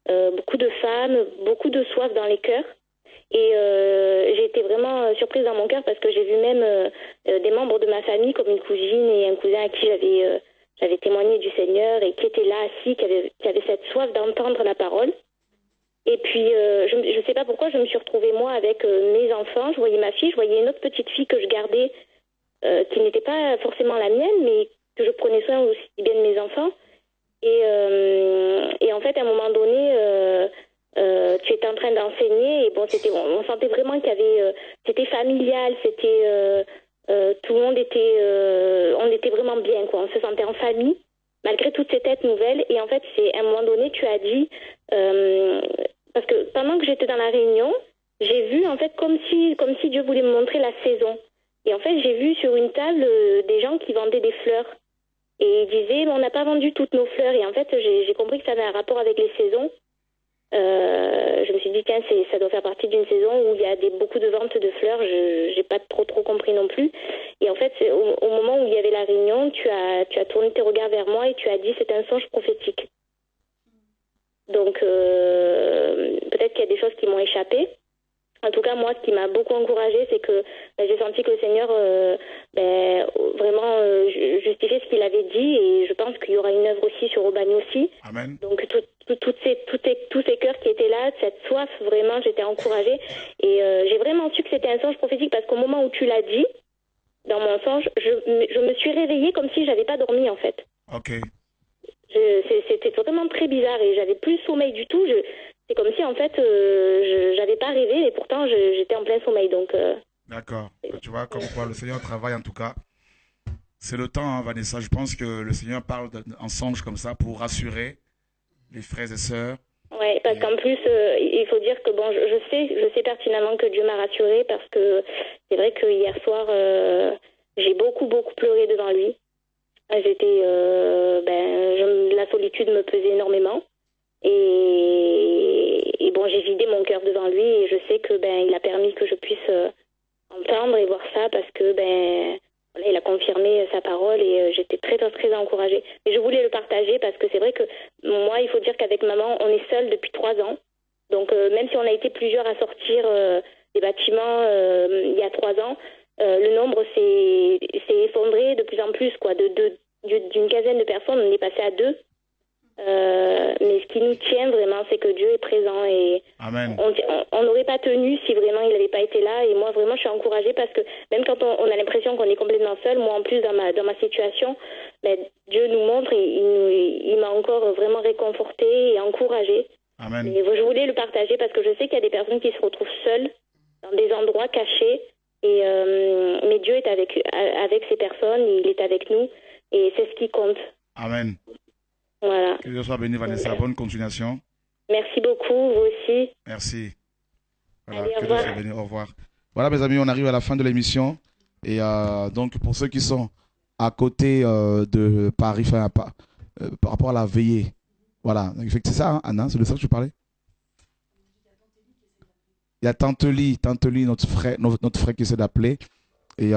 Beaucoup de femmes, beaucoup de soif dans les cœurs. Et j'ai été vraiment surprise dans mon cœur parce que j'ai vu même des membres de ma famille, comme une cousine et un cousin à qui j'avais témoigné du Seigneur et qui étaient là assis, qui avaient cette soif d'entendre la parole. Et puis, je ne sais pas pourquoi, je me suis retrouvée, moi, avec mes enfants. Je voyais ma fille, je voyais une autre petite fille que je gardais, qui n'était pas forcément la mienne, mais que je prenais soin aussi bien de mes enfants. Et en fait, à un moment donné, tu étais en train d'enseigner et bon, on sentait vraiment qu'il y avait, c'était familial, c'était, tout le monde était, on était vraiment bien, quoi. On se sentait en famille malgré toutes ces têtes nouvelles. Et en fait, à un moment donné, tu as dit, parce que pendant que j'étais dans la réunion, j'ai vu en fait comme si Dieu voulait me montrer la saison. Et en fait, j'ai vu sur une table des gens qui vendaient des fleurs. Et ils disaient, on n'a pas vendu toutes nos fleurs. Et en fait, j'ai compris que ça avait un rapport avec les saisons. Je me suis dit, tiens, ça doit faire partie d'une saison où il y a beaucoup de ventes de fleurs. Je n'ai pas trop compris non plus. Et en fait, au moment où il y avait la réunion, tu as tourné tes regards vers moi et tu as dit, c'est un songe prophétique. Donc, peut-être qu'il y a des choses qui m'ont échappé. En tout cas, moi, ce qui m'a beaucoup encouragée, c'est que j'ai senti que le Seigneur vraiment justifiait ce qu'il avait dit et je pense qu'il y aura une œuvre aussi sur Aubagne aussi. Amen. Donc, tous ces cœurs qui étaient là, cette soif, vraiment, j'étais encouragée. Et j'ai vraiment su que c'était un songe prophétique parce qu'au moment où tu l'as dit, dans mon songe, je me suis réveillée comme si je n'avais pas dormi, en fait. Ok. C'était vraiment très bizarre et j'avais plus sommeil du tout. C'est comme si, en fait, j'avais pas rêvé et pourtant, j'étais en plein sommeil. Donc. D'accord. Tu vois, comme quoi le Seigneur travaille en tout cas. C'est le temps, hein, Vanessa. Je pense que le Seigneur parle en songe comme ça pour rassurer les frères et sœurs. Oui, parce qu'en plus, il faut dire que, bon, je sais pertinemment que Dieu m'a rassurée parce que c'est vrai que hier soir, j'ai beaucoup pleuré devant lui. J'étais, la solitude me pesait énormément. Et bon, j'ai vidé mon cœur devant lui et je sais que il a permis que je puisse entendre et voir ça parce que voilà, il a confirmé sa parole et j'étais très encouragée. Mais je voulais le partager parce que c'est vrai que moi, il faut dire qu'avec maman, on est seuls depuis 3 ans. Donc même si on a été plusieurs à sortir des bâtiments il y a 3 ans, le nombre s'est effondré de plus en plus, quoi. D'une quinzaine de personnes, on est passé à 2. Mais ce qui nous tient vraiment, c'est que Dieu est présent et Amen. On n'aurait pas tenu si vraiment il n'avait pas été là. Et moi, vraiment, je suis encouragée parce que même quand on a l'impression qu'on est complètement seul, moi, en plus, dans ma situation, Dieu nous montre et il m'a encore vraiment réconfortée et encouragée. Amen. Et je voulais le partager parce que je sais qu'il y a des personnes qui se retrouvent seules dans des endroits cachés. Mais Dieu est avec ces personnes, il est avec nous et c'est ce qui compte. Amen. Voilà. Que Dieu soit béni, Vanessa. Bonne continuation. Merci beaucoup, vous aussi. Merci. Voilà, allez, que Dieu soit béni. Au revoir. Voilà, mes amis, on arrive à la fin de l'émission. Et donc, pour ceux qui sont à côté de Paris, par rapport à la veillée, voilà. C'est ça, hein, Anna, c'est de ça que tu parlais? Il y a Tante Lee, notre frère qui essaie d'appeler. Et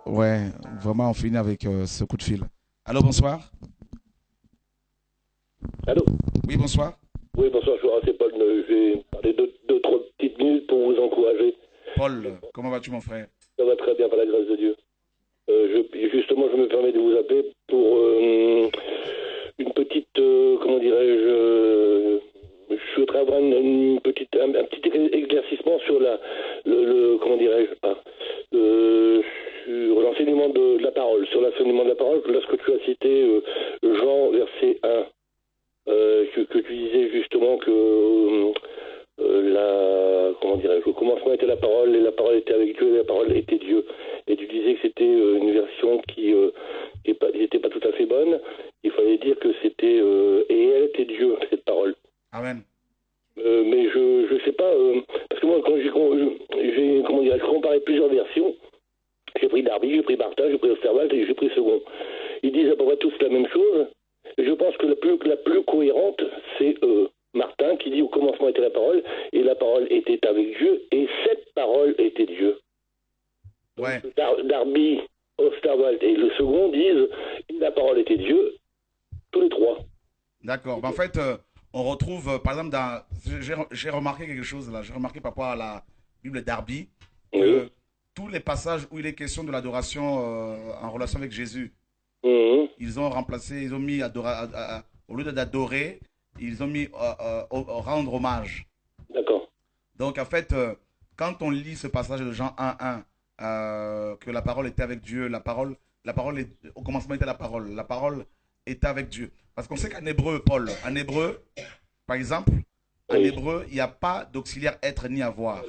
ouais, vraiment, on finit avec ce coup de fil. Allô, bonsoir. Allô. Oui, bonsoir. Oui, bonsoir, c'est Paul. Je vais parler 2-3 petites minutes pour vous encourager. Paul, comment vas-tu, mon frère? Ça va très bien, par la grâce de Dieu. Justement, je me permets de vous appeler pour une petite, comment dirais-je, je voudrais avoir un petit exercice de la parole, sur l'enseignement de la parole, lorsque tu as cité Jean, verset 1, que tu disais justement que comment dirais-je, au commencement était la parole, et la parole était avec Dieu, et la parole était Dieu. Et tu disais que c'était une version qui n'était pas tout à fait bonne. Il fallait dire que c'était et elle était Dieu, cette parole. Amen. Mais je sais pas, parce que moi, quand j'ai comparé plusieurs versions, j'ai pris Darby, j'ai pris Martin, j'ai pris Osterwald et j'ai pris Second. Ils disent à peu près tous la même chose. Et je pense que la plus cohérente, c'est Martin qui dit au commencement était la parole, et la parole était avec Dieu, et cette parole était Dieu. Ouais. Darby, Osterwald et le second disent la parole était Dieu, tous les trois. D'accord. En fait, on retrouve, par exemple, j'ai remarqué quelque chose là. J'ai remarqué par rapport à la Bible Darby que tous les passages où il est question de l'adoration en relation avec Jésus, ils ont remplacé, ils ont mis au lieu d'adorer, ils ont mis rendre hommage. D'accord. Donc en fait, quand on lit ce passage de Jean 1:1, que la parole était avec Dieu, la parole au commencement était la parole était avec Dieu. Parce qu'on sait qu'en hébreu, Paul, par exemple, en hébreu, il n'y a pas d'auxiliaire être ni avoir.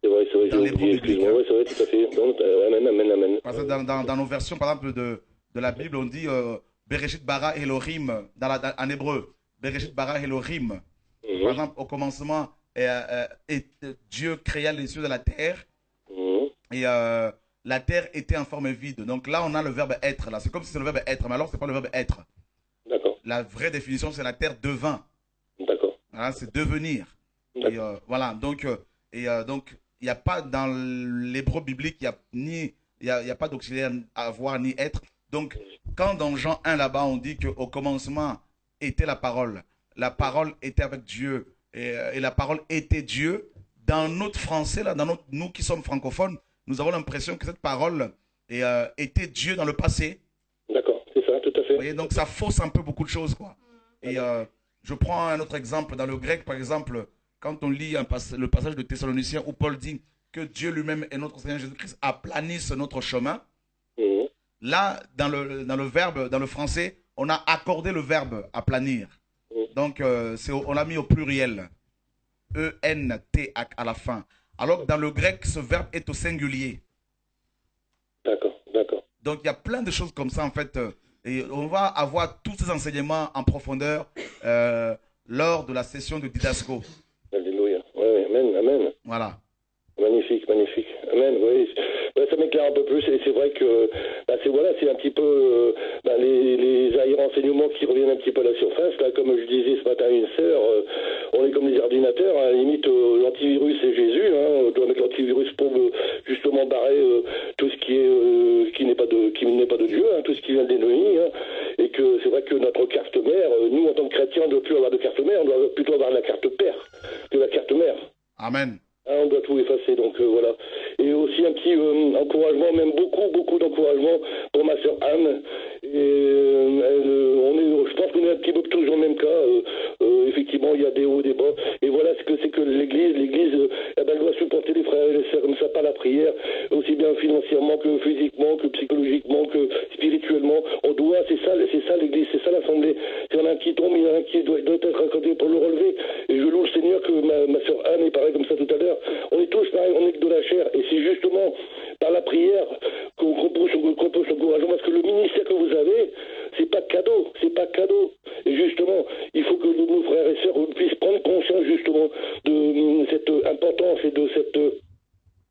C'est vrai, dans l'hébreu biblique. Oui, c'est vrai, tout à fait. Amen. Parce que dans nos versions, par exemple, de la Bible, on dit Bereshit bara Elohim en hébreu. Bereshit bara Elohim. Par exemple, au commencement, Dieu créa les cieux de la terre. Et la terre était en forme vide. Donc là, on a le verbe être. Là, c'est comme si c'était le verbe être. Mais alors, ce n'est pas le verbe être. D'accord. La vraie définition, c'est la terre devint. D'accord. Voilà, c'est devenir. Et voilà. Donc, il n'y a pas dans l'hébreu biblique, il n'y a pas d'auxiliaire avoir ni être. Donc, quand dans Jean 1 là-bas, on dit qu'au commencement était la parole était avec Dieu et la parole était Dieu, dans notre français, là, nous qui sommes francophones, nous avons l'impression que cette parole était Dieu dans le passé. D'accord, c'est ça, tout à fait. Vous voyez, donc ça fausse un peu beaucoup de choses, quoi. Et je prends un autre exemple. Dans le grec, par exemple, quand on lit le passage de Thessaloniciens où Paul dit que Dieu lui-même et notre Seigneur Jésus-Christ aplanissent notre chemin, là, dans le verbe, dans le français, on a accordé le verbe aplanir. Donc, on l'a mis au pluriel. E-N-T à la fin. Alors que dans le grec, ce verbe est au singulier. D'accord. Donc, il y a plein de choses comme ça, en fait. Et on va avoir tous ces enseignements en profondeur lors de la session de Didasco. Alléluia. Oui, amen. Voilà. Magnifique. Amen, oui. Ça m'éclaire un peu plus, et c'est vrai que c'est un petit peu les renseignements qui reviennent un petit peu à la surface. Là, comme je disais ce matin à une sœur, on est comme des ordinateurs, à la limite l'antivirus c'est Jésus, on doit mettre l'antivirus pour justement barrer tout ce qui n'est pas de Dieu, tout ce qui vient de l'ennemi, et que c'est vrai que notre carte mère, nous en tant que chrétiens, on ne doit plus avoir de carte mère, on doit plutôt avoir la carte père que la carte mère. Amen. On doit tout effacer, donc voilà. Et aussi un petit encouragement, même beaucoup d'encouragement pour ma sœur Anne. Je pense qu'on est un petit peu toujours le même cas. Effectivement, il y a des hauts, des bas. Et voilà ce que c'est que l'Église, elle doit supporter les frères et les sœurs comme ça par la prière, aussi bien financièrement que physiquement, que psychologiquement, que spirituellement. On doit, c'est ça l'Église, c'est ça l'Assemblée. Si on a un qui tombe, il y en a un qui doit être raconté pour le relever. Et je loue le Seigneur que ma sœur Anne est pareil comme ça tout à l'heure. On est tous pareils, on est que de la chair. Et c'est justement par la prière qu'on peut s'encourager, parce que le ministère que vous avez, c'est pas cadeau. Et justement, il faut que nos frères et sœurs puissent prendre conscience justement de cette importance et de cette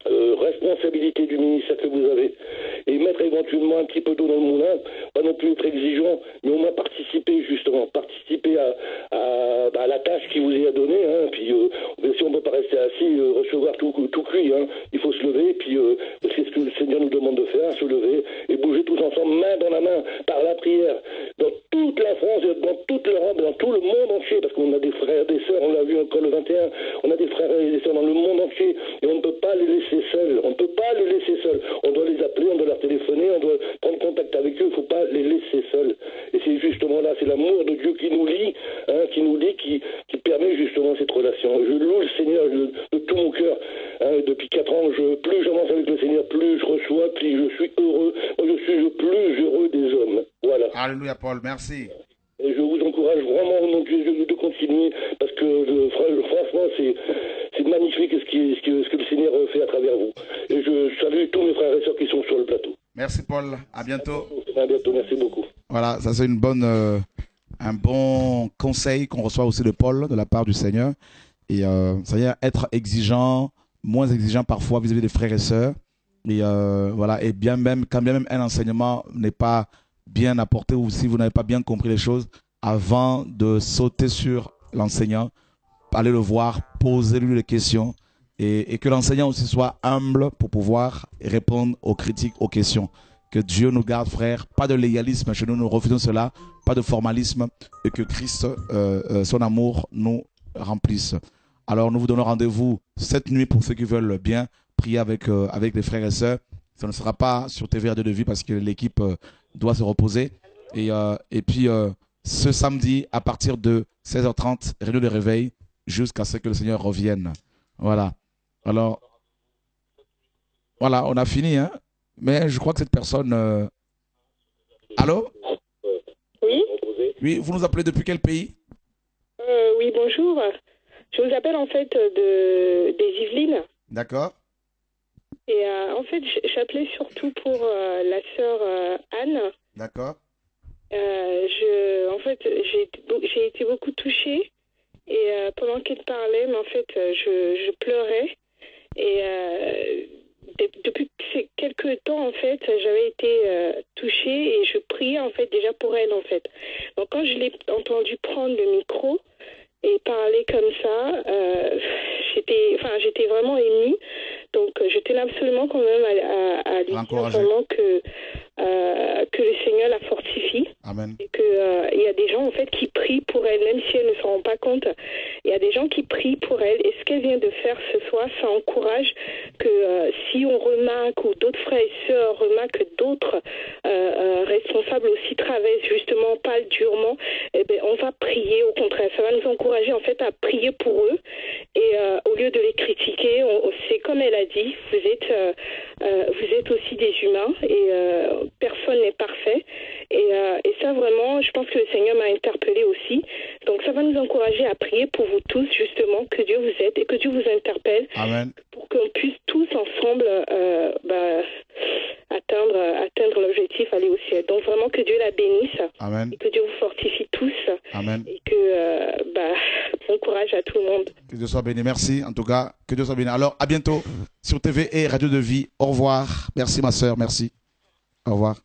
responsabilité du ministère que vous avez, et mettre éventuellement un petit peu d'eau dans le moulin, pas non plus être exigeant, mais au moins participer à la tâche qui vous est donnée, puis si on ne peut pas rester assis, recevoir tout cuit, il faut se lever, puis c'est ce que le Seigneur nous demande de faire, se lever et bouger tous ensemble, main dans la main, par la prière, dans toute la France, dans toute l'Europe, dans tout le monde entier, parce qu'on a des frères, des sœurs, on l'a vu encore le 21, on a des frères et des sœurs dans le monde entier, et on ne peut pas les laisser seuls, on doit les appeler, on doit leur téléphoner, on doit prendre contact avec eux, il ne faut pas les laisser seuls. Et c'est justement là, c'est l'amour de Dieu qui nous lie, qui permet justement cette relation. Je loue le Seigneur de tout mon cœur. Depuis 4 ans, plus j'avance avec le Seigneur, plus je reçois, plus je suis heureux. Moi, je plus heureux des hommes. Voilà. Alléluia, Paul, merci. Et je vous encourage vraiment au nom de Jésus de continuer, parce que franchement, c'est magnifique ce que le Seigneur fait à travers vous. Et je salue tous mes frères et sœurs qui sont sur le plateau. Merci, Paul. À bientôt. À bientôt, merci beaucoup. Voilà, ça c'est un bon conseil qu'on reçoit aussi de Paul, de la part du Seigneur. Et c'est-à-dire être exigeant, moins exigeant parfois vis-à-vis des frères et sœurs. Et voilà, et quand bien même un enseignement n'est pas bien apporté, ou si vous n'avez pas bien compris les choses, avant de sauter sur l'enseignant, allez le voir, posez-lui les questions, et que l'enseignant aussi soit humble pour pouvoir répondre aux critiques, aux questions. Que Dieu nous garde, frères. Pas de légalisme chez nous, nous refusons cela. Pas de formalisme, et que Christ, son amour, nous remplisse. Alors nous vous donnons rendez-vous cette nuit pour ceux qui veulent bien prier avec les frères et sœurs. Ça ne sera pas sur TV Radio de Vie parce que l'équipe doit se reposer. Et puis ce samedi à partir de 16h30, réunion de réveil jusqu'à ce que le Seigneur revienne. Voilà. Alors, voilà, on a fini, hein. Mais je crois que cette personne... Allô? Oui? Oui, vous nous appelez depuis quel pays? Oui, bonjour. Je vous appelle en fait des Yvelines. D'accord. Et en fait, j'appelais surtout pour la sœur Anne. D'accord. En fait, j'ai été beaucoup touchée. Et pendant qu'elle parlait, mais en fait, je pleurais. Et depuis quelques temps, en fait, j'avais été touchée et je priais, en fait, déjà pour elle, en fait. Donc, quand je l'ai entendu prendre le micro et parler comme ça, j'étais vraiment émue. Donc, je tenais absolument quand même à lui dire vraiment que le Seigneur la fortifie. Amen. Et qu'il y a des gens, en fait, qui prient pour elle, même si elle ne s'en rend pas compte. Il y a des gens qui prient pour elle. Et ce qu'elle vient de faire ce soir, ça encourage que si on remarque, ou d'autres frères et sœurs remarquent que d'autres responsables aussi travaillent, justement, parlent durement, eh bien, on va prier, au contraire. Ça va nous encourager, en fait, à prier pour eux. Et au lieu de les critiquer, c'est comme elle a dit, vous êtes aussi des humains et personne n'est parfait. Et ça, vraiment, je pense que le Seigneur m'a interpellée aussi. Donc, ça va nous encourager à prier pour vous tous, justement, que Dieu vous aide et que Dieu vous interpelle. Amen. Pour qu'on puisse tous ensemble atteindre l'objectif, aller au ciel. Donc, vraiment, que Dieu la bénisse. Amen. Et que Dieu vous fortifie tous. Amen. Et que, bon courage à tout le monde. Que Dieu soit béni. Merci. En tout cas, que Dieu soit béni. Alors, à bientôt sur TV et Radio de Vie. Au revoir. Merci, ma sœur. Merci. Au revoir.